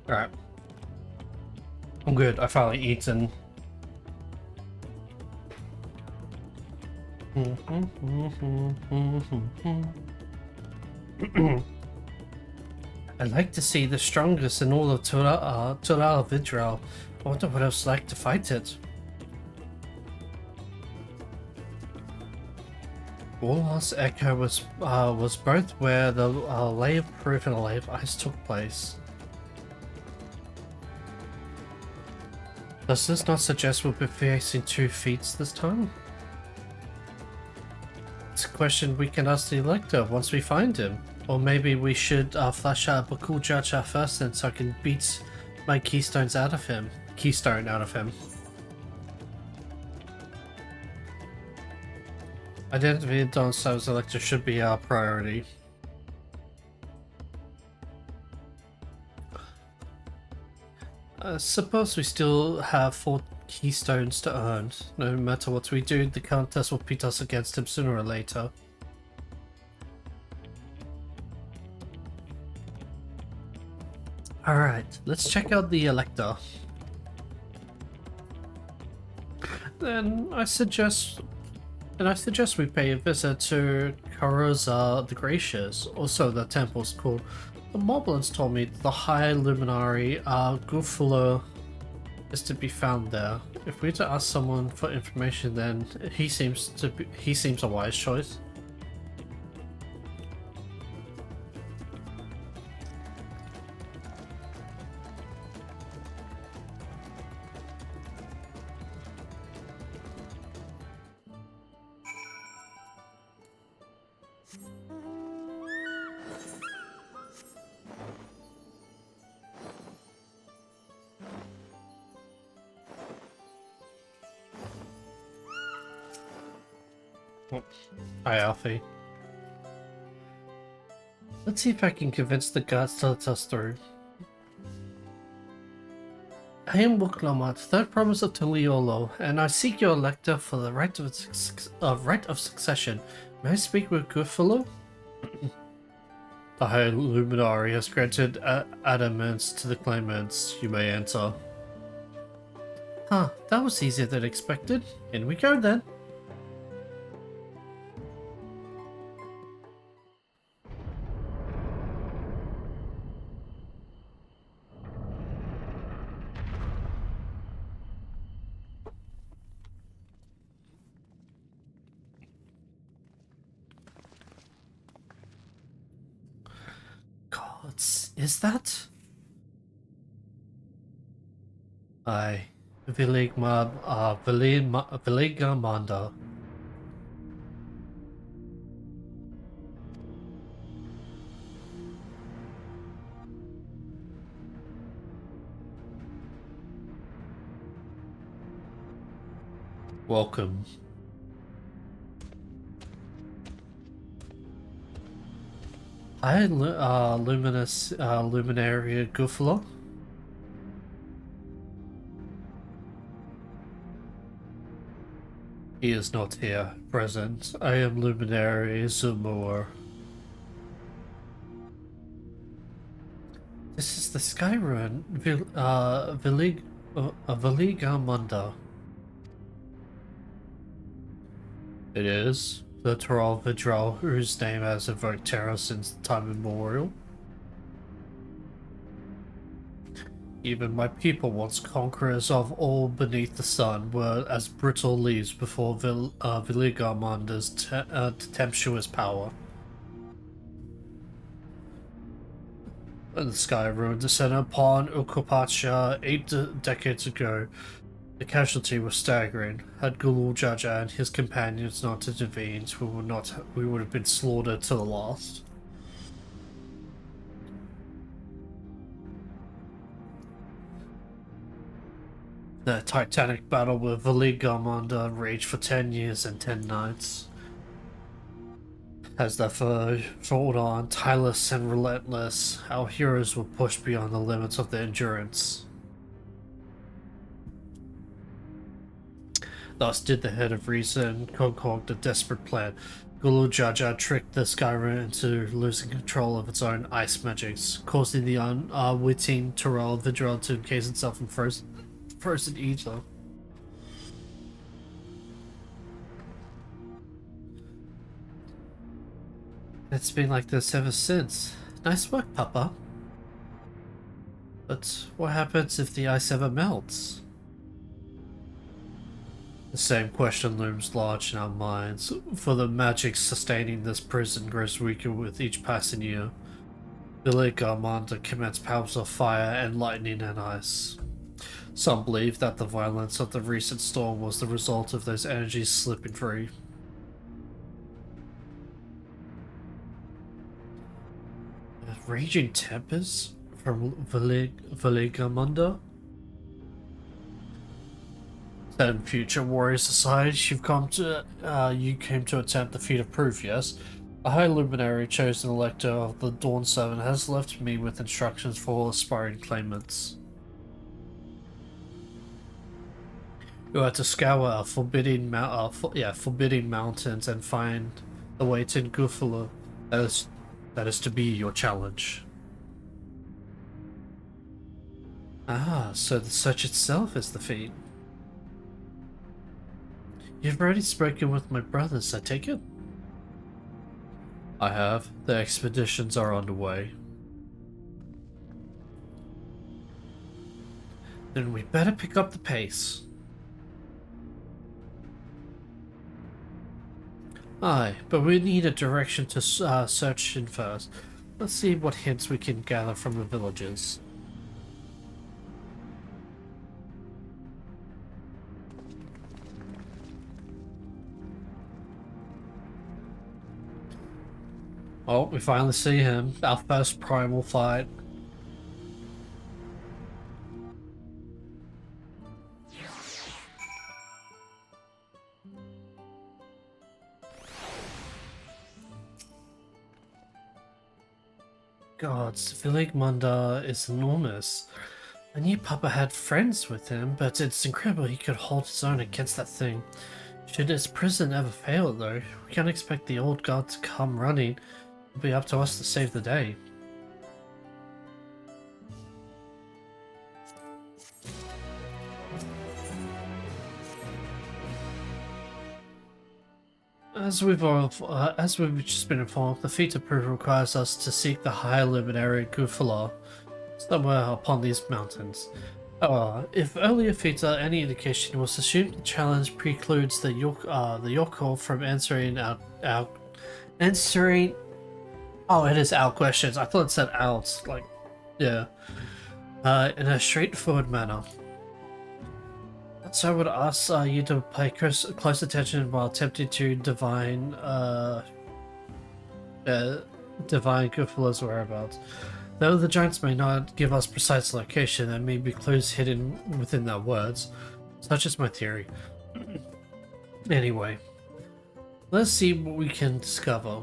Alright. I'm good. I finally eaten. I'd like to see the strongest in all of Tural Vidral. I wonder what else like to fight it. Warlock's Echo was both where the Lay of Proof and the Lay of Ice took place. Does this not suggest we'll be facing two feats this time? It's a question we can ask the Elector once we find him. Or maybe we should flash out Bakul Jaja first then so I can beat my keystone out of him. Identity of Dawn Souls Elector should be our priority. I suppose we still have 4 keystones to earn. No matter what we do, the contest will pit us against him sooner or later. Alright, let's check out the Elector. Then I suggest and I suggest we pay a visit to Karoza the Gracious, also the temple's called. The Moblins told me the High Luminary Gufalo is to be found there. If we were to ask someone for information, then he seems a wise choice. Hi, Alfie. Let's see if I can convince the gods to let us through. I am Wuklamat, third promise of Tuliolo, and I seek your elector for the right of succession. May I speak with Gufalo? The High Luminary has granted adamants to the claimants. You may enter. Huh, that was easier than expected. In we go then. Gods, is that? Aye. Viligamanda. Welcome. Hi, luminous luminary Gufalo. He is not here, present. I am luminary Zumur. This is the Sky Ruin, Viligamanda. It is. The Toral Vidral, whose name has evoked terror since time immemorial. Even my people, once conquerors of all beneath the sun, were as brittle leaves before Viligamanda's tempestuous power. And the Sky Ruin descended upon Ukopacha 8 decades ago. The casualty was staggering. Had Gulul Jaja and his companions not intervened, we would have been slaughtered to the last. The titanic battle with Viligamanda raged for 10 years and 10 nights. As the foe fought on, tireless and relentless, our heroes were pushed beyond the limits of their endurance. Thus did the head of reason concoct a desperate plan. Gulu Jaja tricked the Sky Ruin into losing control of its own ice magics, causing the unwitting Toral Vidral to encase itself in frozen ether. It's been like this ever since. Nice work, Papa. But what happens if the ice ever melts? The same question looms large in our minds, for the magic sustaining this prison grows weaker with each passing year. Viligamanda commenced powers of fire and lightning and ice. Some believe that the violence of the recent storm was the result of those energies slipping free. A raging tempest from Viligamanda? Then, future warriors aside, you came to attempt the feat of proof, yes? A high luminary chosen elector of the Dawn 7 has left me with instructions for all aspiring claimants. You are to scour forbidding mountains and find the way to Gufalo. That is to be your challenge. Ah, so the search itself is the feat. You've already spoken with my brothers, I take it? I have. The expeditions are underway. Then we better pick up the pace. Aye, but we need a direction to search in first. Let's see what hints we can gather from the villagers. Oh, we finally see him. Our first primal fight. Gods, Villigmunda is enormous. I knew Papa had friends with him, but it's incredible he could hold his own against that thing. Should its prison ever fail, though, we can't expect the old god to come running. It'll be up to us to save the day. As we've just been informed, the feat of proof requires us to seek the high luminary Gufala, somewhere upon these mountains. If earlier feats are any indication, we'll assume the challenge precludes the Yorkor from answering our answering. Oh, it is our questions. I thought it said out. Like, yeah. In a straightforward manner. So I would ask you to pay close attention while attempting to divine Gufala's whereabouts. Though the giants may not give us precise location, there may be clues hidden within their words. Such is my theory. Anyway, let's see what we can discover.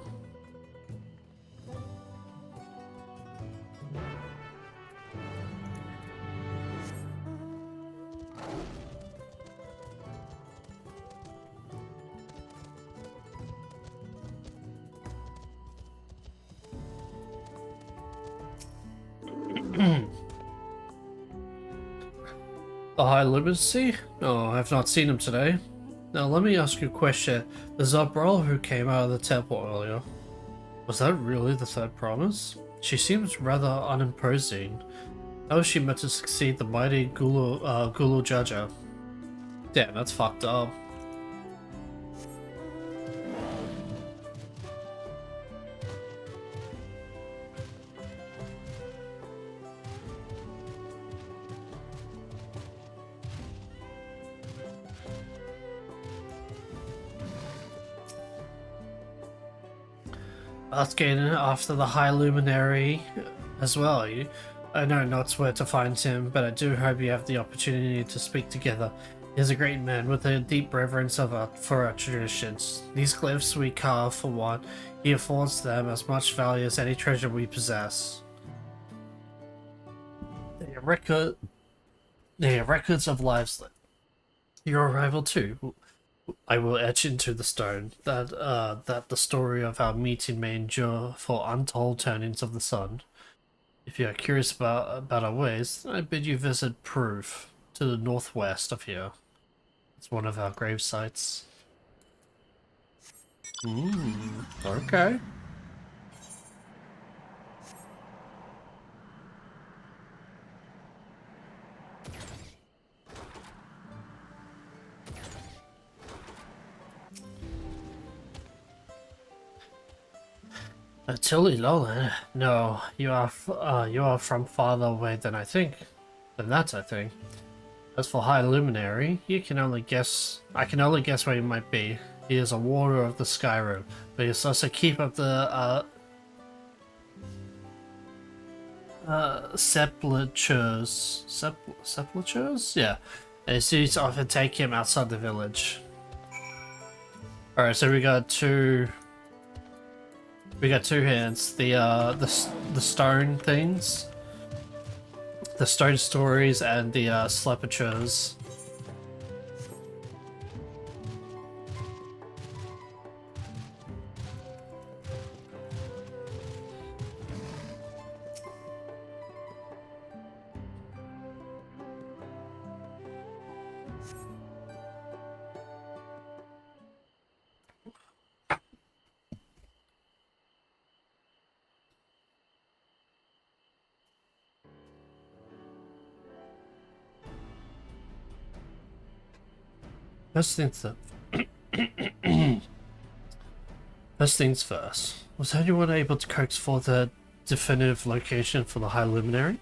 The High Luminacy? Oh, I have not seen him today. Now let me ask you a question. The Zabral who came out of the temple earlier, was that really the third promise? She seems rather unimposing. How is she meant to succeed the mighty Gulu Jaja? Damn, that's fucked up. Asking after the High Luminary as well. I know not where to find him, but I do hope you have the opportunity to speak together. He's a great man with a deep reverence for our traditions. These glyphs we carve, for one, he affords them as much value as any treasure we possess. They are records of lives lived. Your arrival too. I will etch into the stone that the story of our meeting may endure for untold turnings of the sun. If you are curious about our ways, I bid you visit Proof to the northwest of here. It's one of our grave sites. Okay. Tilly Lowland? No, you are from farther away than I think. I think. As for High Luminary, I can only guess where he might be. He is a warder of the Skyrim, but he is also keeper of the sepulchres. Sepulchres? Yeah. And his duties often take him outside the village. Alright, so we got two hints. The stone things, the stone stories, and the sepulchres. First things First things first. Was anyone able to coax forth a definitive location for the High Luminary?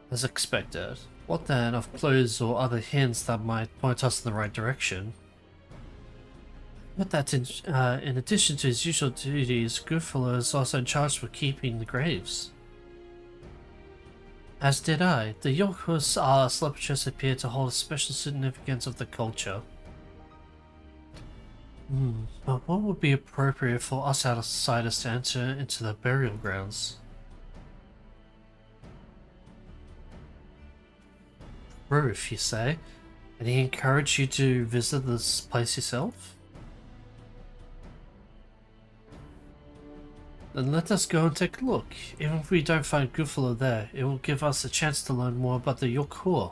As expected. What then of clues or other hints that might point us in the right direction? But that in addition to his usual duties, Goodfellow is also charged with keeping the graves. As did I. The Yorkers sculptures appear to hold a special significance of the culture. But what would be appropriate for us outsiders to enter into the burial grounds? Proof, you say? And he encouraged you to visit this place yourself? Then let us go and take a look. Even if we don't find Goodfellow there, it will give us a chance to learn more about the Yorkor.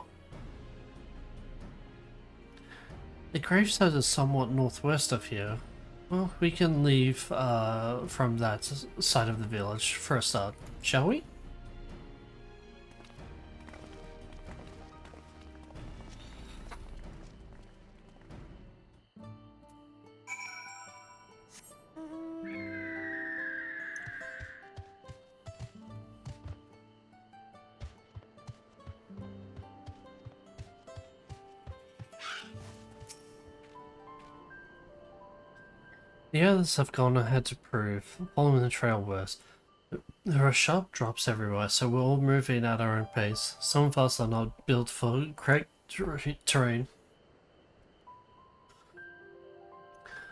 The gravesite is somewhat northwest of here. Well, we can leave from that side of the village for a start, shall we? The others have gone ahead to prove, following the trail west. There are sharp drops everywhere, so we're all moving at our own pace. Some of us are not built for correct terrain.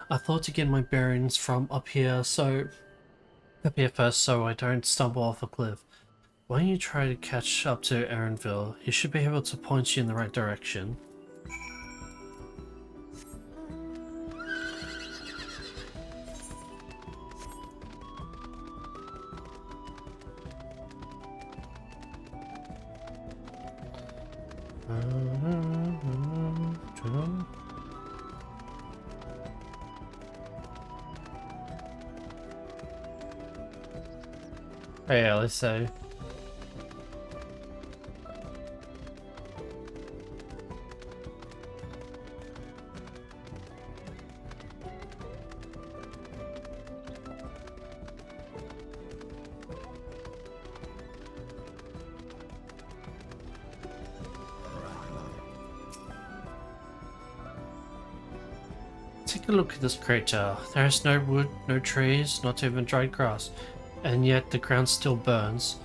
I thought to get my bearings from up here first so I don't stumble off a cliff. Why don't you try to catch up to Aaronville? He should be able to point you in the right direction. Yeah, let's say. Take a look at this crater. There is no wood, no trees, not even dried grass, and yet the ground still burns.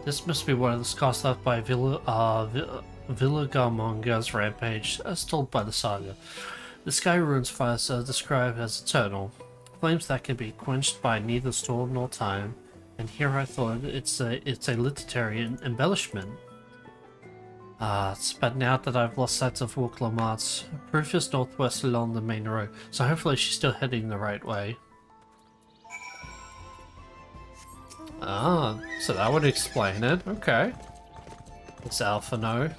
This must be one of the scars left by Villagarmonga's rampage, as told by the saga. The sky ruins fires are described as eternal, flames that can be quenched by neither storm nor time. And here I thought it's a literary embellishment. But now that I've lost sight of Woklamat's, proof is northwest along the main road, so hopefully she's still heading the right way. Ah, so that would explain it. Okay. It's Alpha no.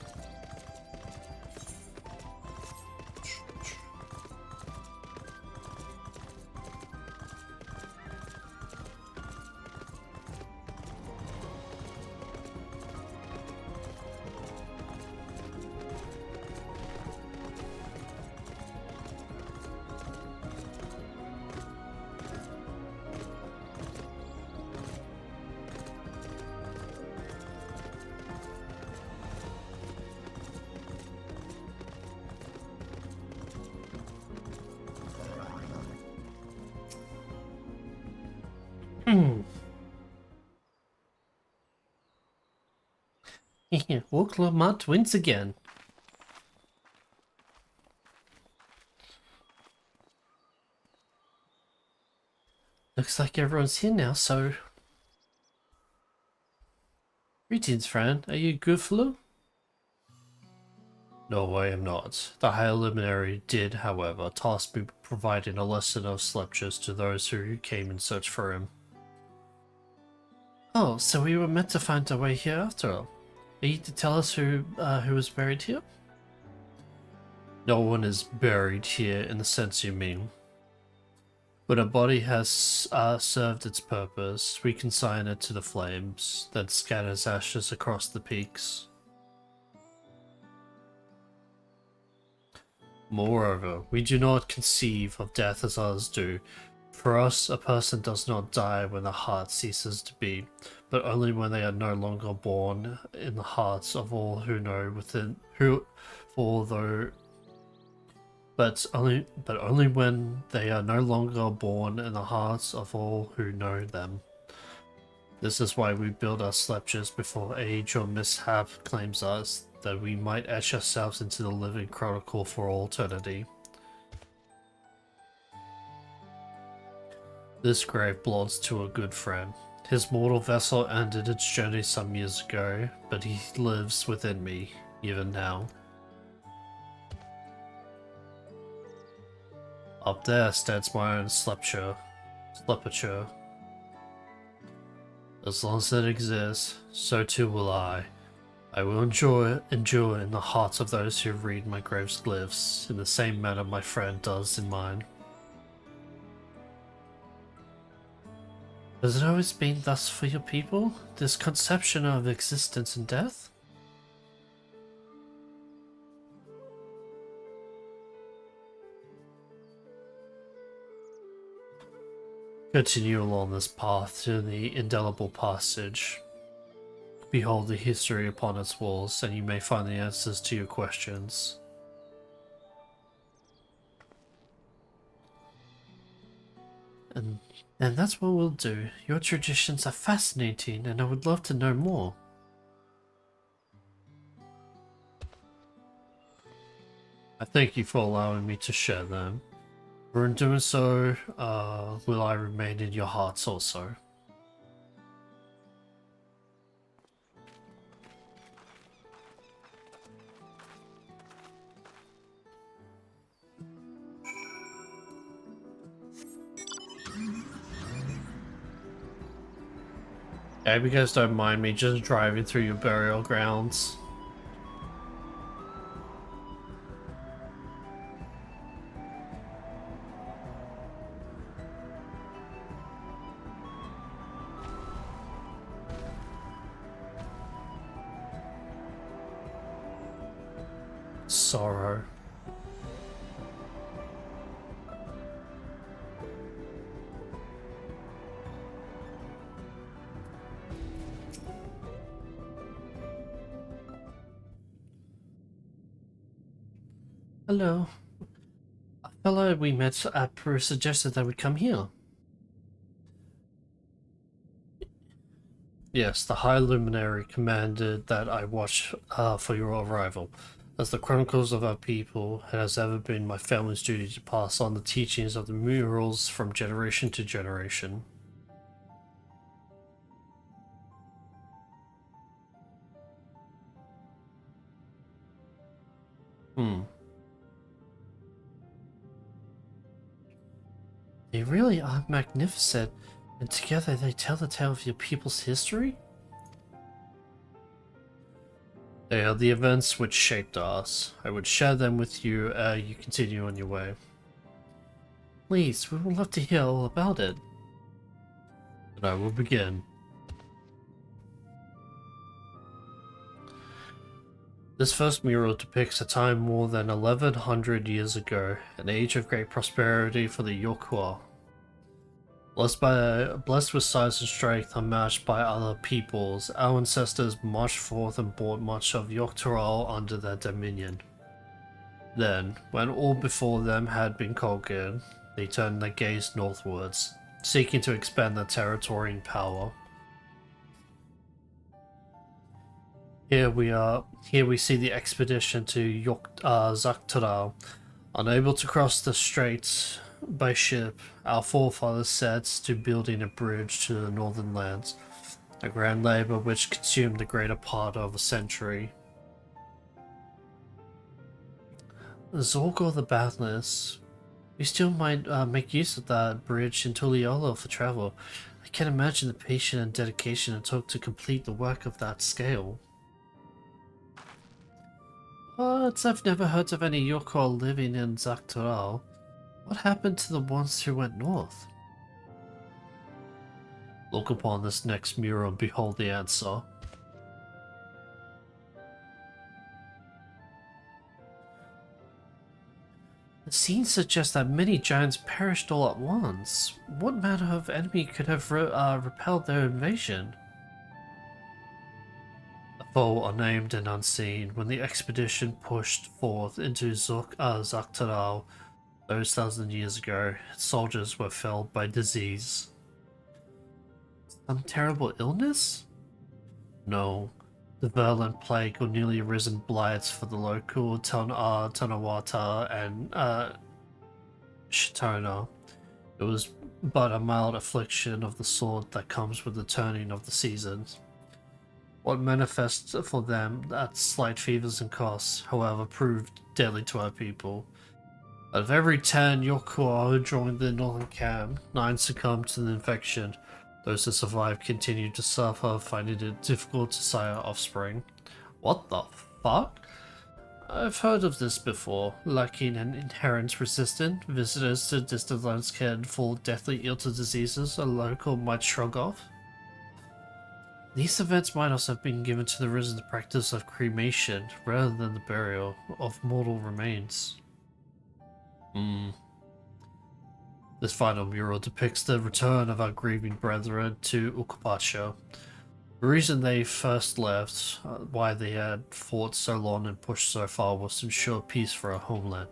Woklamat wins again. Looks like everyone's here now, so... Greetings, friend. Are you Goodfellow? No, I am not. The High Luminary did, however, task me with providing a lesson of sculptures to those who came in search for him. Oh, so we were meant to find our way here after all. Are you to tell us who was buried here? No one is buried here in the sense you mean. When a body has served its purpose, we consign it to the flames, that scatters ashes across the peaks. Moreover, we do not conceive of death as others do. For us, a person does not die when the heart ceases to beat, but only when they are no longer born in the hearts of all who know but only when they are no longer born in the hearts of all who know them. This is why we build our sculptures before age or mishap claims us, that we might etch ourselves into the living chronicle for all eternity. This grave belongs to a good friend. His mortal vessel ended its journey some years ago, but he lives within me, even now. Up there stands my own sculpture. As long as it exists, so too will I. I will endure in the hearts of those who read my grave's glyphs, in the same manner my friend does in mine. Has it always been thus for your people? This conception of existence and death? Continue along this path to the indelible passage. Behold the history upon its walls, and you may find the answers to your questions. And that's what we'll do. Your traditions are fascinating, and I would love to know more. I thank you for allowing me to share them. For in doing so, will I remain in your hearts also. I hope you guys don't mind me just driving through your burial grounds. Sorrow. Hello. A fellow we met at Peru suggested that we come here. Yes, the High Luminary commanded that I watch for your arrival. As the chronicles of our people, it has ever been my family's duty to pass on the teachings of the murals from generation to generation. They really are magnificent, and together they tell the tale of your people's history? They are the events which shaped us. I would share them with you ere you continue on your way. Please, we would love to hear all about it. And I will begin. This first mural depicts a time more than 1100 years ago, an age of great prosperity for the Yokua. Blessed with size and strength unmatched by other peoples, our ancestors marched forth and brought much of Yoktural under their dominion. Then, when all before them had been conquered, they turned their gaze northwards, seeking to expand their territory and power. Here we see the expedition to Zaktural. Unable to cross the straits by ship, our forefathers set to building a bridge to the northern lands, a grand labor which consumed the greater part of a century. Zorgo the Boundless. We still might make use of that bridge in Tuliolo for travel. I can't imagine the patience and dedication it took to complete the work of that scale. But I've never heard of any Yoko living in Zaktural. What happened to the ones who went north? Look upon this next mirror and behold the answer. The scene suggests that many giants perished all at once. What manner of enemy could have repelled their invasion? A foe unnamed and unseen. When the expedition pushed forth into Zaktaral those 1,000 years ago, its soldiers were felled by disease. Some terrible illness? No. The virulent plague or newly arisen blights for the local Tanawata and Shitona. It was but a mild affliction of the sort that comes with the turning of the seasons. What manifests for them at slight fevers and coughs, however, proved deadly to our people. Out of every 10 Yokuo who joined the northern camp, 9 succumbed to the infection. Those who survived continued to suffer, finding it difficult to sire offspring. What the fuck? I've heard of this before. Lacking an inherent resistance, visitors to distant lands can fall deathly ill to diseases a local might shrug off. These events might also have been given to the reason the practice of cremation rather than the burial of mortal remains. This final mural depicts the return of our grieving brethren to Ukupacho. The reason they first left, why they had fought so long and pushed so far, was to ensure peace for our homeland.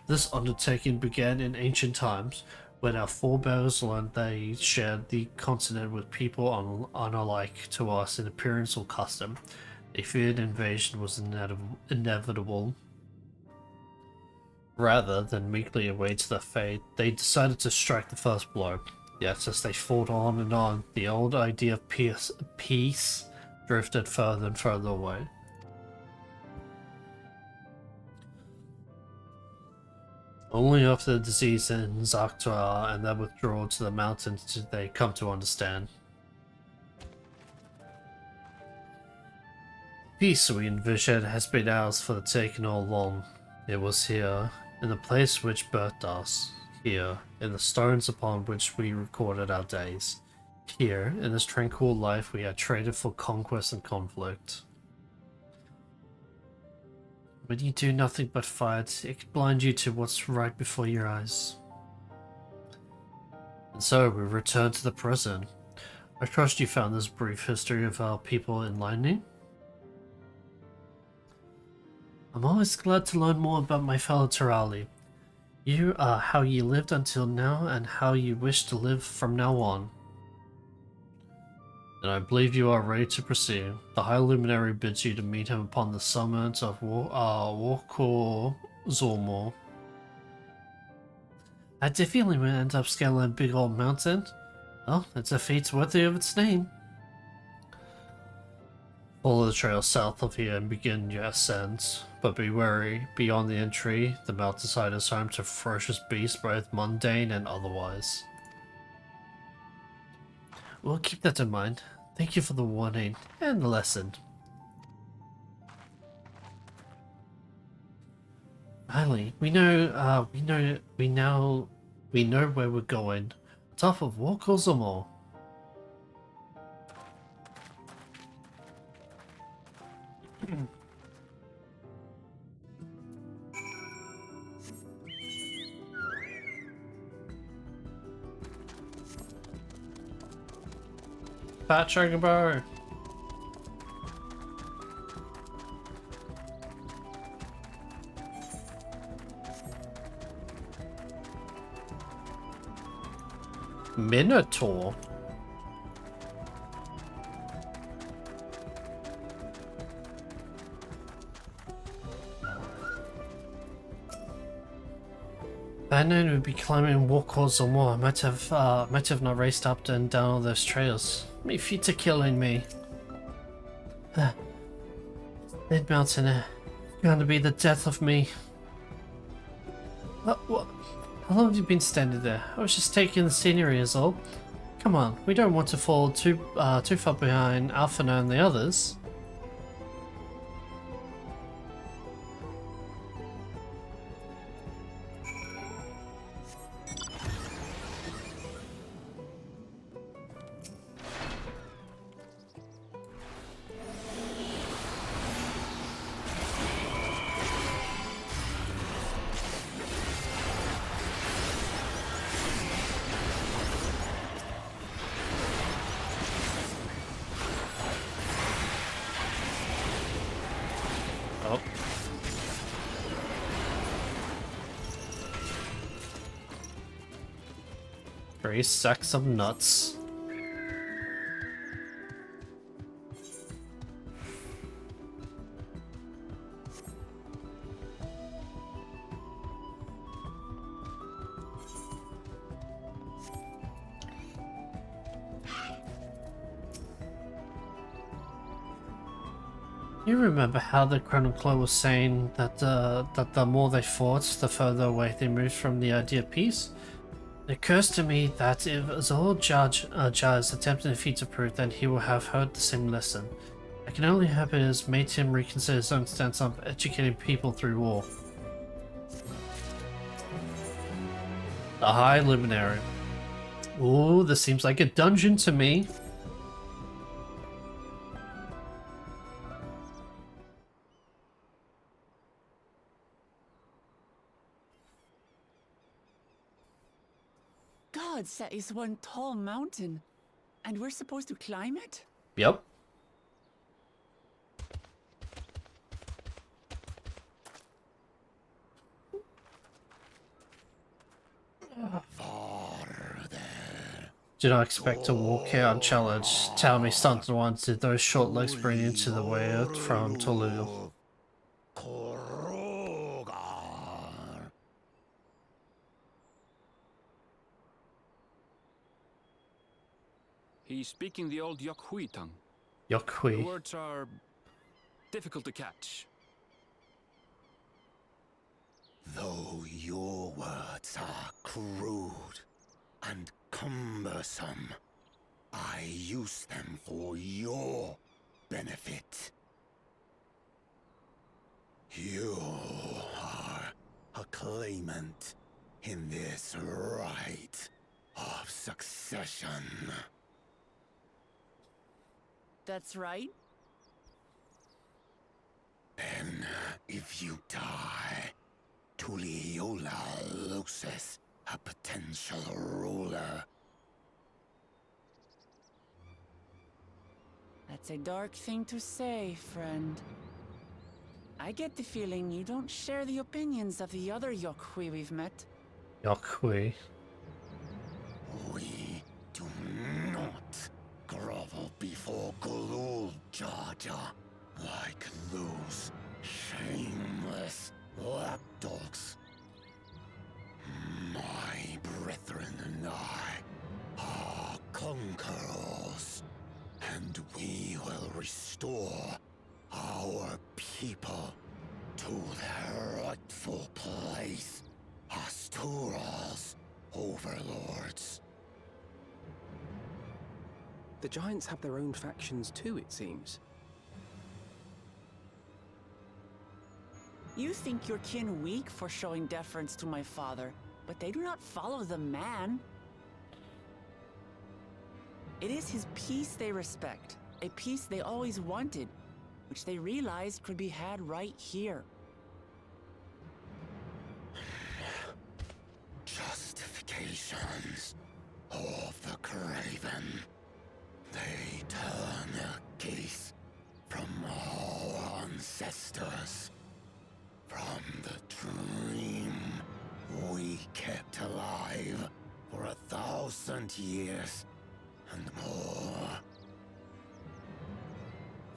This undertaking began in ancient times, when our forebears learned they shared the continent with people unlike to us in appearance or custom. They feared invasion was inevitable. Rather than meekly await their fate, they decided to strike the first blow. Yet as they fought on and on, the old idea of peace drifted further and further away. Only after the disease in Zaktra and their withdrawal to the mountains did they come to understand. Peace we envisioned has been ours for the taking all along. It was here, in the place which birthed us, here, in the stones upon which we recorded our days. Here, in this tranquil life we had traded for conquest and conflict. When you do nothing but fight, it can blind you to what's right before your eyes. And so we return to the present. I trust you found this brief history of our people enlightening. I'm always glad to learn more about my fellow Terali. You are how you lived until now and how you wish to live from now on. And I believe you are ready to proceed. The High Luminary bids you to meet him upon the summit of Woko Zormo. I had a feeling we'd end up scaling a big old mountain. Well, it's a feat worthy of its name. Follow the trail south of here and begin your ascent, but be wary, beyond the entry, the mountainside is home to ferocious beasts, both mundane and otherwise. We'll keep that in mind. Thank you for the warning and the lesson. Finally, we know where we're going. Top of Wokozomo. Fat Dragon Bar. Minotaur. I known we'd be climbing walkways or more. I might have not raced up and down all those trails. My feet are killing me. Mid mountain air. Going to be the death of me. What? How long have you been standing there? I was just taking the scenery as all. Come on, we don't want to fall too far behind Alphana and the others. Three sacks of nuts. You remember how the chronicler was saying that the more they fought, the further away they moved from the idea of peace? It occurs to me that if Azor Jar's attempting to defeat proof, then he will have heard the same lesson. I can only hope it has made him reconsider his own stance on educating people through war. The High Luminary. Ooh, this seems like a dungeon to me. God, that is one tall mountain. And we're supposed to climb it? Yep. Do not expect to walk here unchallenged. Tell me something once, did those short legs bring you to the way from Toulouse? He's speaking the old Yokhui tongue. Yokhui. The words are difficult to catch. Though your words are crude and cumbersome, I use them for your benefit. You are a claimant in this right of succession. That's right. Then, if you die, Tuliyola loses a potential ruler. That's a dark thing to say, friend. I get the feeling you don't share the opinions of the other Yokhui we've met. Yokhui. We do not grovel before Gulul Jaja like those shameless lapdogs. My brethren and I are conquerors, and we will restore our people to their rightful place as Tura's overlords. The Giants have their own factions too, it seems. You think your kin weak for showing deference to my father, but they do not follow the man. It is his peace they respect, a peace they always wanted, which they realized could be had right here. Justifications of the craven. They turn their gaze from our ancestors, from the dream we kept alive for 1,000 years and more.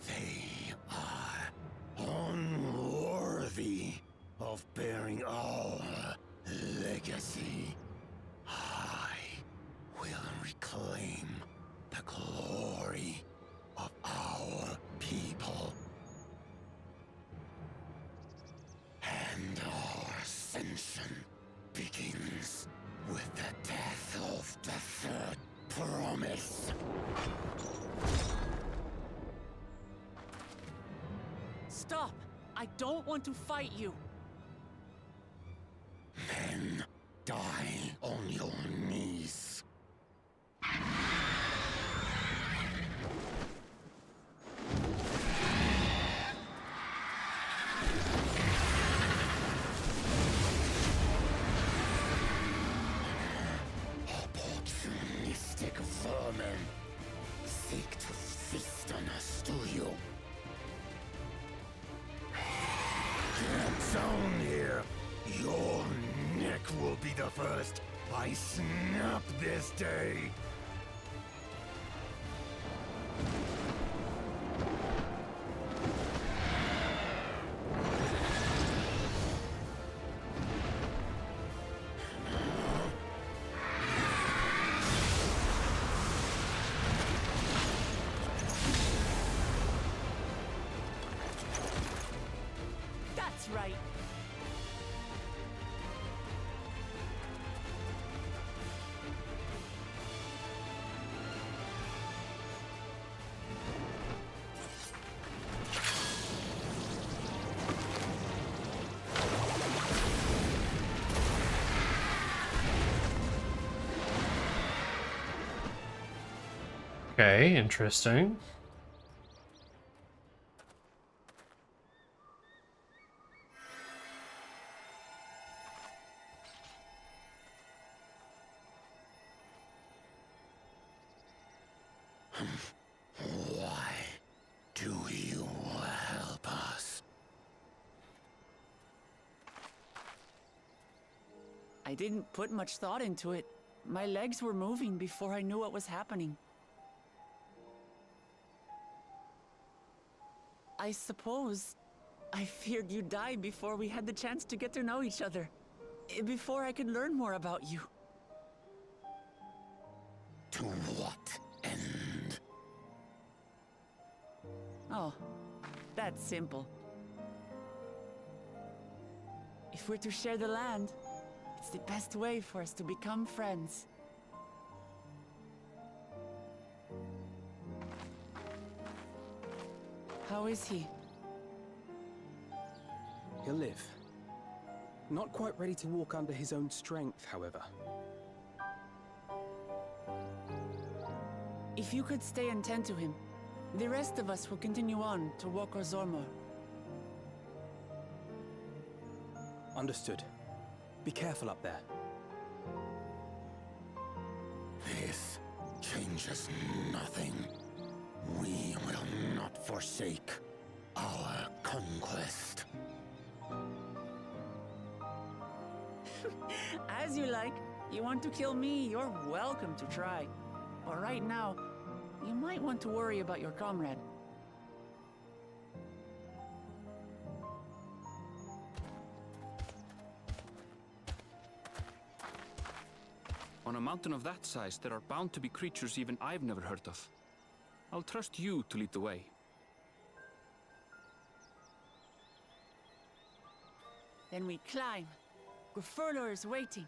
They are unworthy of bearing our legacy. I will reclaim the glory of our people. And our ascension begins with the death of the third promise. Stop! I don't want to fight you! Then die on your knees. Opportunistic vermin seek to feast on us, do you? sound here, your neck will be the first I snap this day. That's right. Okay, interesting. Why do you help us? I didn't put much thought into it. My legs were moving before I knew what was happening. I suppose I feared you'd die before we had the chance to get to know each other. Before I could learn more about you. To what end? Oh, that's simple. If we're to share the land, it's the best way for us to become friends. How is he? He'll live. Not quite ready to walk under his own strength, however. If you could stay and tend to him, the rest of us will continue on to Wokor Zormor. Understood. Be careful up there. This changes nothing. We will not forsake our conquest. As you like. You want to kill me, you're welcome to try. But right now, you might want to worry about your comrade. On a mountain of that size, there are bound to be creatures even I've never heard of. I'll trust you to lead the way. Then we climb. Gufurlor is waiting.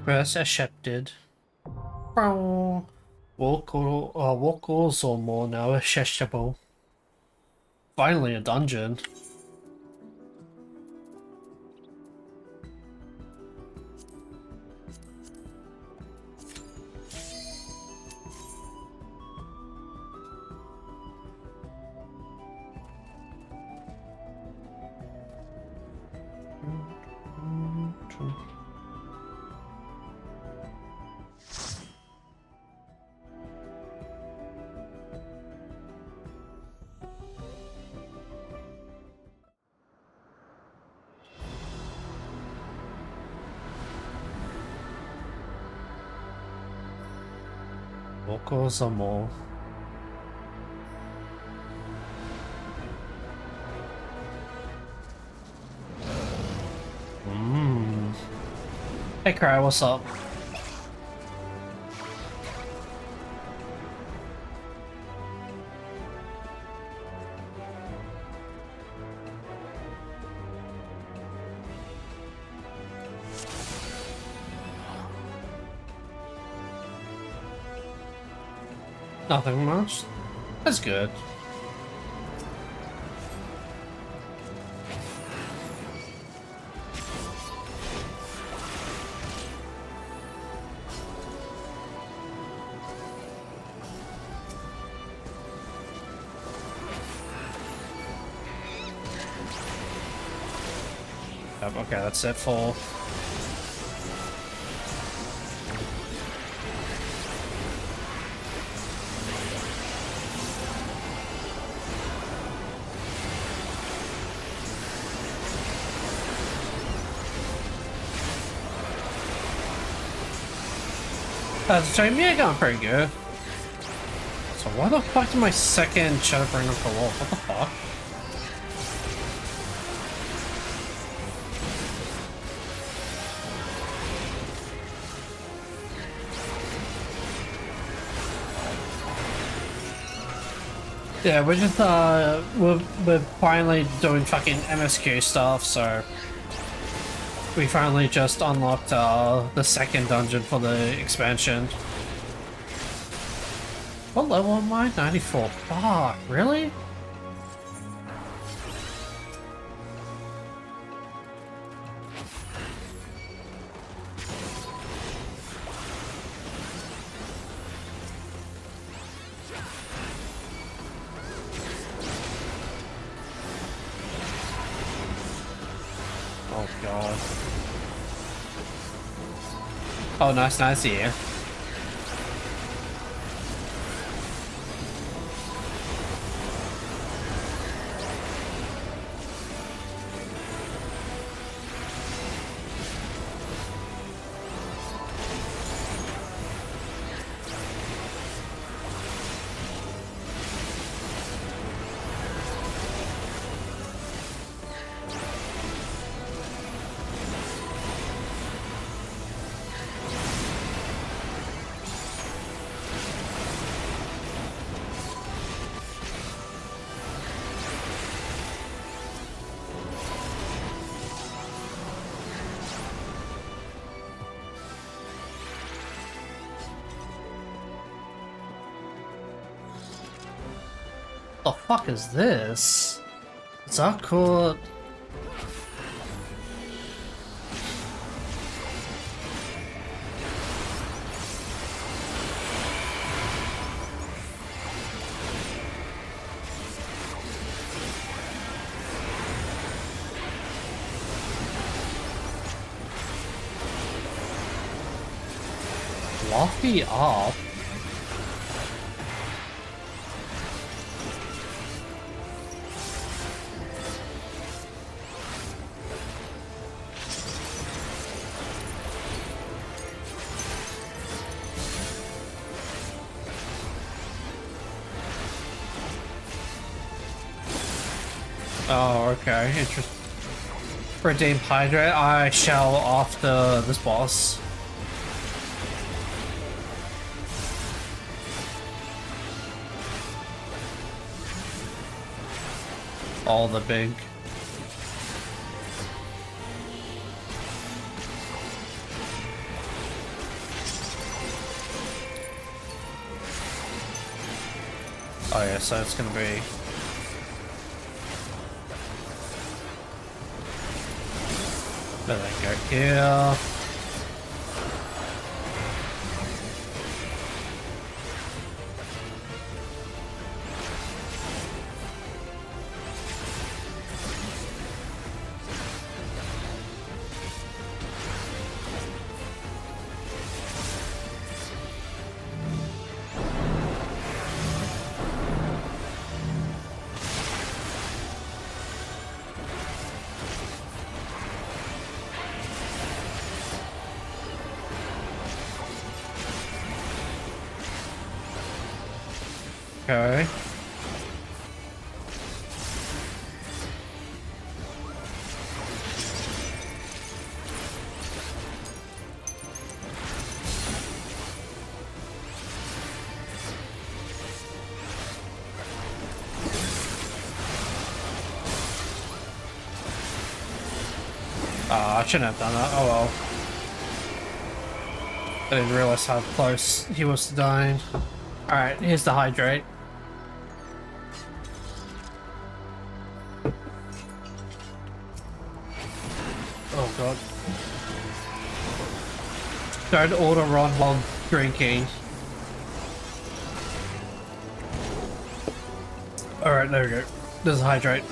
Quest accepted. Wokor Zormor now accessible. Finally a dungeon. Wokor Zormor. Hey Cry, what's up? Nothing much. That's good. Okay, that's it for... So yeah, going pretty good. So why the fuck did my second Shadowbringer fall off? What the fuck? Yeah, we're just we're finally doing fucking MSQ stuff, so we finally just unlocked the second dungeon for the expansion. What level am I? 94. Fuck, really? Oh god. Oh, nice, yeah. The fuck is this? Is that called? Lofty up? Oh, okay, interesting. Redeem Hydrate, I shall after this boss. All the big. Oh yeah, so it's gonna be. There they go here. Okay. I shouldn't have done that. Oh well. I didn't realize how close he was to dying. Alright, here's the hydrate. Oh god. Don't auto run while drinking. Alright, there we go. There's a hydrate.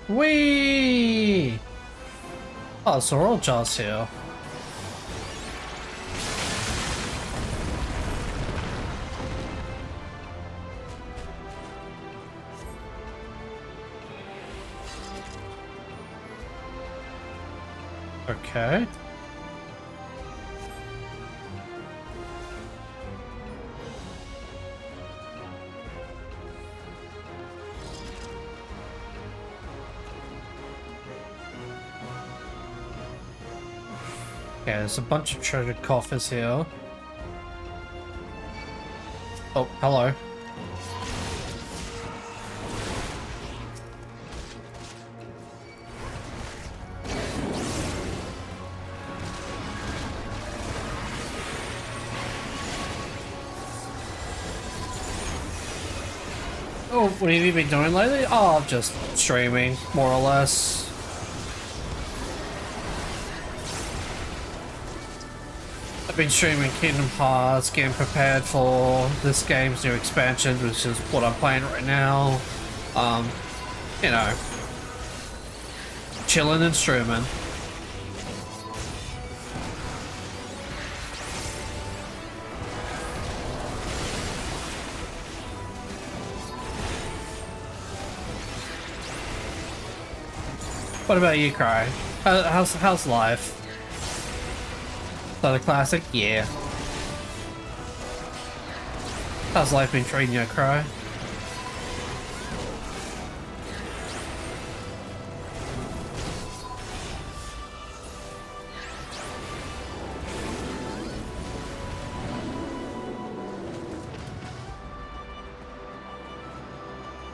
Whee! Oh, so we're all just here. Okay. Yeah, there's a bunch of treasure coffers here. Oh, hello. Oh, what have you been doing lately? Oh, just streaming, more or less. I've been streaming Kingdom Hearts, getting prepared for this game's new expansion, which is what I'm playing right now. You know, chilling and streaming. What about you, Cry? How's life? Another classic? Yeah. How's life been treating you, Cry?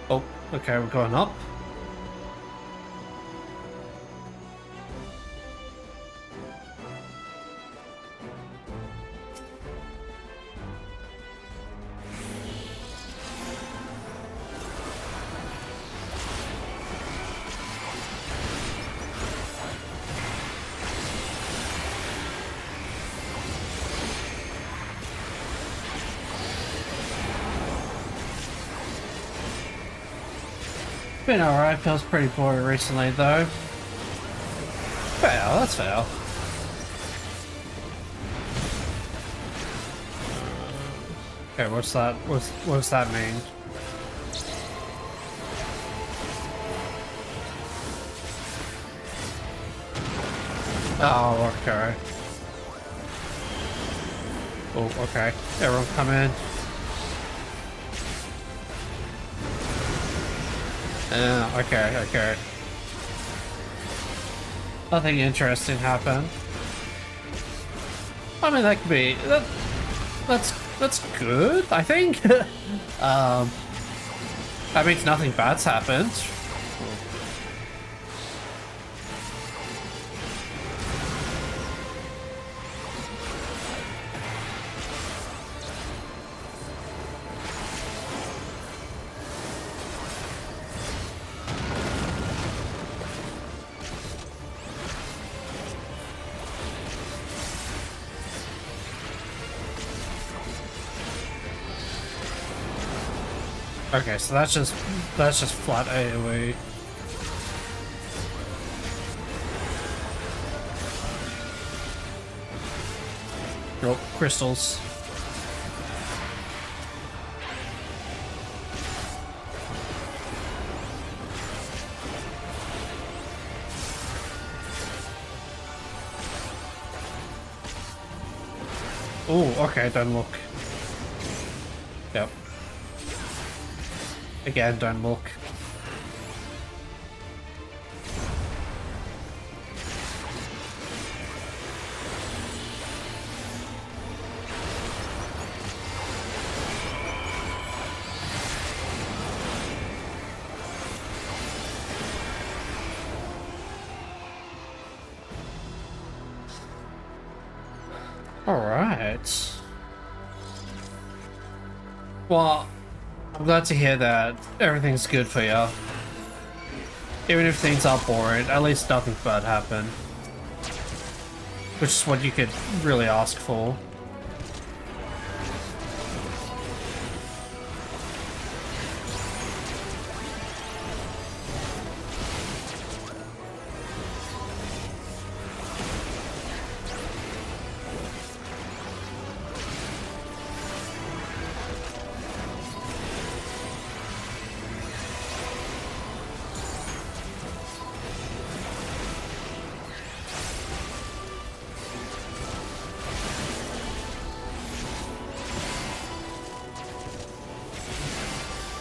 Oh, okay, we're going up. Been alright, feels pretty boring recently though. Fair, that's fair. Okay, what's that? What does that mean? Oh, okay. Oh, okay. Everyone come in. Okay. Nothing interesting happened. I mean, that could be that's good, I think. That means nothing bad's happened. Okay, so that's just flat AoE. Oh, crystals. Oh, okay, don't look. Yep. Again, don't look. All right. Well, I'm glad to hear that everything's good for you. Even if things are boring, at least nothing bad happened. Which is what you could really ask for.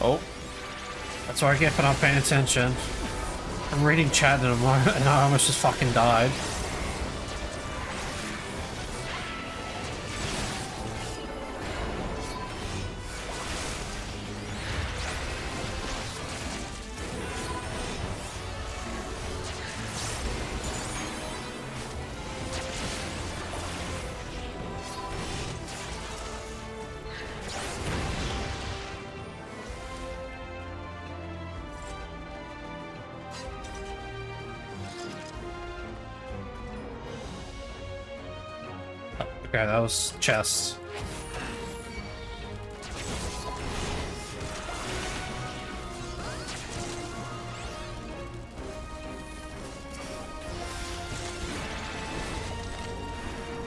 Oh. That's what I get for not paying attention. I'm reading chat in a moment and I almost just fucking died. Okay, that was chest.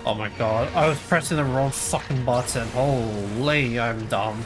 Oh my god, I was pressing the wrong fucking button. Holy, I'm dumb.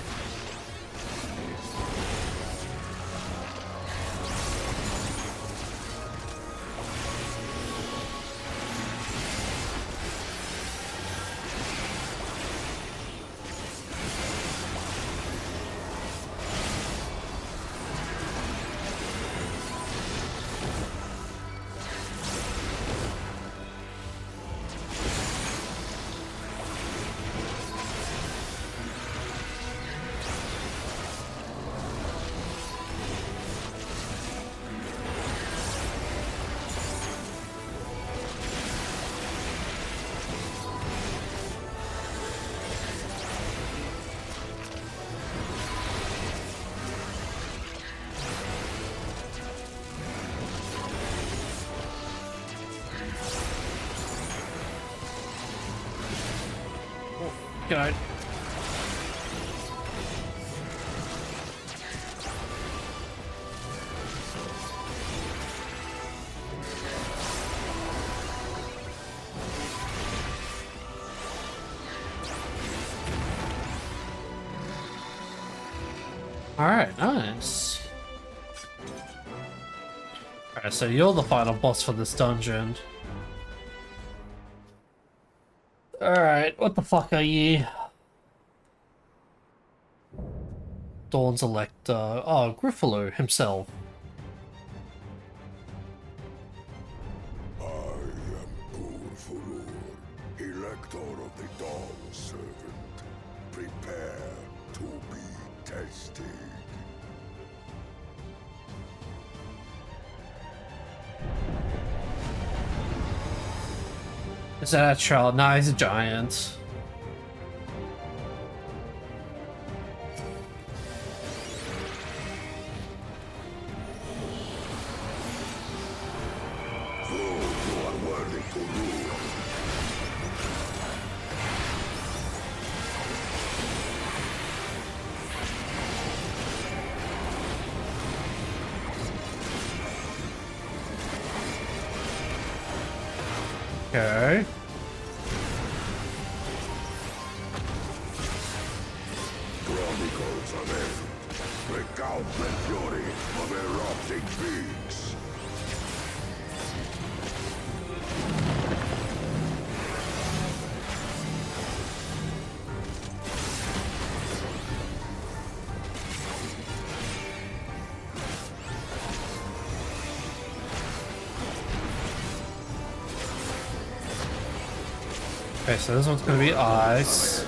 Good. Alright, nice. Alright, so you're the final boss for this dungeon. Alright, what the fuck are you? Dawn's Elector. Oh, Griffalo himself. I am Gulfulur, Elector of the Dawn Servant. Prepare to be tested. Is that a child? Nah, he's a giant. Okay. Chronicles of End. Recount the fury of erupting beings. Okay, so this one's gonna be ice.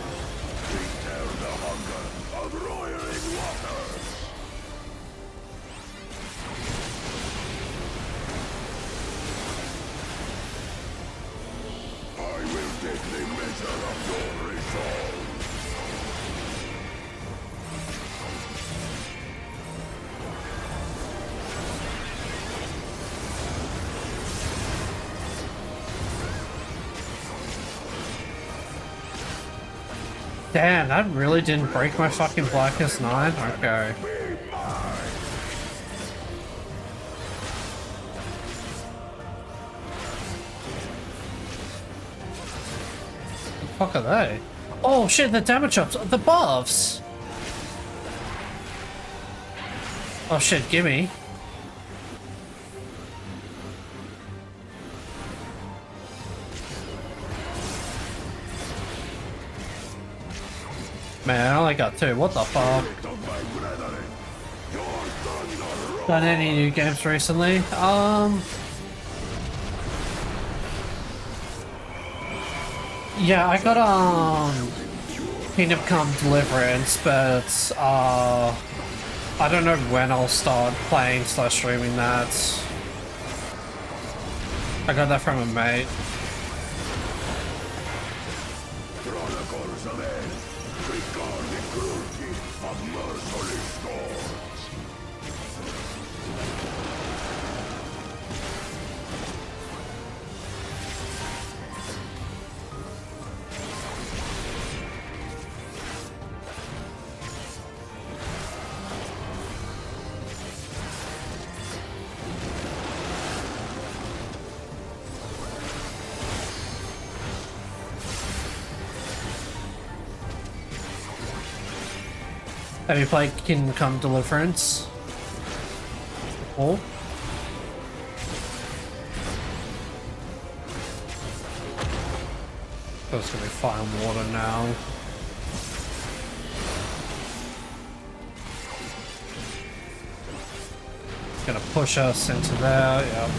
Damn, that really didn't break my fucking Blackest 9? Okay. What the fuck are they? Oh shit, the damage ups, the buffs! Oh shit, gimme. Man, I only got 2. What the fuck? Done any new games recently? Yeah, I got Kingdom Come Deliverance, but I don't know when I'll start playing / streaming that. I got that from a mate. Chronicles of End, regard the cruelty of merciless storms. Have you played Kingdom Come Deliverance? Oh. There's gonna be fire and water now. Gonna push us into there, yep.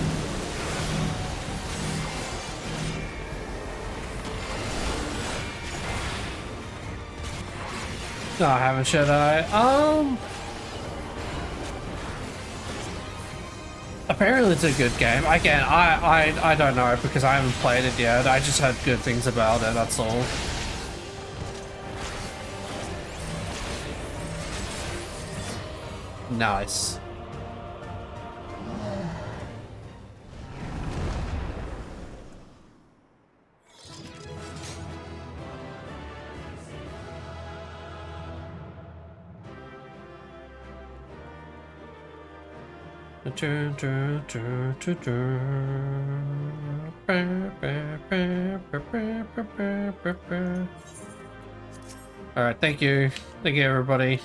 No, I haven't, should I? Apparently it's a good game. Again, I don't know because I haven't played it yet. I just heard good things about it, that's all. Nice. Alright, thank you. Thank you, everybody.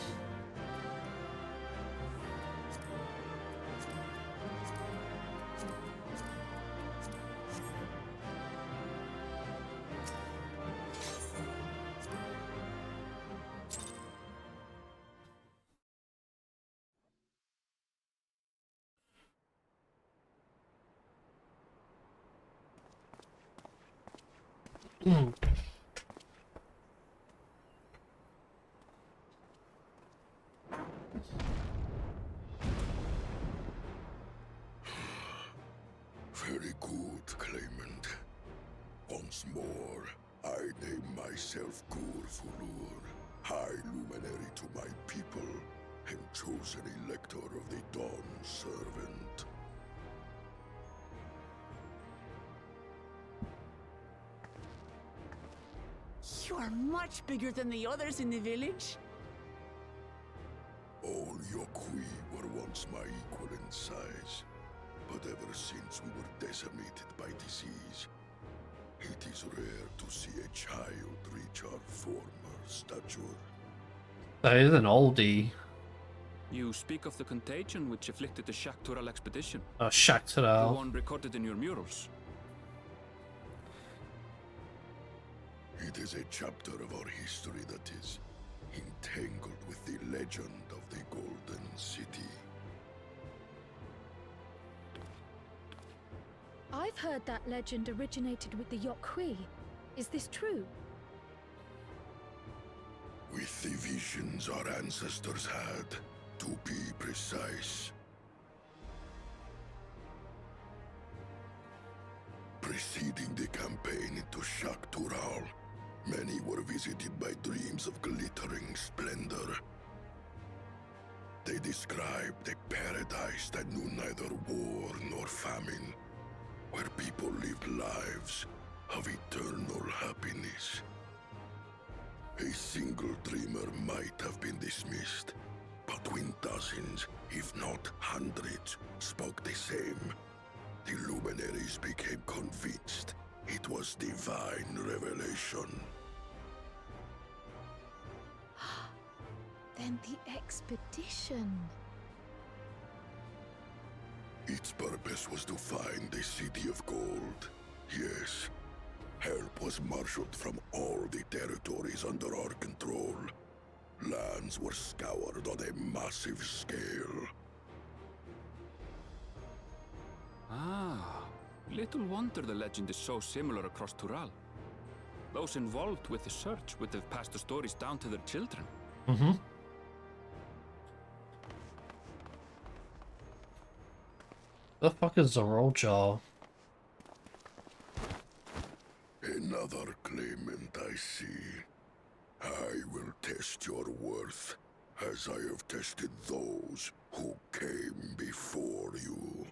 Very good, Claimant. Once more, I name myself Gur-Fulur, High Luminary to my people, and chosen Elector of the Dawn Servant. You are much bigger than the others in the village. All Yokui were once my equal in size, but ever since we were decimated by disease, it is rare to see a child reach our former stature. That is an oldie. You speak of the contagion which afflicted the Shaktural expedition. Oh, The Shaktural. one recorded in your murals. It is a chapter of our history that is entangled with the legend of the Golden City. I've heard that legend originated with the Yokui. Is this true? With the visions our ancestors had, to be precise. Preceding the campaign into Shaktural, many were visited by dreams of glittering splendor. They described a paradise that knew neither war nor famine, where people lived lives of eternal happiness. A single dreamer might have been dismissed, but when dozens, if not hundreds, spoke the same, the luminaries became convinced it was divine revelation. Then the expedition. Its purpose was to find the City of Gold. Yes, help was marshaled from all the territories under our control. Lands were scoured on a massive scale. Ah, little wonder the legend is so similar across Tural. Those involved with the search would have passed the stories down to their children. Mm-hmm. The fuck is Zorolja? Another claimant I see. I will test your worth, as I have tested those who came before you.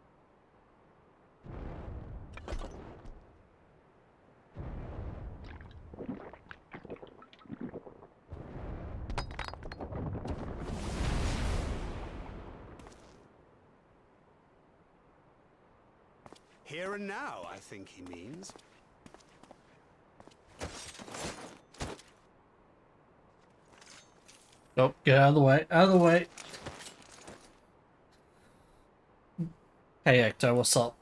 Here and now, I think he means. Nope, get out of the way, out of the way. Hey Ecto, what's up?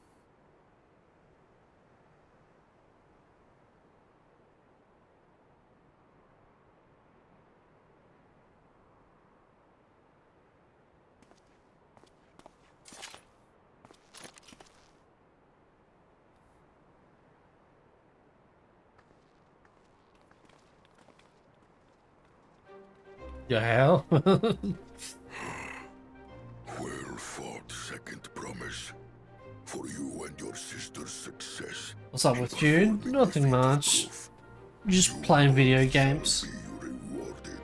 Yeah. Well fought, second promise. For you and your sister's success. What's up with you? Nothing much. Just playing video games. Be rewarded.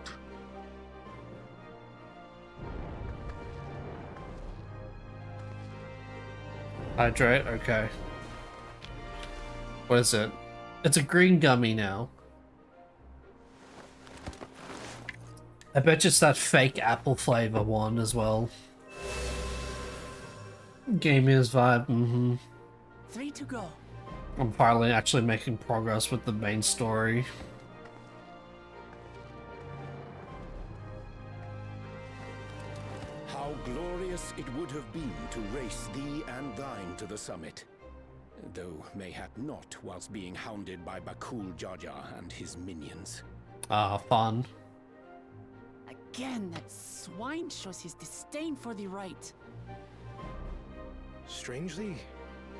Hydrate, okay. What is it? It's a green gummy now. I bet it's that fake apple flavor one as well. Gamer's vibe, mm-hmm. 3 to go. I'm finally actually making progress with the main story. How glorious it would have been to race thee and thine to the summit. Though mayhap not whilst being hounded by Bakul Jaja and his minions. Ah, fun. Again, that swine shows his disdain for the right. Strangely,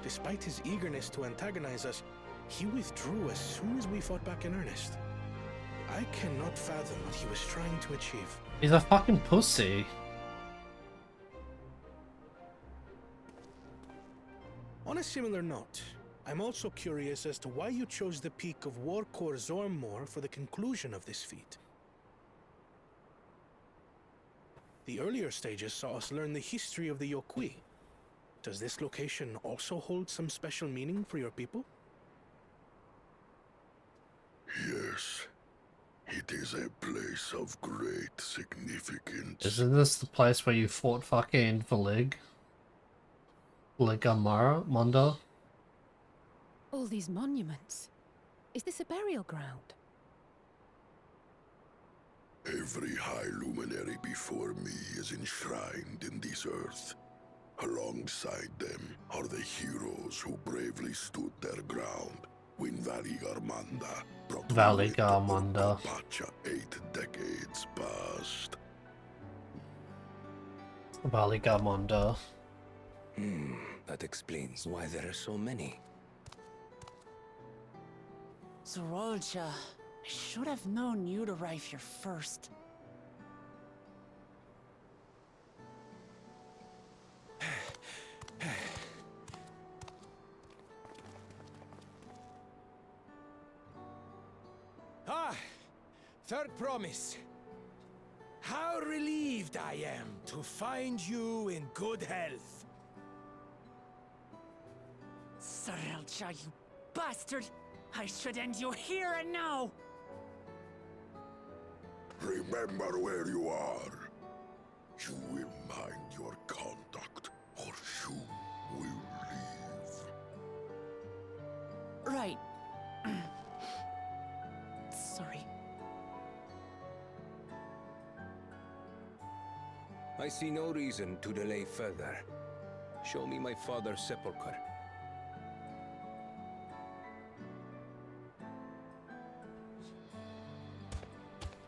despite his eagerness to antagonize us, he withdrew as soon as we fought back in earnest. I cannot fathom what he was trying to achieve. He's a fucking pussy. On a similar note, I'm also curious as to why you chose the peak of Warkor Zormor for the conclusion of this feat. The earlier stages saw us learn the history of the Yokui. Does this location also hold some special meaning for your people? Yes. It is a place of great significance. Isn't this the place where you fought fucking Valig? Ligamara? Munda? All these monuments. Is this a burial ground? Every high luminary before me is enshrined in this earth. Alongside them are the heroes who bravely stood their ground when Valigarmanda brought Valigarmanda. Pacha 8 decades past. Valigarmanda. That explains why there are so many. Zorolja, I should have known you'd arrive here first. Third promise. How relieved I am to find you in good health. Zorolja, you bastard! I should end you here and now! Remember where you are. You will mind your conduct, or you will leave. Right. Sorry. I see no reason to delay further. Show me my father's sepulchre.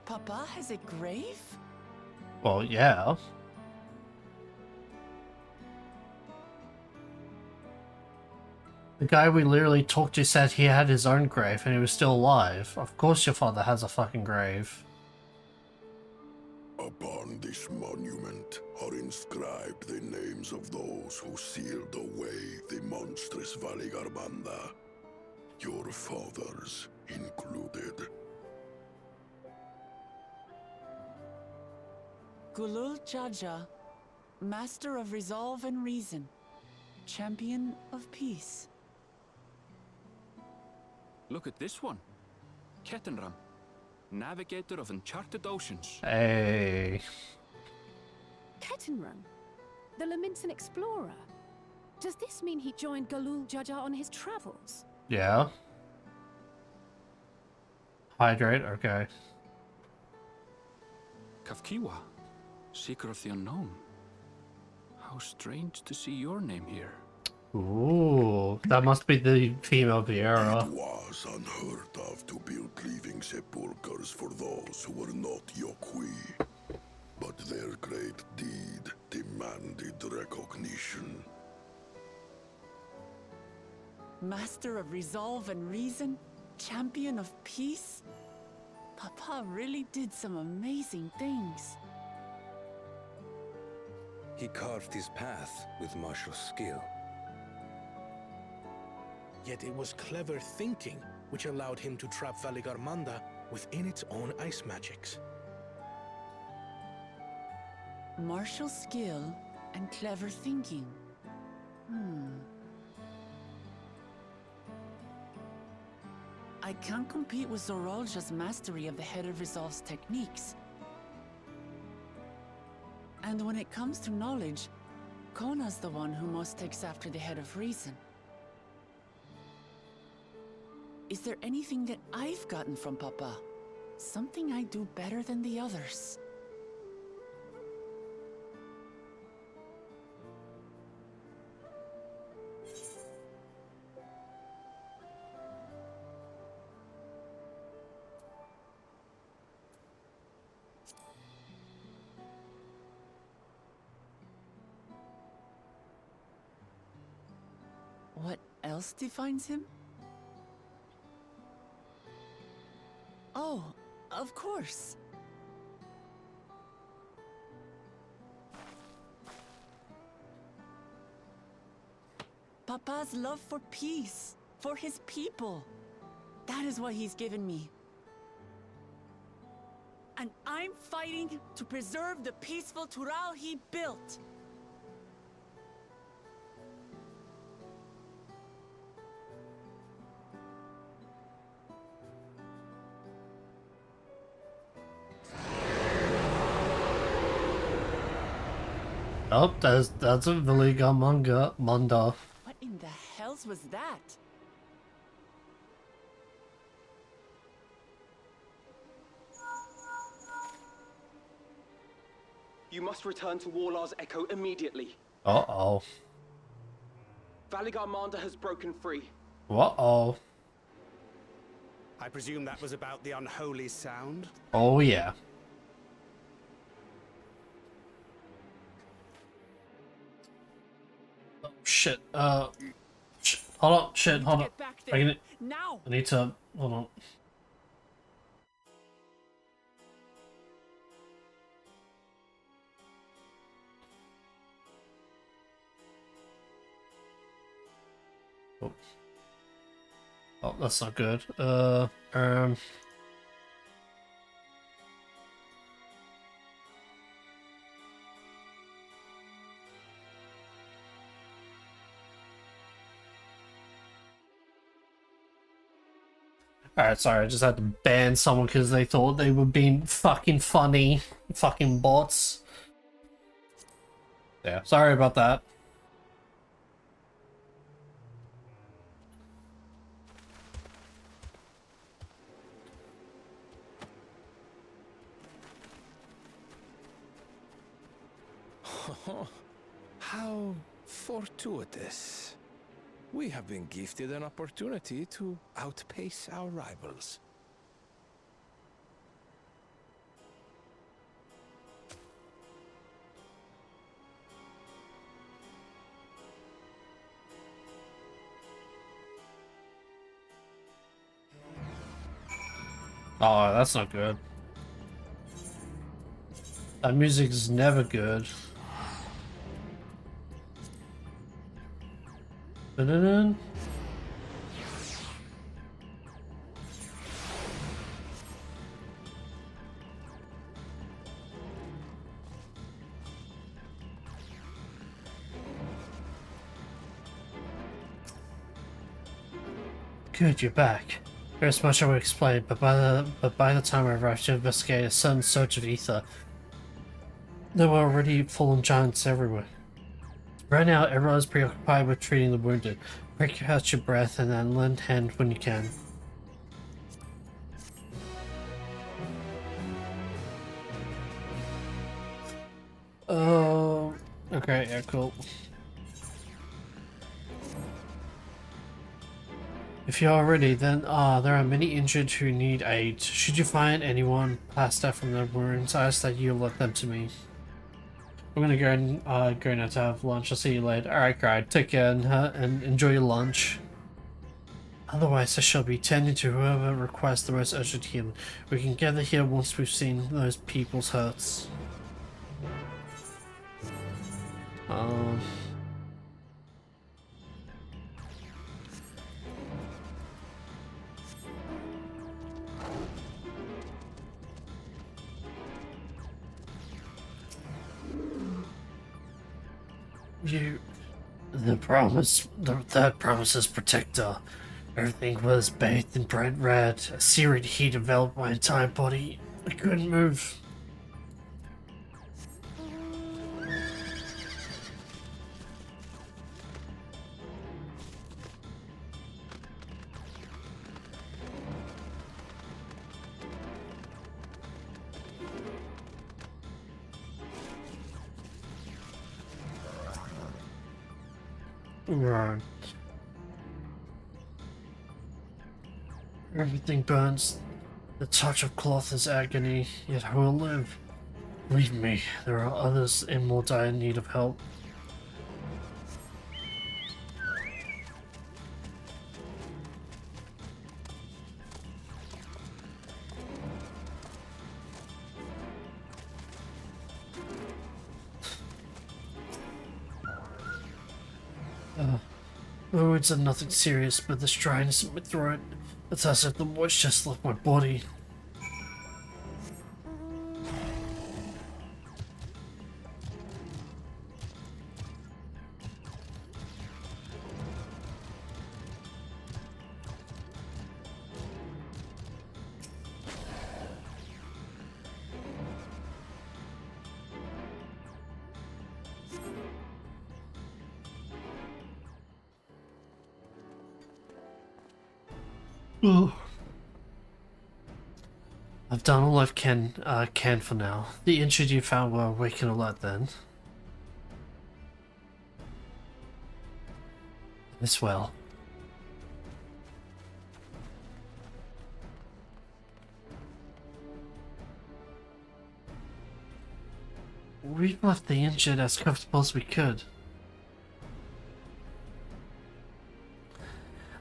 Papa has a grave? Well, yeah. The guy we literally talked to said he had his own grave and he was still alive. Of course your father has a fucking grave. Upon this monument are inscribed the names of those who sealed away the monstrous Valigarmanda, your fathers included. Gulul Jaja, Master of Resolve and Reason, Champion of Peace. Look at this one. Kettenram, Navigator of Uncharted Oceans. Hey. Kettenram, the Laminsan explorer. Does this mean he joined Galul Jaja on his travels? Yeah. Hydrate, okay. Kafkiwa, Seeker of the Unknown. How strange to see your name here. Ooh, that must be the female Viera. It was unheard of to build living sepulchres for those who were not Yokwi. But their great deed demanded recognition. Master of Resolve and Reason, Champion of Peace? Papa really did some amazing things. He carved his path with martial skill. Yet it was clever thinking which allowed him to trap Valigarmanda within its own ice magics. Martial skill and clever thinking. I can't compete with Zorolja's mastery of the Head of Resolve's techniques. And when it comes to knowledge, Kona's the one who most takes after the Head of Reason. Is there anything that I've gotten from Papa? Something I do better than the others? What else defines him? Oh, of course. Papa's love for peace, for his people. That is what he's given me. And I'm fighting to preserve the peaceful Tural he built. Oh, that's a Valigarmanda. What in the hells was that? You must return to Warlar's Echo immediately. Uh-oh. Valigarmanda has broken free. Uh-oh. I presume that was about the unholy sound? Oh, yeah. Oh, shit. Shit. Hold on. Shit, hold on. Get back there. Now! I need to... Hold on. Oh. Oh, that's not good. Alright, sorry, I just had to ban someone because they thought they were being fucking funny. Fucking bots. Yeah, sorry about that. How fortuitous. We have been gifted an opportunity to outpace our rivals. Oh, that's not good. That music is never good. Dun-dun-dun. Good, you're back. There's much I would explain, but by the time I arrived to investigate a sudden surge of ether, there were already fallen giants everywhere. Right now, everyone is preoccupied with treating the wounded. Break out your breath and then lend hand when you can. Oh, okay, yeah, cool. If you are ready, then there are many injured who need aid. Should you find anyone passed out from their wounds, I ask that you let them to me. I'm gonna go now to have lunch. I'll see you later. Alright, Cried. Take care and enjoy your lunch. Otherwise, I shall be tending to whoever requires the most urgent healing. We can gather here once we've seen those people's hurts. The third promise's protector. Everything was bathed in bright red. A searing heat enveloped my entire body. I couldn't move. Right. Everything burns. The touch of cloth is agony, yet who will live? Believe me, there are others in more dire need of help. My wounds are nothing serious, but this dryness in my throat, it's as if the moisture just left my body. Oh. I've done all I can for now. The injured you found were awake and alert then. As well. We've left the injured as comfortable as we could.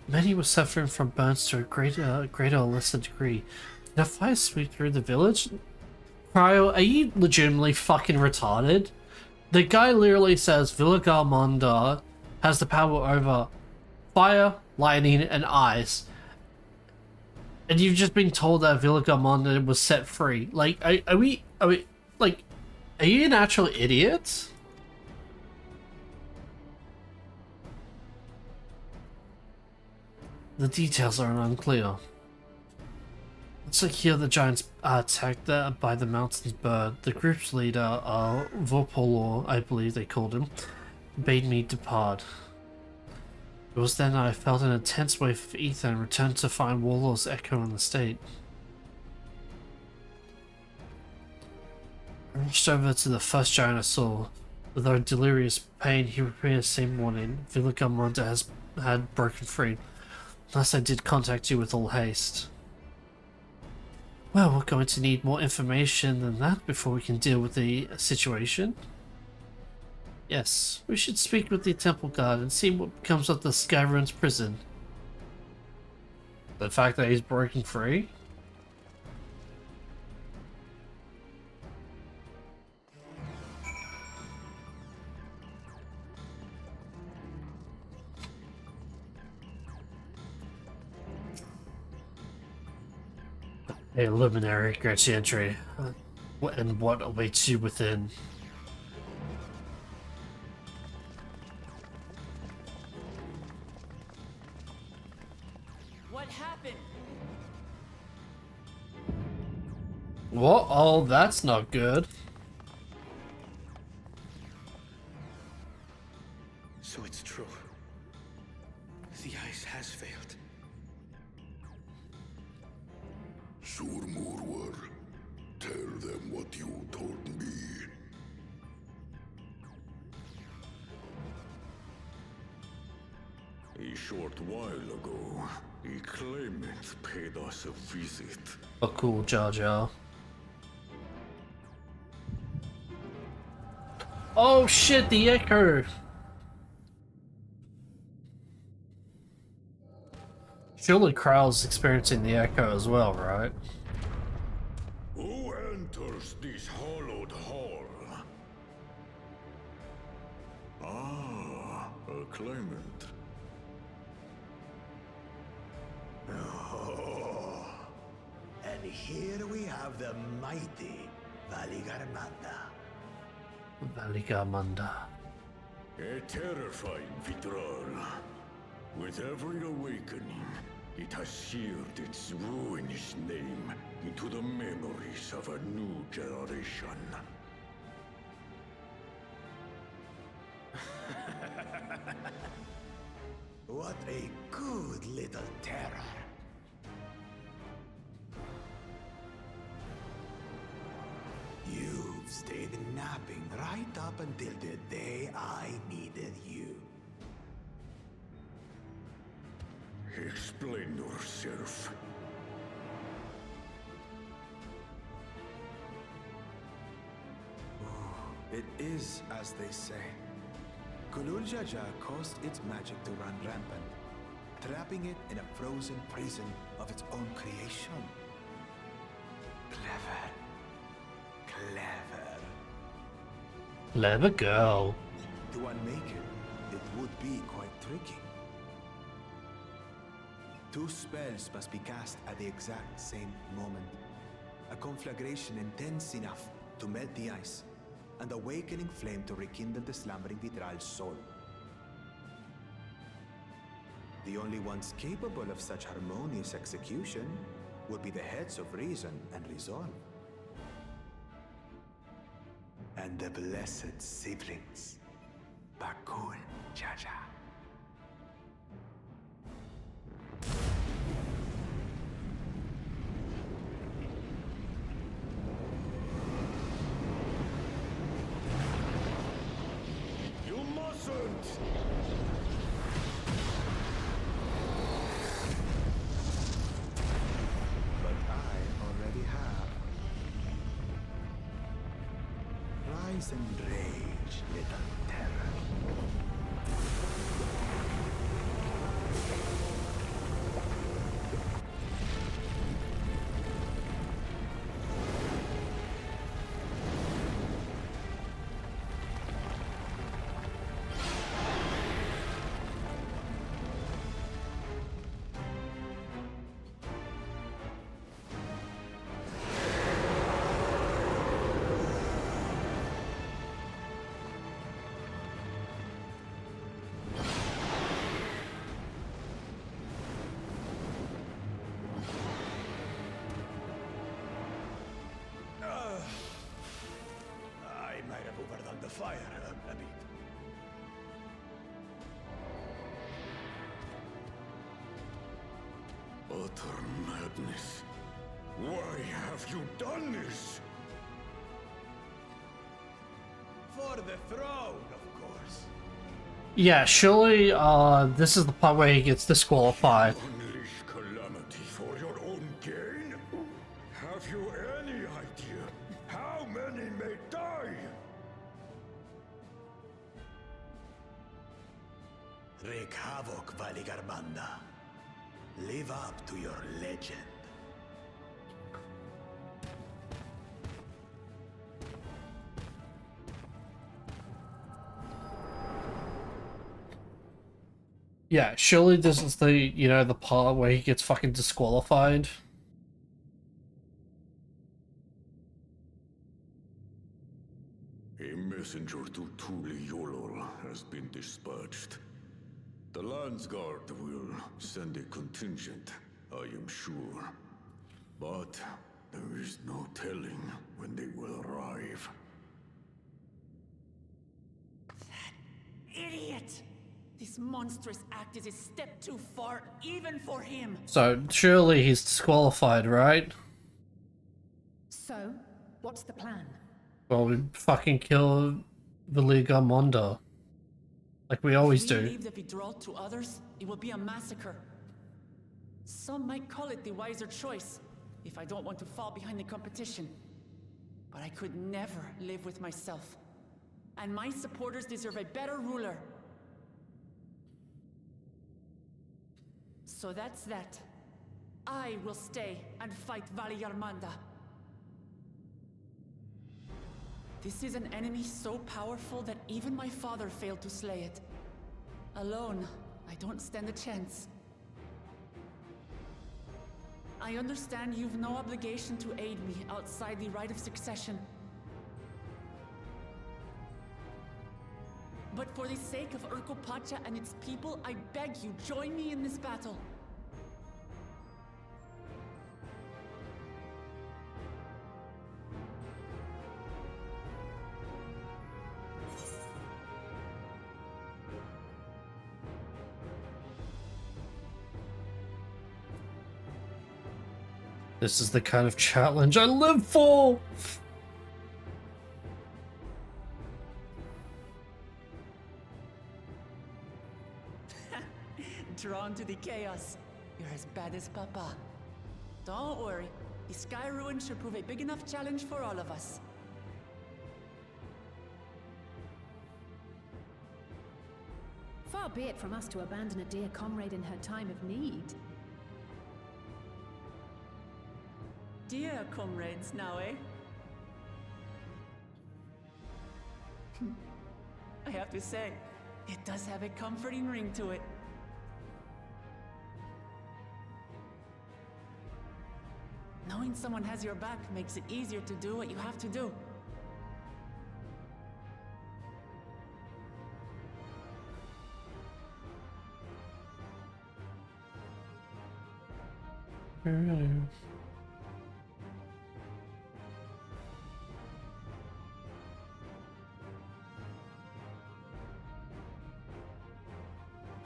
Many were suffering from burns to a greater or lesser degree. Did a fire sweep through the village? Cryo, are you legitimately fucking retarded? The guy literally says Villa Garmonda has the power over fire, lightning, and ice. And you've just been told that Villa Garmonda was set free. Like, are we, like, are you an actual idiot? The details are unclear. Looks like here the giants are attacked by the mountain's bird. The group's leader, Vorpolor, I believe they called him, bade me depart. It was then I felt an intense wave of ether and returned to find Warlord's echo in the state. I rushed over to the first giant I saw. With our delirious pain, he repeated the same morning. Villa Garmonda had broken free. Thus I did contact you with all haste. Well, we're going to need more information than that before we can deal with the situation. Yes, we should speak with the temple guard and see what becomes of the Skyrune's prison. The fact that he's broken free? A luminary grants you entry, and what awaits you within. What happened? What? Oh, that's not good. So it's true. The ice has failed. Surmurwar, tell them what you told me. A short while ago, a claimant paid us a visit. Oh, cool, Jar Jar. Oh shit, the echo! Surely Krell's experiencing the echo as well, right? Who enters this hollowed hall? Ah, a claimant. Oh. And here we have the mighty Valigarmanda. Valigamanda. A terrifying Vitral. With every awakening, it has seared its ruinous name into the memories of a new generation. What a good little terror. You've stayed napping right up until the day I needed you. Explain yourself. It is as they say. Gulul Jaja caused its magic to run rampant, trapping it in a frozen prison of its own creation. Clever. Clever. Clever girl. To unmake it would be quite tricky. 2 spells must be cast at the exact same moment. A conflagration intense enough to melt the ice, and awakening flame to rekindle the slumbering Vitral's soul. The only ones capable of such harmonious execution would be the heads of reason and resolve. And the blessed siblings, Bakul Jaja. You mustn't! But I already have. Rise and rage, little terror. I might have overdone the fire a bit. Utter madness. Why have you done this? For the throne, of course. Yeah, surely, this is the part where he gets disqualified. Unleash calamity for your own gain? Have you any idea how many may die? Wreak havoc, Valigarmanda. Live up to your legend. Yeah, surely this is the, you know, the part where he gets fucking disqualified. A messenger to Tuliolol has been dispatched. The Landsguard will send a contingent, I am sure. But there is no telling when they will arrive. Idiot! This monstrous act is a step too far, even for him. So surely he's disqualified, right? So, what's the plan? Well, we fucking kill Valiga Monda. Like we always If we do. leave the withdrawal to others, it will be a massacre. Some might call it the wiser choice, if I don't want to fall behind the competition. But I could never live with myself. And my supporters deserve a better ruler. So that's that. I will stay and fight Valiarmanda. This is an enemy so powerful that even my father failed to slay it. Alone, I don't stand a chance. I understand you've no obligation to aid me outside the right of succession. But for the sake of Urkopacha and its people, I beg you, join me in this battle. This is the kind of challenge I live for! Drawn to the chaos. You're as bad as Papa. Don't worry. The Sky Ruin should prove a big enough challenge for all of us. Far be it from us to abandon a dear comrade in her time of need. Dear comrades now, eh? I have to say, it does have a comforting ring to it. Knowing someone has your back makes it easier to do what you have to do.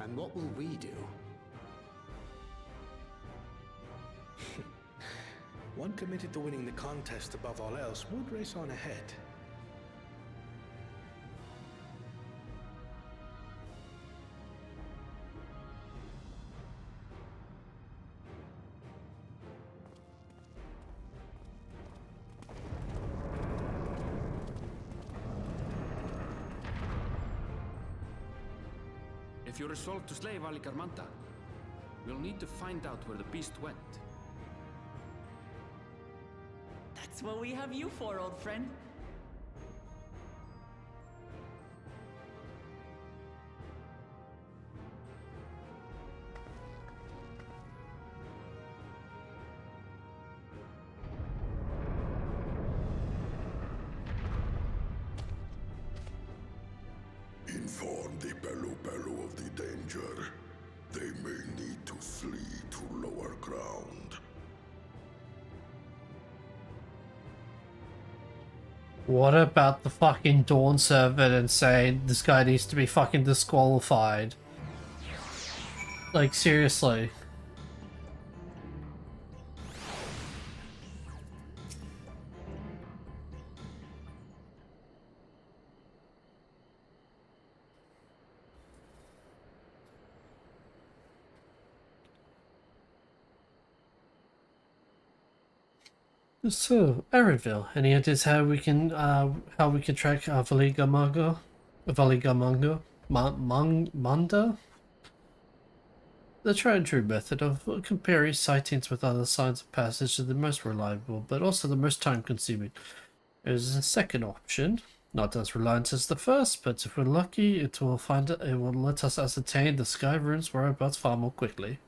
And what will we do? One committed to winning the contest above all else would race on ahead. If you're resolved to slay Valikarmanta, we'll need to find out where the beast went. That's what we have you for, old friend. Inform the Belu of the danger. They may need to flee to lower ground. What about the fucking Dawn servant and saying this guy needs to be fucking disqualified? Like, seriously. So, Erenville, any ideas how we can track Valigamanga? Manda? The tried and true method of comparing sightings with other signs of passage is the most reliable, but also the most time-consuming. There's a second option, not as reliant as the first, but if we're lucky, it will let us ascertain the Sky Rune's whereabouts far more quickly.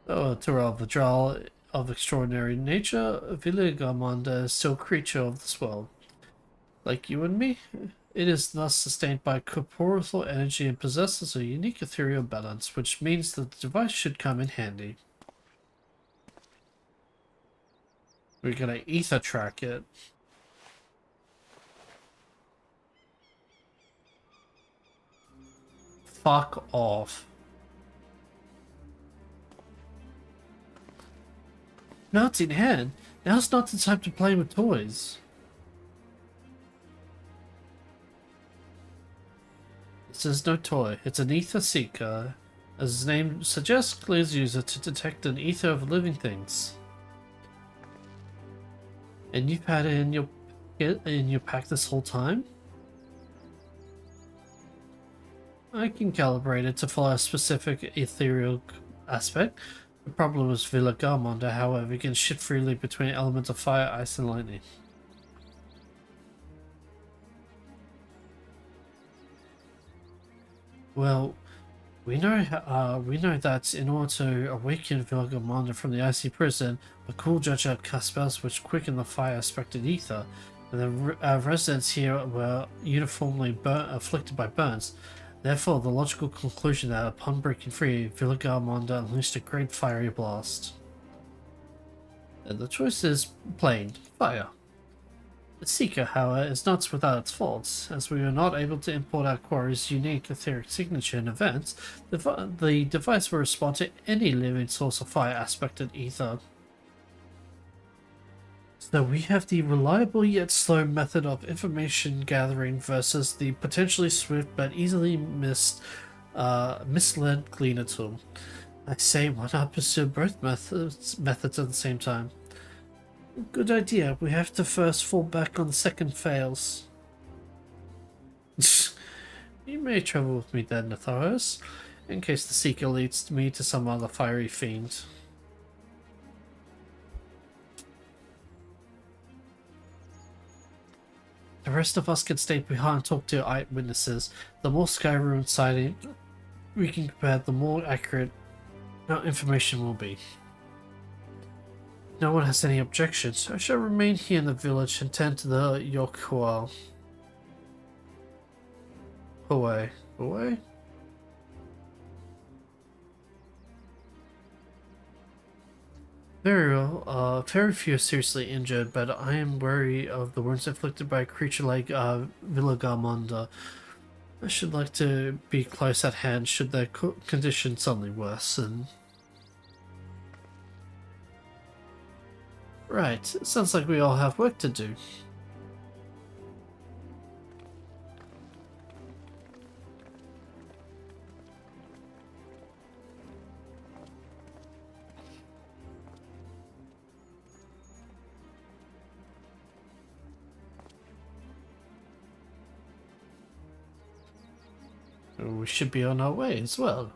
Terral of extraordinary nature, Viligamanda is still a creature of this world. like you and me. It is thus sustained by corporeal energy and possesses a unique ethereal balance, which means that the device should come in handy. We're gonna ether track it. Fuck off. Now it's in hand. Now's not the time to play with toys. This is no toy. It's an ether seeker. As its name suggests, clears user to detect an ether of living things. And you've had it in your pack this whole time? I can calibrate it to follow a specific ethereal aspect. The problem is Villa Garmonda, however, can shift freely between elements of fire, ice, and lightning. Well, we know that in order to awaken Villa Garmonda from the icy prison, the cool judge had cast spells which quicken the fire-aspected ether, and the residents here were uniformly afflicted by burns. Therefore, the logical conclusion that upon breaking free, Villa Garmonda unleashed a great fiery blast. And the choice is plain: fire. The Seeker, however, is not without its faults. As we were not able to import our quarry's unique etheric signature in events, the device will respond to any living source of fire-aspected ether. So we have the reliable yet slow method of information gathering versus the potentially swift but easily misled gleaner tool. I say, why not pursue both methods at the same time? Good idea. We have to first fall back on the second fails. You may travel with me then, Natharis, in case the Seeker leads me to some other fiery fiend. The rest of us can stay behind and talk to eyewitnesses. The more Skyruin sighting we can compare, the more accurate our information will be. No one has any objections. I shall remain here in the village and tend to the Yokual. Away. Away? Very well. Very few are seriously injured, but I am wary of the wounds inflicted by a creature like Villa Garmonda. I should like to be close at hand should their condition suddenly worsen. Right, it sounds like we all have work to do. We should be on our way as well.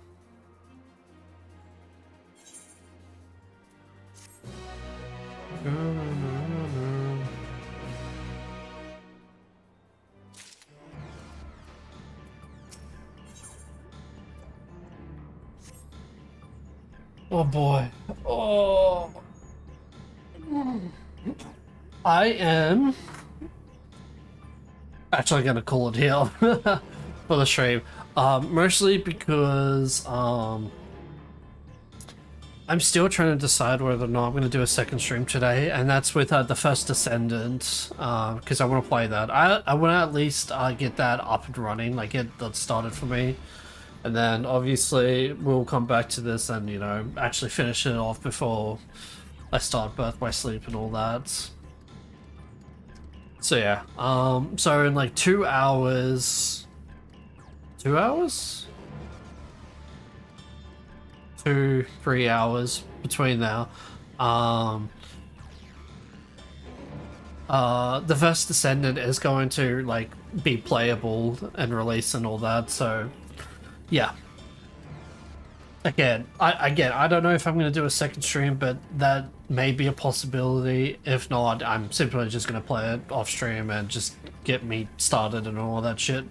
Oh boy. Oh. I am actually gonna call it here for the stream. Mostly because I'm still trying to decide whether or not I'm going to do a second stream today, and that's with the First Descendant, because I want to play that. I want to at least get that up and running, like get that started for me, and then obviously we'll come back to this and, you know, actually finish it off before I start Birth by Sleep and all that. So yeah, so in like 2 hours... 2 hours? 2-3 hours between now. The First Descendant is going to like be playable and release and all that, so yeah. Again, I don't know if I'm going to do a second stream, but that may be a possibility. If not, I'm simply just going to play it off stream and just get me started and all that shit.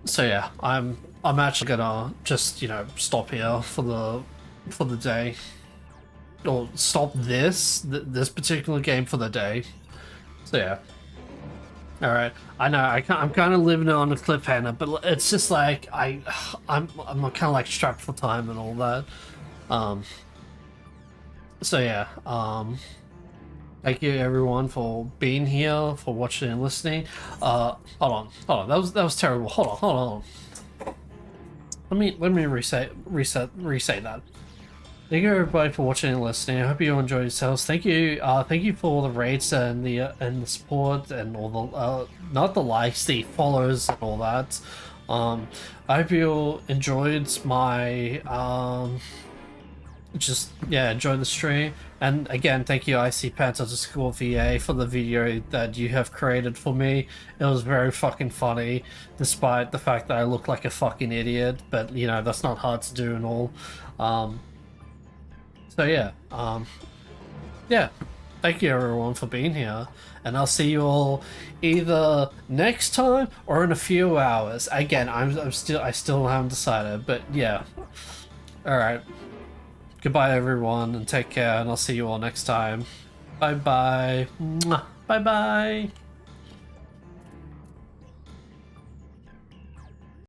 So yeah, I'm actually gonna just, you know, stop here for the day, or stop this particular game for the day. So yeah, All right, I know I'm kind of living on a cliffhanger, but it's just like I'm kind of like strapped for time and all that. So yeah, thank you everyone for being here, for watching and listening. Hold on, that was terrible. Hold on. Let me reset that. Thank you everybody for watching and listening. I hope you enjoyed yourselves. Thank you for all the rates and the support and all the not the likes, the follows and all that. I hope you enjoyed my enjoy the stream. And again, thank you ICPants_VA for the video that you have created for me. It was very fucking funny, despite the fact that I look like a fucking idiot, but you know, that's not hard to do and all. So yeah, thank you everyone for being here, and I'll see you all either next time or in a few hours. Again, I still haven't decided, but yeah. All right. Goodbye everyone, and take care, and I'll see you all next time. Bye bye. Bye bye.